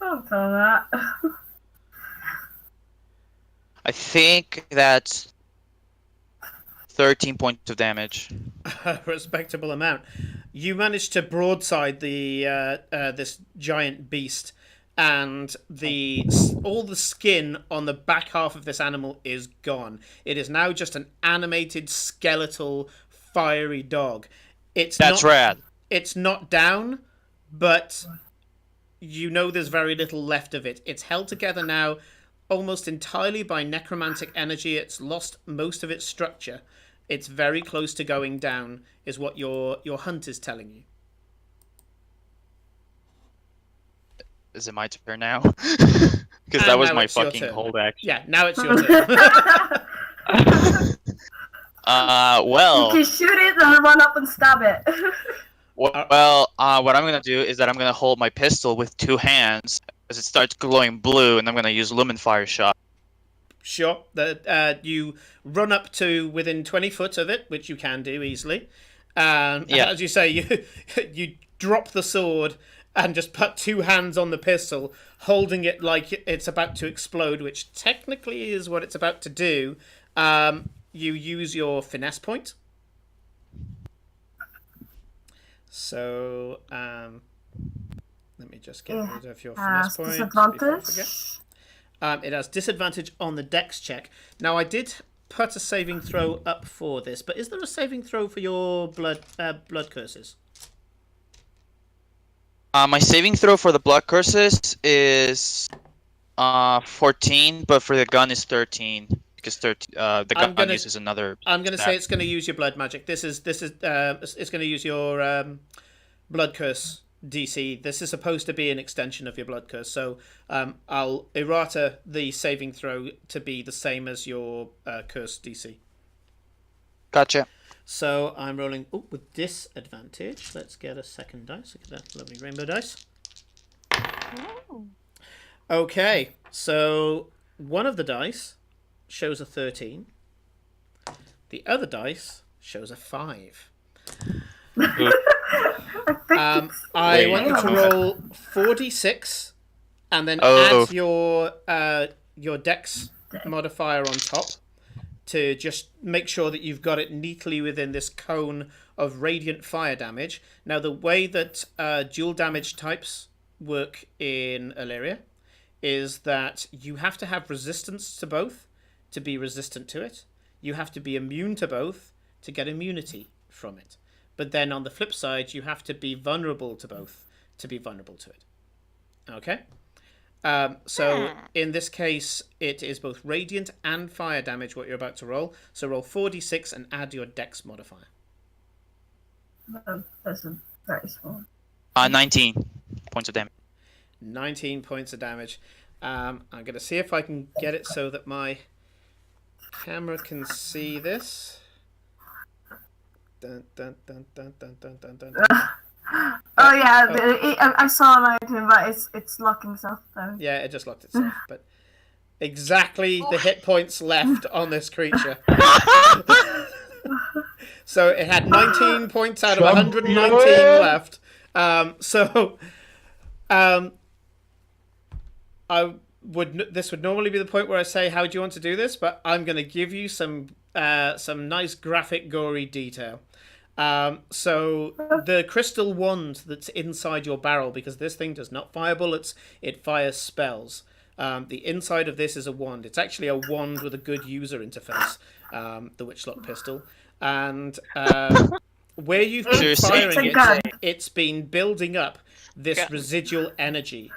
Don't tell that. I think that's 13 points of damage. A respectable amount. You managed to broadside the this giant beast, and all the skin on the back half of this animal is gone. It is now just an animated skeletal fiery dog. That's rad. It's not down, but you know there's very little left of it. It's held together now almost entirely by necromantic energy. It's lost most of its structure. It's very close to going down, is what your hunt is telling you. Is it my turn now? Because that was my fucking hold action. Yeah, now it's your turn. Well. You can shoot it and run up and stab it. Well, what I'm gonna do is that I'm gonna hold my pistol with two hands as it starts glowing blue, and I'm gonna use lumen fire shot. Sure. You run up to within 20 foot of it, which you can do easily. As you say, you drop the sword and just put two hands on the pistol, holding it like it's about to explode, which technically is what it's about to do. You use your finesse point. So, let me just get rid of your finesse point. Disadvantage. It has disadvantage on the dex check. Now, I did put a saving throw up for this, but is there a saving throw for your blood curses? My saving throw for the blood curses is 14, but for the gun is 13 because the gun uses another. I'm going to say it's going to use your blood magic. It's going to use your blood curse DC. This is supposed to be an extension of your blood curse, so I'll errata the saving throw to be the same as your curse DC. Gotcha. So I'm rolling with disadvantage. Let's get a second dice. Look at that lovely rainbow dice. Okay, so one of the dice shows a 13. The other dice shows a 5. I want you to roll 4d6 and then add your dex modifier on top to just make sure that you've got it neatly within this cone of radiant fire damage. Now, the way that dual damage types work in Illyria is that you have to have resistance to both to be resistant to it. You have to be immune to both to get immunity from it. But then on the flip side, you have to be vulnerable to both to be vulnerable to it. Okay? So in this case, it is both radiant and fire damage what you're about to roll. So roll 4d6 and add your dex modifier. That's very small. 19 points of damage. 19 points of damage. I'm going to see if I can get it so that my camera can see this. Dun, dun, dun, dun, dun, dun, dun, dun. Oh yeah, I saw an item, but it's locking stuff. So. Yeah, it just locked itself. But exactly the hit points left on this creature. So it had 19 points out of 119 left. This would normally be the point where I say, how do you want to do this? But I'm going to give you some nice graphic, gory detail. So the crystal wand that's inside your barrel, because this thing does not fire bullets, it fires spells. The inside of this is a wand. It's actually a wand with a good user interface, the Witchlock pistol. And where you've been firing it's been building up this residual energy.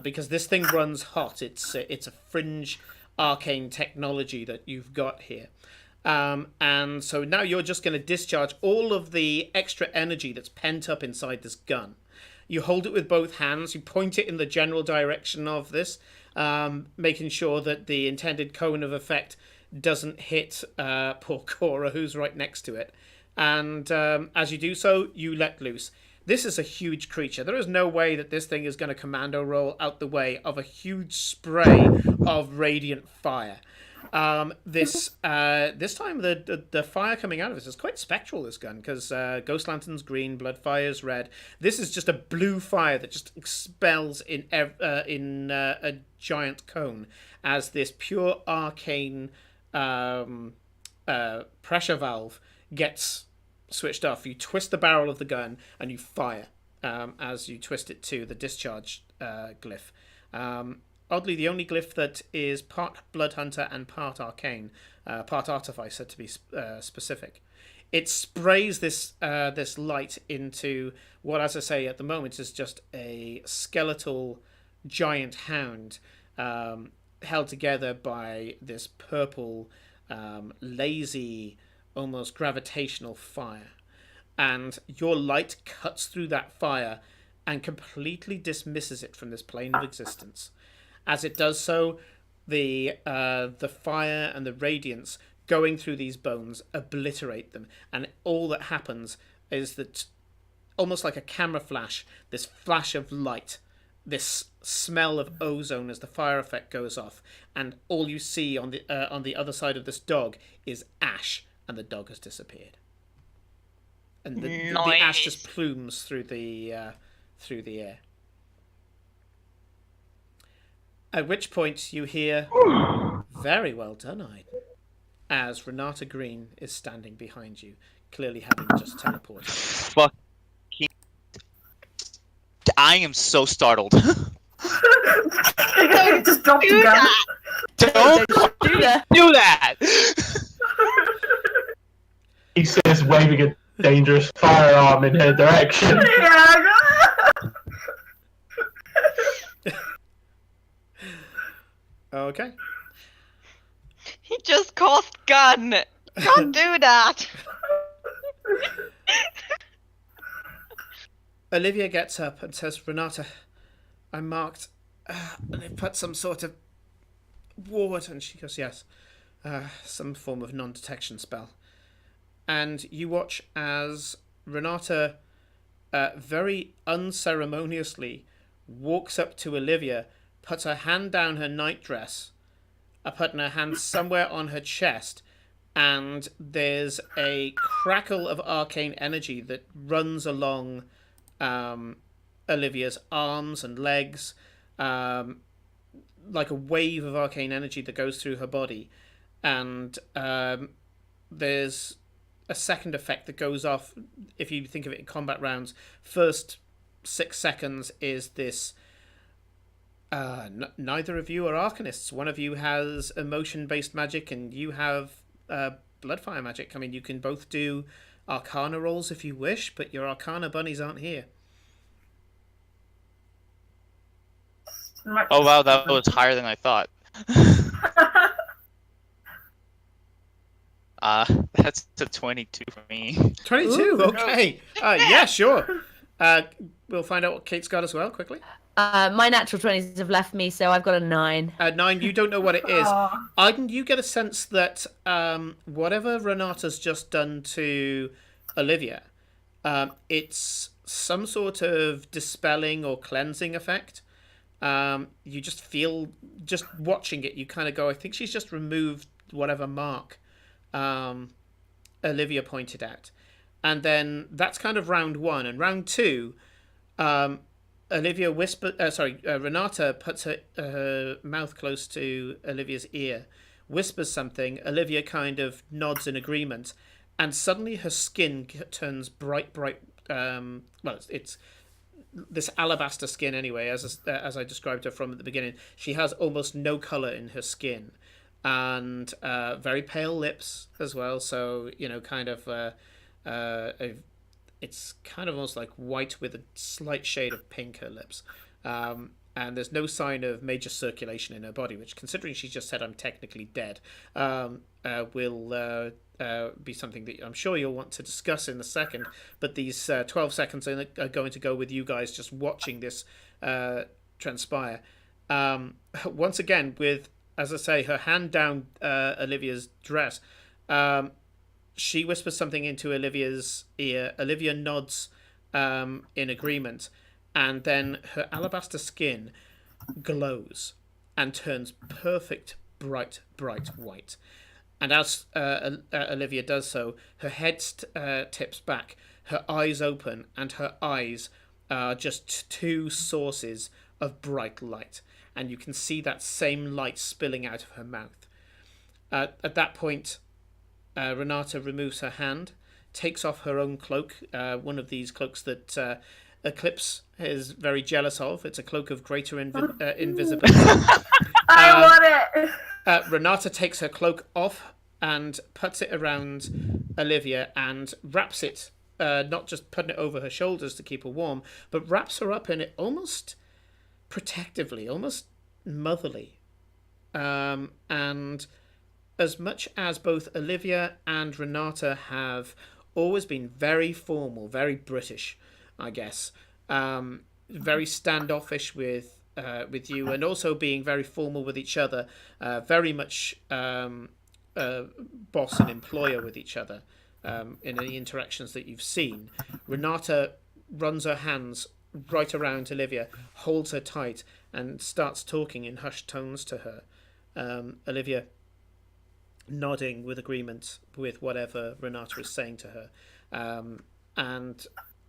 Because this thing runs hot. It's a fringe arcane technology that you've got here. And so now you're just going to discharge all of the extra energy that's pent up inside this gun. You hold it with both hands. You point it in the general direction of this, making sure that the intended cone of effect doesn't hit poor Cora, who's right next to it. And as you do so, you let loose. This is a huge creature. There is no way that this thing is going to commando roll out the way of a huge spray of radiant fire. This time the fire coming out of this is quite spectral, this gun, because Ghost Lantern's green, Bloodfire's red. This is just a blue fire that just expels in a giant cone as this pure arcane pressure valve gets switched off. You twist the barrel of the gun and you fire as you twist it to the discharge glyph. Oddly, the only glyph that is part Bloodhunter and part arcane, part artificer to be specific. It sprays this light into what, as I say, at the moment is just a skeletal giant hound held together by this purple, lazy, almost gravitational fire. And your light cuts through that fire and completely dismisses it from this plane of existence. As it does so, the fire and the radiance going through these bones obliterate them, and all that happens is that, almost like a camera flash, this flash of light, this smell of ozone as the fire effect goes off, and all you see on the other side of this dog is ash, and the dog has disappeared. And the ash just plumes through the air. At which point you hear, "Very well done, Aiden," as Renata Green is standing behind you, clearly having just teleported. Fuck. I am so startled. Just drop the gun. Don't do that! He says, waving a dangerous firearm in her direction. Okay. He just cost gun. Can't do that. Olivia gets up and says, "Renata, I'm marked. And they put some sort of ward." And she goes, "Yes, some form of non-detection spell." And you watch as Renata very unceremoniously walks up to Olivia, puts her hand down her nightdress, putting her hand somewhere on her chest, and there's a crackle of arcane energy that runs along Olivia's arms and legs, like a wave of arcane energy that goes through her body. And there's a second effect that goes off, if you think of it in combat rounds. First 6 seconds is this, neither of you are arcanists. One of you has emotion-based magic and you have bloodfire magic. I mean, you can both do arcana rolls if you wish, but your arcana bunnies aren't here. Oh wow, that was higher than I thought. That's a 22 for me. 22, ooh, okay. Yeah, sure. We'll find out what Kate's got as well, quickly. My natural 20s have left me, so I've got a 9. 9, you don't know what it is. Aiden, you get a sense that whatever Renata's just done to Olivia. It's some sort of dispelling or cleansing effect. You just feel, just watching it, you kind of go, I think she's just removed whatever mark Olivia pointed out. And then that's kind of round one. And round two, Olivia Renata puts her mouth close to Olivia's ear, whispers something. Olivia kind of nods in agreement, and suddenly her skin turns bright. It's this alabaster skin anyway, as I described her from at the beginning. She has almost no color in her skin, and very pale lips as well. So kind of it's kind of almost like white with a slight shade of pink, her lips. And there's no sign of major circulation in her body, which, considering she just said I'm technically dead, will be something that I'm sure you'll want to discuss in a second. But these 12 seconds are going to go with you guys just watching this transpire. Once again, with, as I say, her hand down Olivia's dress, she whispers something into Olivia's ear. Olivia nods in agreement, and then her alabaster skin glows and turns perfect, bright white. And as Olivia does so, her head tips back, her eyes open, and her eyes are just two sources of bright light. And you can see that same light spilling out of her mouth. At that point, Renata removes her hand, takes off her own cloak, one of these cloaks that Eclipse is very jealous of. It's a cloak of greater invisibility. I want it! Renata takes her cloak off and puts it around Olivia and wraps it, not just putting it over her shoulders to keep her warm, but wraps her up in it almost protectively, almost motherly. And as much as both Olivia and Renata have always been very formal, very British, I guess, very standoffish with you, and also being very formal with each other, very much boss and employer with each other in any interactions that you've seen. Renata runs her hands right around Olivia, holds her tight, and starts talking in hushed tones to her. Olivia nodding with agreement with whatever Renata is saying to her. And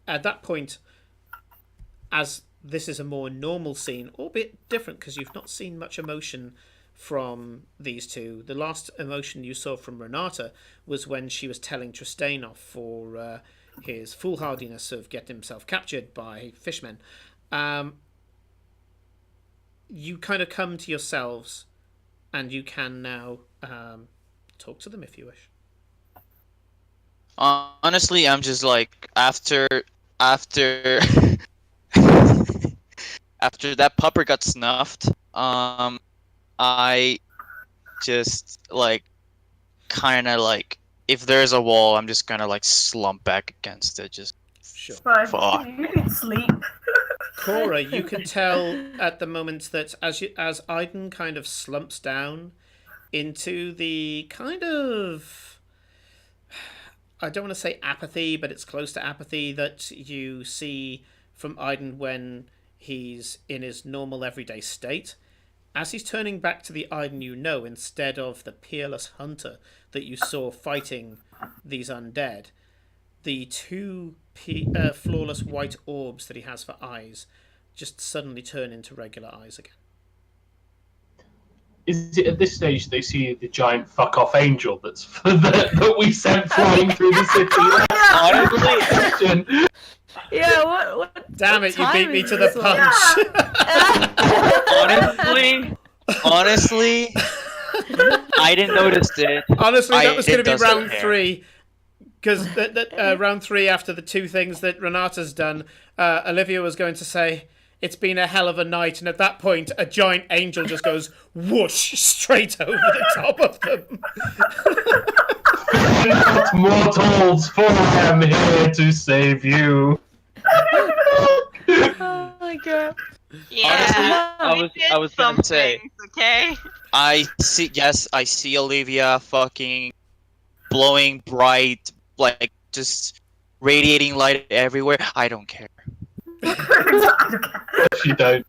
at that point, as this is a more normal scene, albeit different because you've not seen much emotion from these two. The last emotion you saw from Renata was when she was telling Tristain off for his foolhardiness of getting himself captured by fishmen. You kind of come to yourselves, and you can now talk to them if you wish. Honestly, I'm just like, after after that pupper got snuffed, I just like kind of like, if there's a wall, I'm just gonna like slump back against it. Just sure. Fuck. You can sleep. Cora, you can tell at the moment that as Aiden kind of slumps down into the kind of, I don't want to say apathy, but it's close to apathy that you see from Aiden when he's in his normal everyday state. As he's turning back to the Aiden you know, instead of the peerless hunter that you saw fighting these undead, the two flawless white orbs that he has for eyes just suddenly turn into regular eyes again. Is it at this stage they see the giant fuck off angel that we sent flying through the city? honestly, Yeah, what Damn what it, you beat time me is to the this one? punch. honestly, I didn't notice it. Honestly, that was going to be doesn't round care. 3. Because round 3, after the two things that Renata's done, Olivia was going to say, it's been a hell of a night. And at that point, a giant angel just goes whoosh straight over the top of them. Not mortals, for I am here to save you. Oh my god. Yeah, Honestly, I was gonna say, things, okay? I see Olivia fucking blowing bright, like just radiating light everywhere. I don't care. If you don't.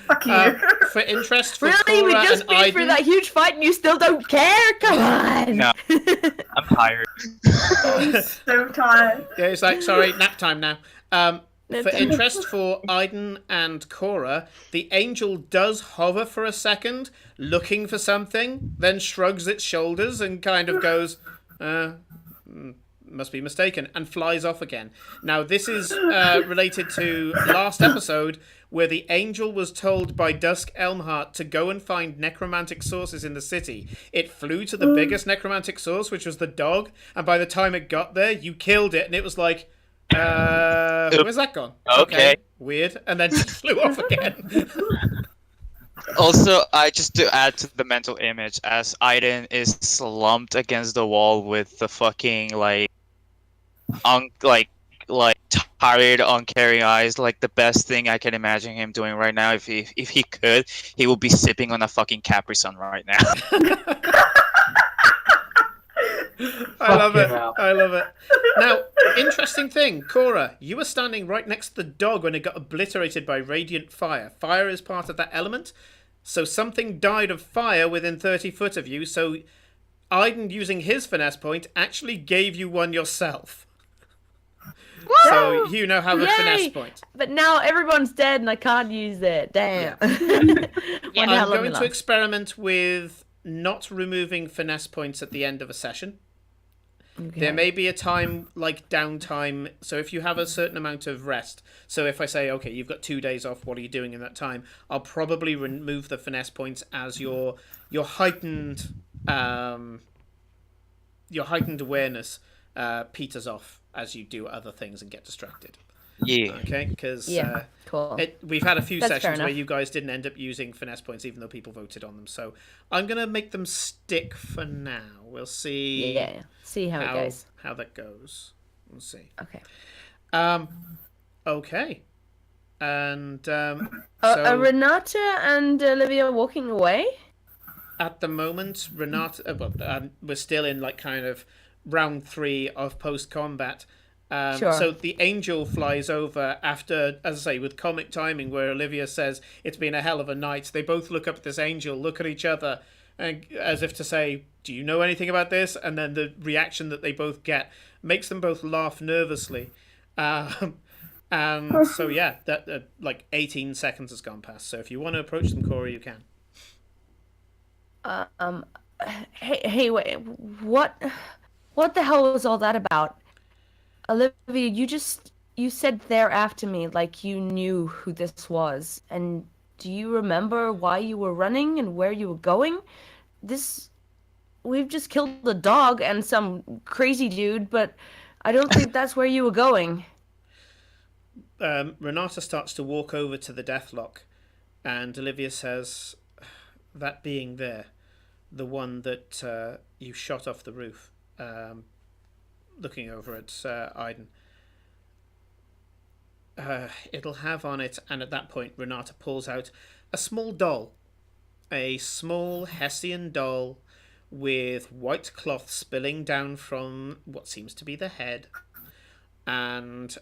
Fuck you. For interest for Really? We Cora just and been through Aiden. that huge fight and you still don't care? Come on! No. I'm tired. I'm so tired. Yeah, it's like, sorry, nap time now. For Nap time. interest for Aiden and Cora, the angel does hover for a second, looking for something, then shrugs its shoulders and kind of goes, must be mistaken, and flies off again. Now, this is related to last episode, where the angel was told by Dusk Elmhart to go and find necromantic sources in the city. It flew to the biggest necromantic source, which was the dog, and by the time it got there, you killed it, and it was like, where's that gone? Okay. Weird. And then just flew off again. Also, just to add to the mental image, as Aiden is slumped against the wall with the fucking tired, uncaring eyes, like the best thing I can imagine him doing right now, if he could, he would be sipping on a fucking Capri Sun right now. I love it. Fucking hell. I love it. Now, interesting thing, Cora, you were standing right next to the dog when it got obliterated by radiant fire. Fire is part of that element, so something died of fire within 30 foot of you, so Aiden, using his finesse point, actually gave you one yourself. So you now have a finesse point. But now everyone's dead and I can't use it. Damn. I'm going to experiment with not removing finesse points at the end of a session. Okay. There may be a time, like downtime, so if you have a certain amount of rest, so if I say, okay, you've got 2 days off, what are you doing in that time? I'll probably remove the finesse points as your heightened awareness peters off as you do other things and get distracted. Yeah. Okay, because cool. We've had a few That's fair sessions where enough. you guys didn't end up using finesse points, even though people voted on them. So I'm gonna make them stick for now. We'll see. Yeah. See how it goes. How that goes. We'll see. Okay. Okay. And Are Renata and Olivia walking away? at the moment, Renata, we're still in like kind of round 3 of post combat. Sure. So the angel flies over after, as I say, with comic timing, where Olivia says it's been a hell of a night. They both look up at this angel, look at each other, and as if to say, "Do you know anything about this?" And then the reaction that they both get makes them both laugh nervously. And so yeah, that like 18 seconds has gone past. So if you want to approach them, Corey, you can. Hey, wait, what the hell was all that about? Olivia, you said they're after me like you knew who this was. And do you remember why you were running and where you were going? We've just killed a dog and some crazy dude, but I don't think that's where you were going. Renata starts to walk over to the deathlock, and Olivia says, "That being there, the one that you shot off the roof," looking over at Aiden. It'll have on it, and at that point Renata pulls out a small doll. A small Hessian doll with white cloth spilling down from what seems to be the head. And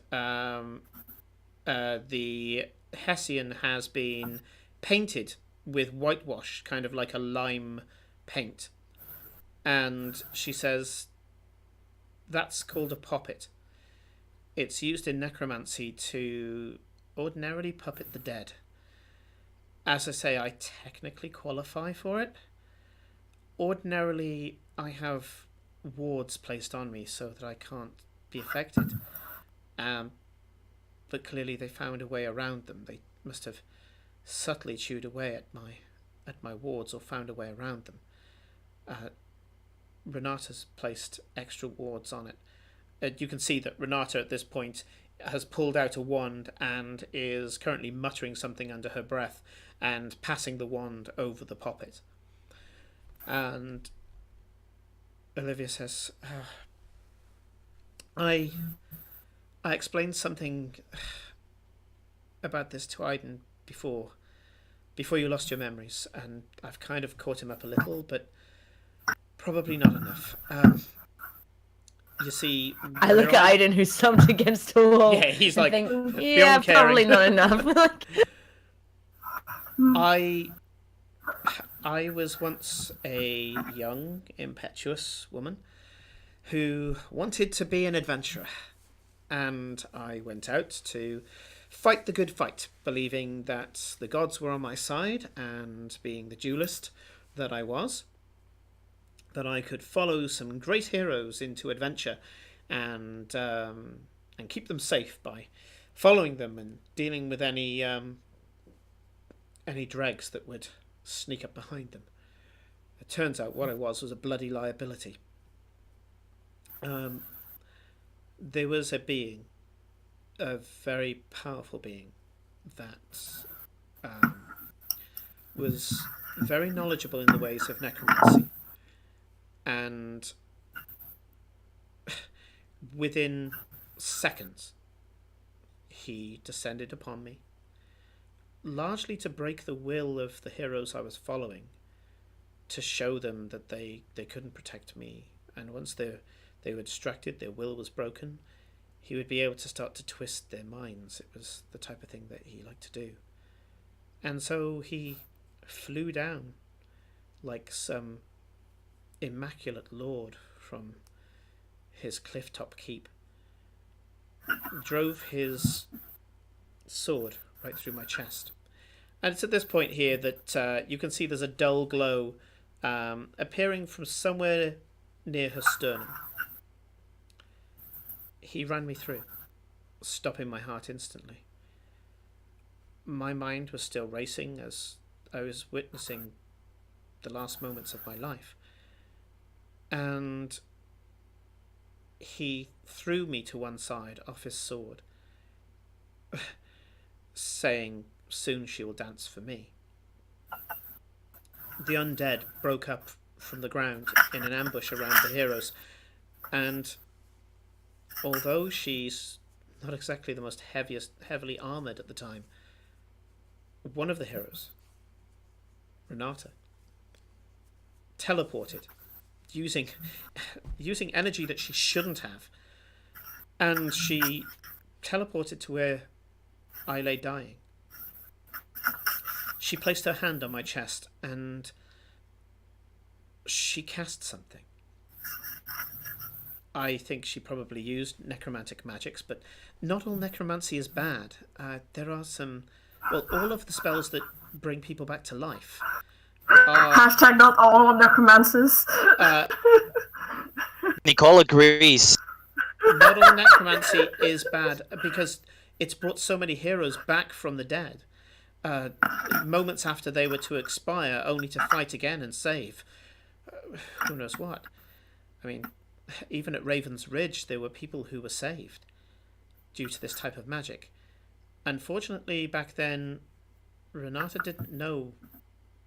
the Hessian has been painted with whitewash, kind of like a lime paint. And she says, "That's called a poppet. It's used in necromancy to ordinarily puppet the dead. As I say, I technically qualify for it. Ordinarily, I have wards placed on me so that I can't be affected. But clearly they found a way around them. They must have subtly chewed away at my wards or found a way around them. Renata's placed extra wards on it. You can see that Renata at this point has pulled out a wand and is currently muttering something under her breath and passing the wand over the poppet. And Olivia says, I explained something about this to Aiden before you lost your memories, and I've kind of caught him up a little, but probably not enough. you see... I look at Aiden, who's slumped against a wall. Yeah, he's and like, think, beyond yeah, caring. probably not enough. I was once a young, impetuous woman who wanted to be an adventurer. And I went out to fight the good fight, believing that the gods were on my side, and being the duelist that I was, that I could follow some great heroes into adventure and keep them safe by following them and dealing with any dregs that would sneak up behind them. It turns out what I was a bloody liability. There was a being, a very powerful being, that was very knowledgeable in the ways of necromancy. And within seconds, he descended upon me, largely to break the will of the heroes I was following, to show them that they couldn't protect me. And once they were distracted, their will was broken, he would be able to start to twist their minds. It was the type of thing that he liked to do. And so he flew down like some immaculate lord from his clifftop keep, drove his sword right through my chest. And it's at this point here that you can see there's a dull glow appearing from somewhere near her sternum. He ran me through, stopping my heart instantly. My mind was still racing as I was witnessing the last moments of my life. And he threw me to one side off his sword, saying, "Soon she will dance for me." The undead broke up from the ground in an ambush around the heroes, and although she's not exactly the most heavily armoured at the time, one of the heroes, Renata, teleported using energy that she shouldn't have, and she teleported to where I lay dying. She placed her hand on my chest and she cast something. I think she probably used necromantic magics, but not all necromancy is bad. There are some... Well, all of the spells that bring people back to life are... Hashtag not all necromancers. Nicole agrees. Not all necromancy is bad because it's brought so many heroes back from the dead. Moments after they were to expire, only to fight again and save. Who knows what? I mean... Even at Raven's Ridge, there were people who were saved due to this type of magic. Unfortunately, back then, Renata didn't know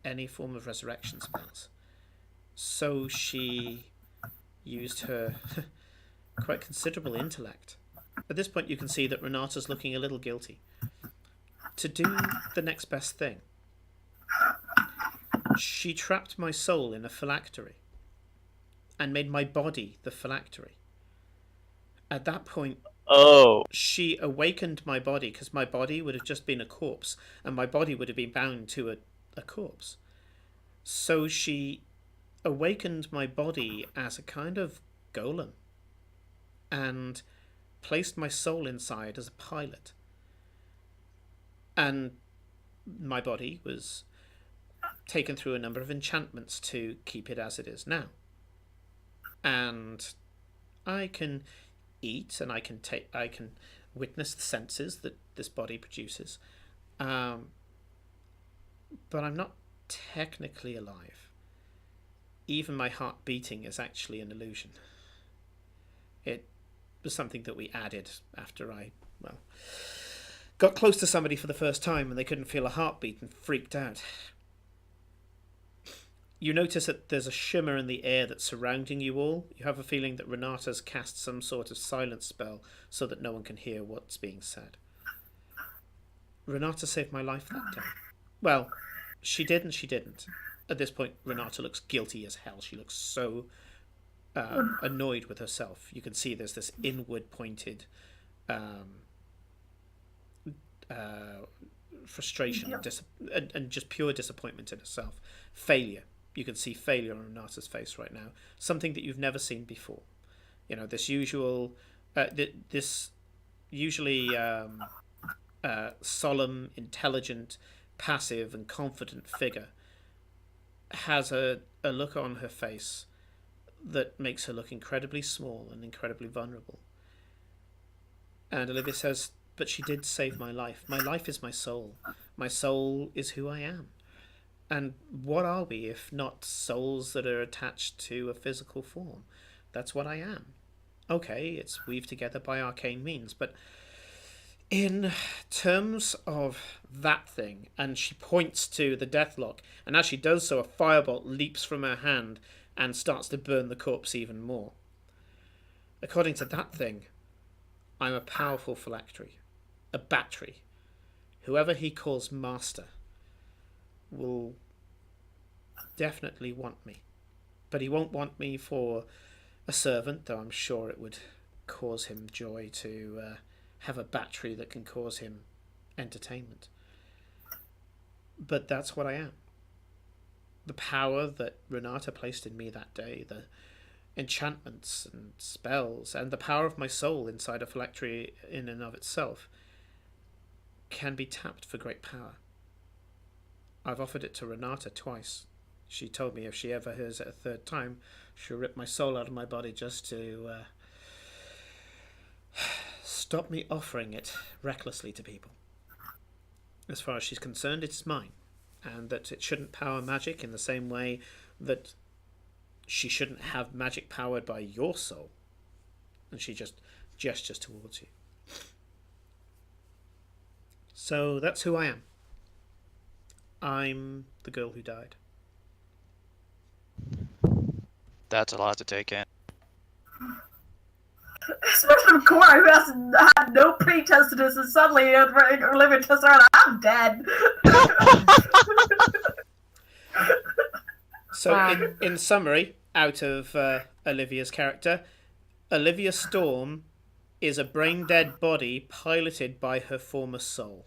any form of resurrection spells. So she used her quite considerable intellect. At this point, you can see that Renata's looking a little guilty. To do the next best thing, she trapped my soul in a phylactery and made my body the phylactery. At that point, she awakened my body, because my body would have just been a corpse, and my body would have been bound to a corpse. So she awakened my body as a kind of golem, and placed my soul inside as a pilot. And my body was taken through a number of enchantments to keep it as it is now. And I can eat, and I can witness the senses that this body produces, but I'm not technically alive. Even my heart beating is actually an illusion. It was something that we added after I got close to somebody for the first time and they couldn't feel a heartbeat and freaked out. You notice that there's a shimmer in the air that's surrounding you all. You have a feeling that Renata's cast some sort of silence spell so that no one can hear what's being said. Renata saved my life that day. Well, she did and she didn't. At this point, Renata looks guilty as hell. She looks so annoyed with herself. You can see there's this inward pointed frustration and just pure disappointment in herself. Failure. You can see failure on Renata's face right now. Something that you've never seen before. You know, this usually solemn, intelligent, passive and confident figure has a look on her face that makes her look incredibly small and incredibly vulnerable. And Olivia says, but she did save my life. My life is my soul. My soul is who I am. And what are we if not souls that are attached to a physical form? That's what I am. Okay, it's weaved together by arcane means, but in terms of that thing, and she points to the deathlock, and as she does so, a firebolt leaps from her hand and starts to burn the corpse even more. According to that thing, I'm a powerful phylactery, a battery. Whoever he calls master will definitely want me. But he won't want me for a servant, though I'm sure it would cause him joy to have a battery that can cause him entertainment. But that's what I am. The power that Renata placed in me that day, the enchantments and spells, and the power of my soul inside a phylactery in and of itself can be tapped for great power. I've offered it to Renata twice. She told me if she ever hears it a third time, she'll rip my soul out of my body just to stop me offering it recklessly to people. As far as she's concerned, it's mine, and that it shouldn't power magic in the same way that she shouldn't have magic powered by your soul. And she just gestures towards you. So that's who I am. I'm the girl who died. That's a lot to take in. Especially from Cora, who has had no pretense to this, and suddenly Olivia turns around, I'm dead. So, in summary, out of Olivia's character, Olivia Storm is a brain-dead body piloted by her former soul.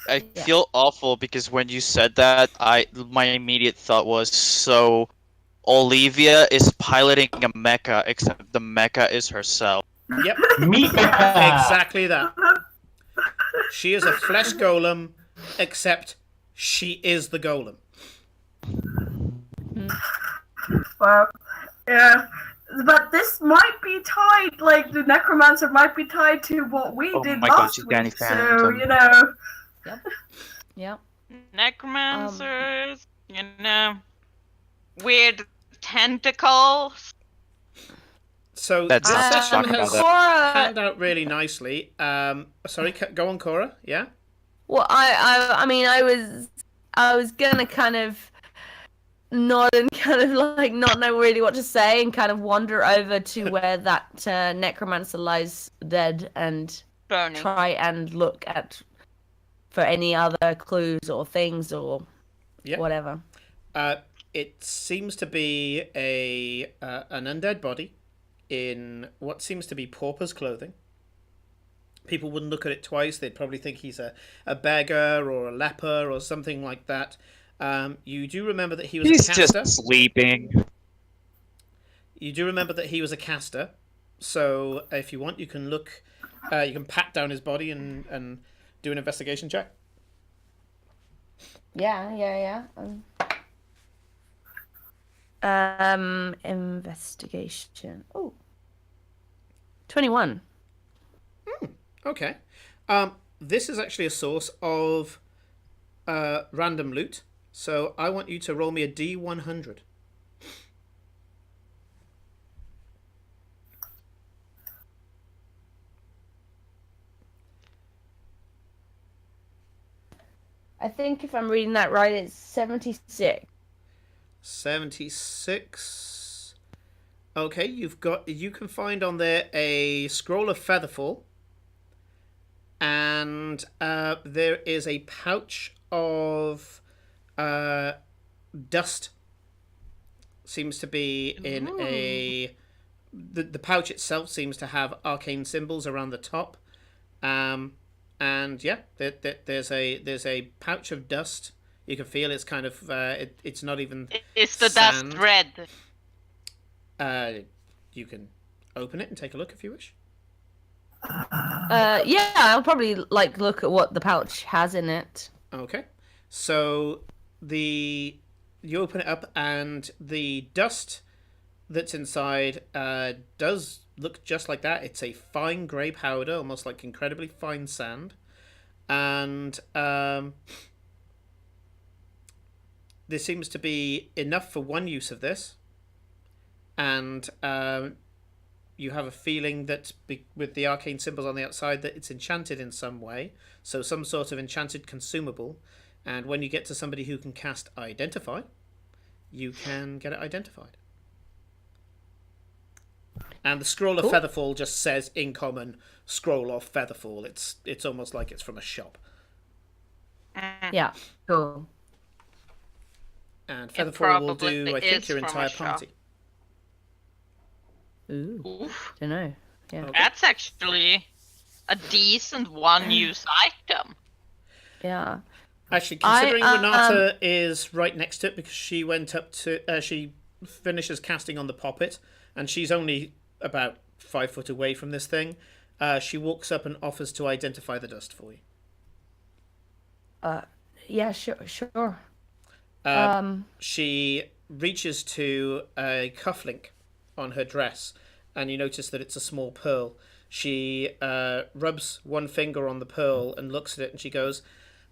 I feel awful because when you said that, my immediate thought was, so Olivia is piloting a mecha, except the mecha is herself. Yep. Meat mecha. Exactly that. She is a flesh golem, except she is the golem. Well, yeah. But this might be tied, like, the necromancer might be tied to what we did last week, so, you know. Yep. Necromancers, you know, weird tentacles. So That's this not to session talk has about panned out really nicely. Sorry, go on, Cora. Yeah. Well, I mean, I was gonna kind of nod and kind of like not know really what to say and kind of wander over to where that necromancer lies dead and Burning. try and look at for any other clues or things or whatever. It seems to be an undead body in what seems to be pauper's clothing. People wouldn't look at it twice. They'd probably think he's a beggar or a leper or something like that. You do remember that he was a caster. He's just sleeping. You do remember that he was a caster. So if you want, you can look. You can pat down his body and do an investigation check. Yeah. Investigation. Oh. 21. Okay. This is actually a source of random loot. So I want you to roll me a D100. I think if I'm reading that right, it's 76. 76. Okay, you can find on there a scroll of Featherfall, and there is a pouch of dust seems to be in a... The pouch itself seems to have arcane symbols around the top. And yeah, there's a pouch of dust. You can feel it's kind of... it's not even Is the sand. dust red? You can open it and take a look if you wish. Yeah, I'll probably like look at what the pouch has in it. Okay, so you open it up and the dust that's inside does look just like that. It's a fine grey powder, almost like incredibly fine sand, and there seems to be enough for one use of this, and you have a feeling that with the arcane symbols on the outside that it's enchanted in some way, so some sort of enchanted consumable, and when you get to somebody who can cast Identify, you can get it identified. And the scroll of Featherfall just says in common, scroll of Featherfall. It's almost like it's from a shop. Yeah, cool. And Featherfall will do, I think, your entire party. Ooh. Oof. Don't know. Yeah. Okay. That's actually a decent one-use item. Yeah. Actually, considering Renata is right next to it because she went up to... she finishes casting on the poppet, and she's only about 5 foot away from this thing. She walks up and offers to identify the dust for you. Yeah, sure. She reaches to a cufflink on her dress, and you notice that it's a small pearl. She rubs one finger on the pearl and looks at it, and she goes,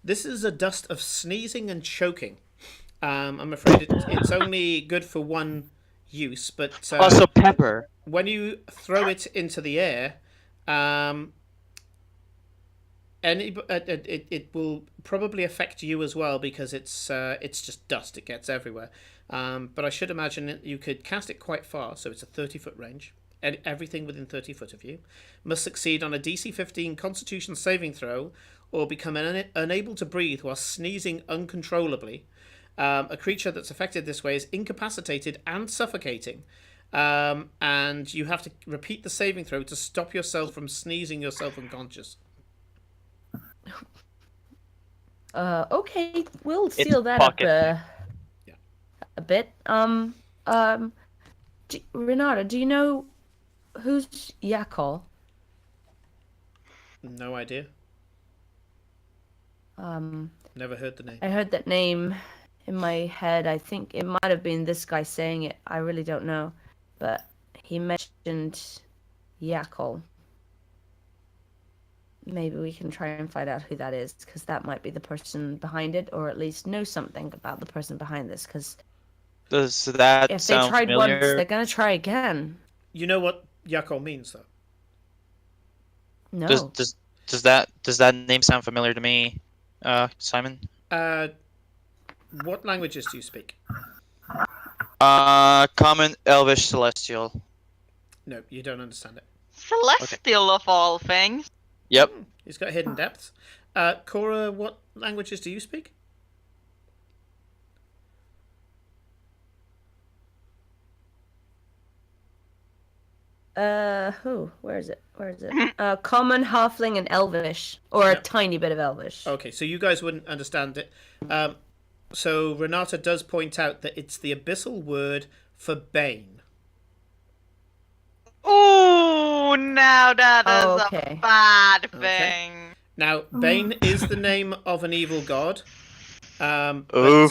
"This is a dust of sneezing and choking. I'm afraid it's only good for one use, but Also pepper. when you throw it into the air, it will probably affect you as well because it's just dust. It gets everywhere. But I should imagine you could cast it quite far, so it's a 30-foot range. And everything within 30 foot of you must succeed on a DC 15 Constitution saving throw or become unable to breathe while sneezing uncontrollably. A creature that's affected this way is incapacitated and suffocating. And you have to repeat the saving throw to stop yourself from sneezing yourself unconscious. Okay, we'll seal that up a bit. Renata, do you know who's Yakol? No idea. Never heard the name. I heard that name in my head. I think it might have been this guy saying it. I really don't know. But he mentioned Yakol. Maybe we can try and find out who that is, because that might be the person behind it, or at least know something about the person behind this, because Does that if they sound tried familiar? once, they're going to try again. You know what Yakol means, though? No. Does that name sound familiar to me, Simon? What languages do you speak? Common, Elvish, Celestial. No, you don't understand it. Celestial of all things. Yep. He's got hidden depths. Cora, what languages do you speak? Where is it? Common, Halfling, and Elvish, or a tiny bit of Elvish. Okay, so you guys wouldn't understand it. So Renata does point out that it's the abyssal word for bane. Ooh, now that is okay. a bad Okay. thing. Now, bane is the name of an evil god. Ooh.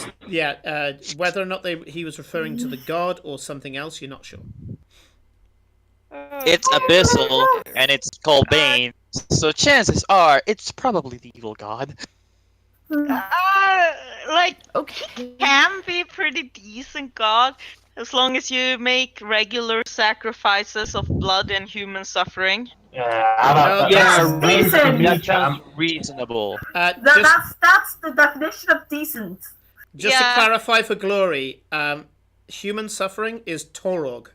Whether or not he was referring to the god or something else, you're not sure. It's abyssal, and it's called Bane, so chances are it's probably the evil god. Okay. Can be pretty decent god as long as you make regular sacrifices of blood and human suffering. Yeah, That's decent. That sounds reasonable. That's the definition of decent. Just to clarify for Glory, human suffering is Torog.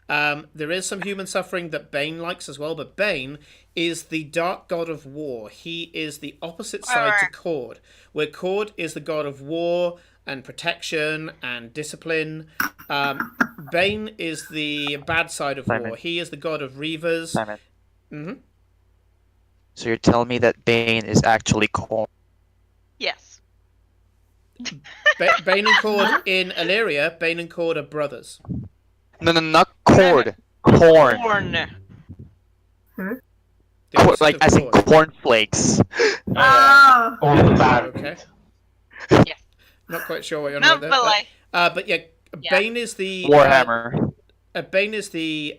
There is some human suffering that Bane likes as well, but Bane is the dark god of war. He is the opposite side to Cord, where Cord is the god of war, and protection and discipline. Bane is the bad side of war. He is the god of reavers. Simon. Mm-hmm. So you're telling me that Bane is actually corn? Yes. Bane and Cord in Illyria, Bane and Cord are brothers. No, not cord. Corn. Like as in cornflakes. Oh. Or the bad. Okay. Yes. Not quite sure what you're No, on there. but like. But yeah, Bane is the Warhammer. Bane is the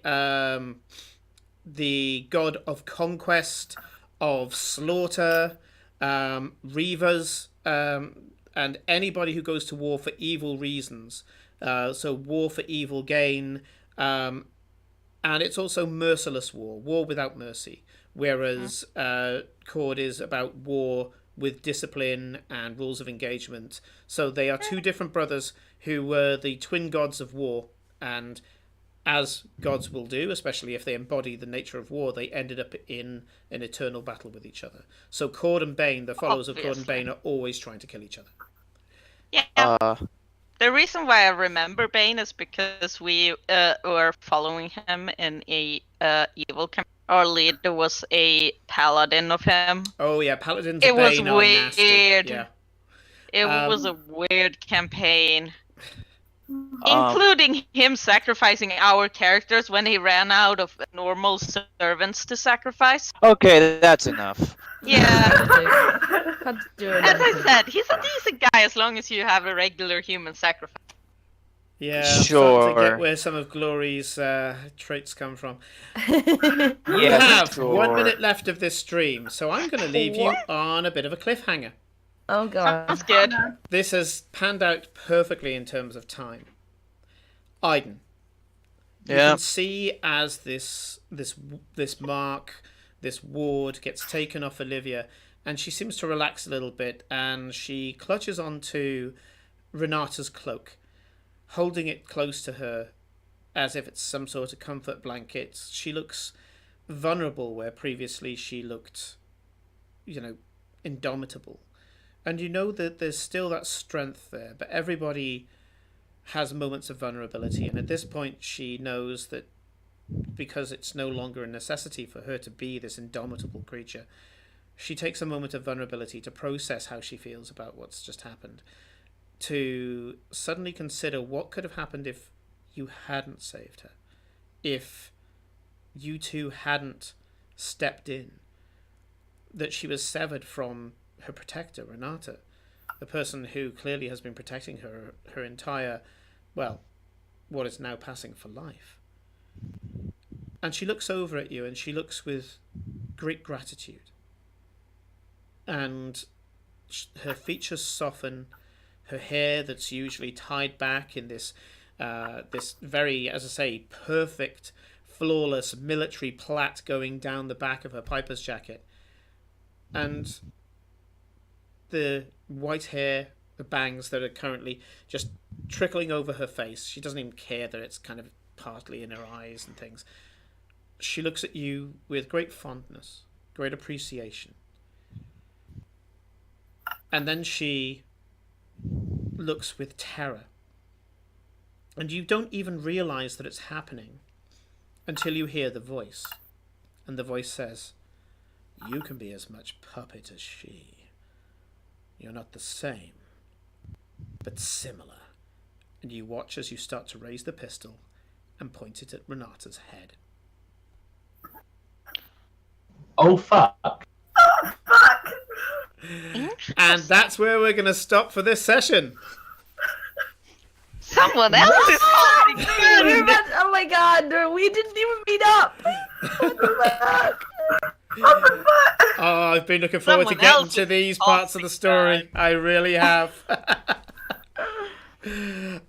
god of conquest, of slaughter, reavers, and anybody who goes to war for evil reasons. So war for evil gain, and it's also merciless war without mercy. Whereas Cord is about war with discipline and rules of engagement. So they are two different brothers who were the twin gods of war, and as gods will do, especially if they embody the nature of war, they ended up in an eternal battle with each other. So Cord and Bane, the followers of Cord and Bane, are always trying to kill each other. Yeah. The reason why I remember Bane is because we were following him in a evil campaign. Our leader was a paladin of him. Oh yeah, paladins. It was Bane are nasty. weird. Yeah. It was a weird campaign. Including him sacrificing our characters when he ran out of normal servants to sacrifice. Okay, that's enough. Yeah. Can't do it. As I said, he's a decent guy as long as you have a regular human sacrifice. Yeah, I'm starting to Sure. get where some of Glory's traits come from. Yeah, We have sure. 1 minute left of this stream, so I'm going to leave you on a bit of a cliffhanger. Oh god. That's good. This has panned out perfectly in terms of time. Aiden, you Yeah. can see as this mark, this ward gets taken off Olivia, and she seems to relax a little bit, and she clutches onto Renata's cloak, holding it close to her as if it's some sort of comfort blanket. She looks vulnerable where previously she looked, indomitable. And you know that there's still that strength there, but everybody has moments of vulnerability. And at this point, she knows that because it's no longer a necessity for her to be this indomitable creature, she takes a moment of vulnerability to process how she feels about what's just happened, to suddenly consider what could have happened if you hadn't saved her, if you two hadn't stepped in, that she was severed from her protector, Renata, the person who clearly has been protecting her entire, well, what is now passing for life. And she looks over at you, and she looks with great gratitude. And her features soften, her hair that's usually tied back in this very, as I say, perfect, flawless military plait going down the back of her piper's jacket. And the white hair, the bangs that are currently just trickling over her face. She doesn't even care that it's kind of partly in her eyes and things. She looks at you with great fondness, great appreciation. And then she looks with terror. And you don't even realize that it's happening until you hear the voice. And the voice says, "You can be as much puppet as she. You're not the same, but similar." And you watch as you start to raise the pistol and point it at Renata's head. Oh, fuck. Oh, fuck! And that's where we're going to stop for this session. Someone else is holding good. Oh my god, we didn't even meet up! What the fuck? What the fuck? Oh, I've been looking forward to Someone getting else to is these parts of the story. holding I really have. Oh,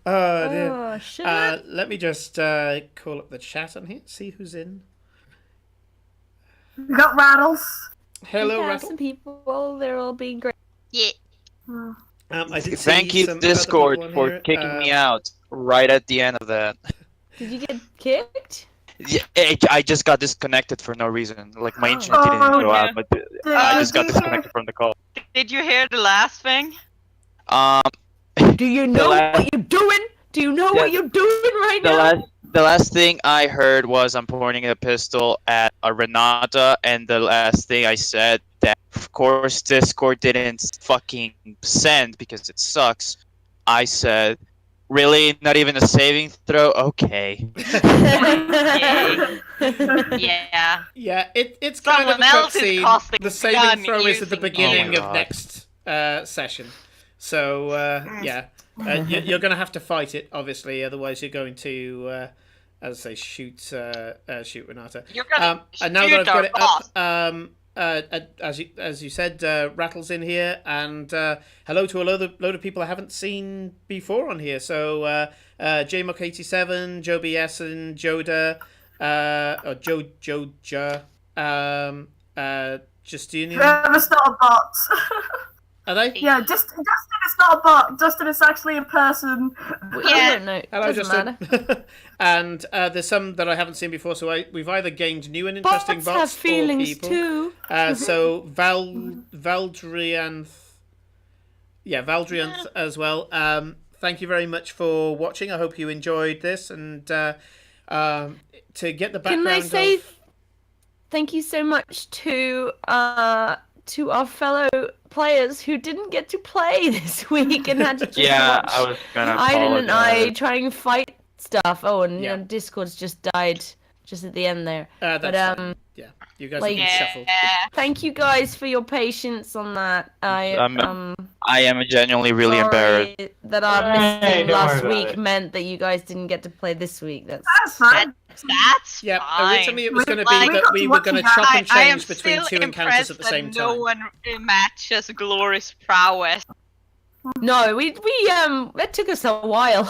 dear. Oh, shit. Let me just call up the chat on here, see who's in. We got Rattles. Hello, we have Rattle. some people, they're all being great. Yeah. I did Thank see you, some other Discord, people on for here. kicking me out right at the end of that. Did you get kicked? Yeah, I just got disconnected for no reason. Like my internet didn't Oh, go yeah. out, but I just got disconnected from the call. Did you hear the last thing? Do you know what you're doing? Do you know what you're doing right now? The last thing I heard was I'm pointing a pistol at a Renata, and the last thing I said that, of course, Discord didn't fucking send because it sucks. I said, really? Not even a saving throw? Okay. Yeah. Yeah, it's kind of a Someone else is cutscene. casting The saving gun throw is at the using beginning you. of next session. So, yeah. You're going to have to fight it, obviously, otherwise you're going to, as I say, shoot Renata. You're gonna and now shoot that I've got our it up, as you said, Rattle's in here, and hello to a load of people I haven't seen before on here. So, JMuck87, Joe BS and Joda, or Joja, Justinian. It's not a bot. Are they? Yeah, Justin is not a bot. Justin is actually a person. I don't know. Hello, Doesn't Justin. matter. And there's some that I haven't seen before, so we've either gained new and interesting Bots bots have feelings or people. too. So Valdrianth, Valdrianth as well. Thank you very much for watching. I hope you enjoyed this, and to get the background. Can I say thank you so much to our fellow players who didn't get to play this week and had to just watch I was gonna Aiden and I apologize. try and fight stuff. Oh, and Yeah. Discord's just died just at the end there. That's but fine. Yeah, you guys like- have been shuffled. thank you guys for your patience on that. I am genuinely really sorry embarrassed. that our Hey, missing don't last worry about week it. meant that you guys didn't get to play this week. That's fine. That's Yeah, fine. originally it was going to Like, be that we were going to chop and I am change between still two encounters at the same impressed that no time. one matches Glory's prowess. no, we it took us a while.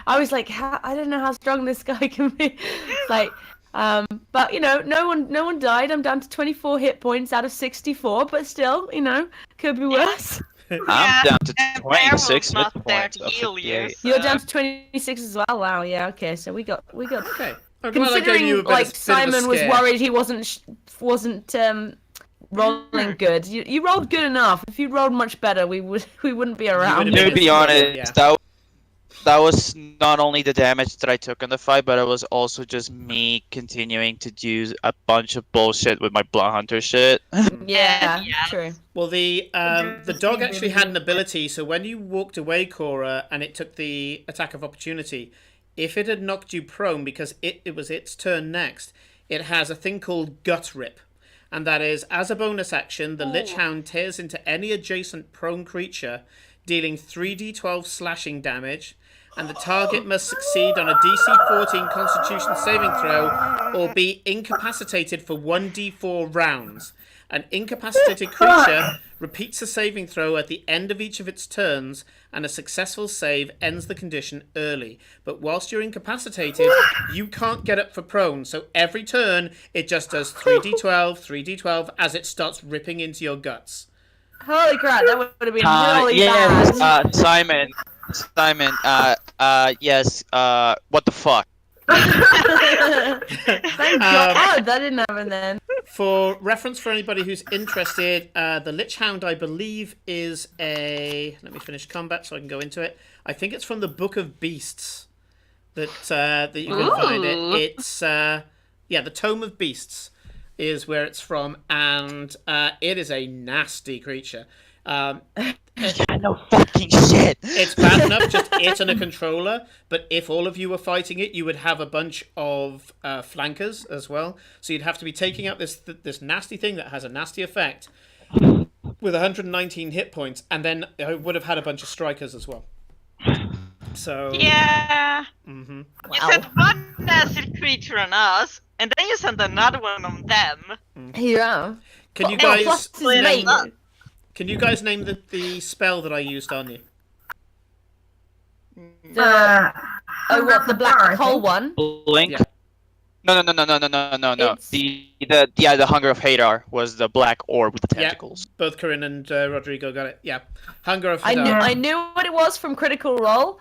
I was like, I don't know how strong this guy can be. Like, but no one died. I'm down to 24 hit points out of 64, but still, could be worse. I'm down to and 26 Barrel's hit not there points. to of heal you, 58. You're so- down to 26 as well. Wow, yeah, okay. So we got. Okay. I'm glad I gave Considering you a bit like of a Simon was scare. worried he wasn't rolling good. You rolled good enough. If you rolled much better, we wouldn't be around. would've been To be honest, Yeah. that was not only the damage that I took in the fight, but it was also just me continuing to do a bunch of bullshit with my Blood Hunter shit. Yeah, Yeah. true. Well, the dog actually had an ability, so when you walked away, Cora, and it took the attack of opportunity, if it had knocked you prone, because it was its turn next, it has a thing called Gut Rip. And that is, as a bonus action, the Lich Hound tears into any adjacent prone creature, dealing 3d12 slashing damage, and the target must succeed on a DC 14 Constitution saving throw or be incapacitated for 1d4 rounds. An incapacitated creature repeats a saving throw at the end of each of its turns, and a successful save ends the condition early. But whilst you're incapacitated, you can't get up for prone, so every turn it just does 3d12, 3d12 as it starts ripping into your guts. Holy crap, that would have been really yes, bad. Simon, yes, what the fuck? Thank God that didn't happen then. For reference for anybody who's interested, the Lich Hound, I believe, is a... Let me finish combat so I can go into it. I think it's from the Book of Beasts that you can find it. Ooh. It's, the Tome of Beasts is where it's from, and it is a nasty creature. No fucking shit. It's bad enough just it and a controller, but if all of you were fighting it, you would have a bunch of flankers as well. So you'd have to be taking out this nasty thing that has a nasty effect with 119 hit points, and then it would have had a bunch of strikers as well. So Yeah. Mm-hmm. You sent one acid creature on us, and then you sent another one on them. Yeah. Can you Oh, guys plus his name. mate. Can you guys name the spell that I used on you? The what? The black hole one. Blink. Yeah. No. It's- The Hunger of Hadar was the black orb with the Yeah. tentacles. Both Corinne and Rodrigo got it. Yeah, Hunger of I Hadar. knew what it was from Critical Role.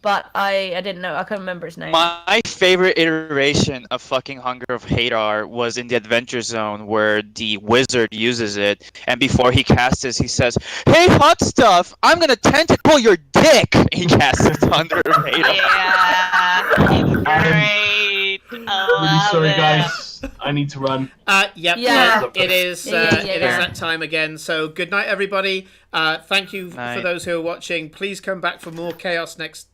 but I didn't know. I couldn't remember his name. My favorite iteration of fucking Hunger of Hadar was in the Adventure Zone, where the wizard uses it, and before he casts it, he says, "Hey, hot stuff! I'm gonna tentacle your dick." He casts it Hunger of Hadar. Yeah, it's great. Really sorry, guys. I need to run. Yep. Yeah. It is. Yeah. It is that time again. So good night, everybody. Thank you for Night. those who are watching. Please come back for more chaos next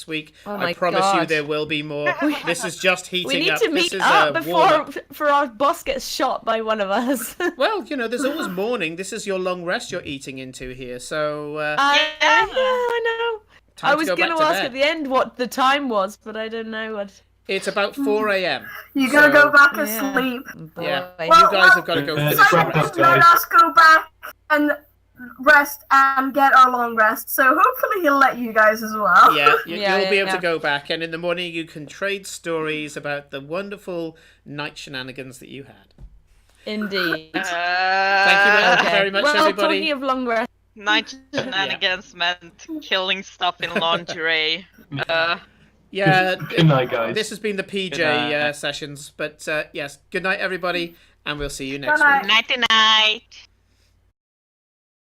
week. Oh my I promise you God. there will be more. This is just heating We need up. to This meet is up a warm-up. before our boss gets shot by one of us. Well, there's always morning. This is your long rest you're eating into here. So Yeah, I know. time I was to go going back to to ask bed. at the end what the time was, but I don't know what. It's about 4 a.m. You gotta go back and Yeah. sleep. Yeah, Boy. you Well, guys have got to go finish Let's the wrap rest. up, Let guys. us go back and rest and get our long rest. So hopefully he'll let you guys as well. Yeah, Yeah, you'll be able yeah. to go back, and in the morning you can trade stories about the wonderful night shenanigans that you had. Indeed. Thank you very much, well, everybody. talking of long rest. Night shenanigans meant killing stuff in lingerie. Yeah, Good night, guys. this has been the PJ Good night. sessions, but yes, good night, everybody, and we'll see you next Good week. night. Nighty night.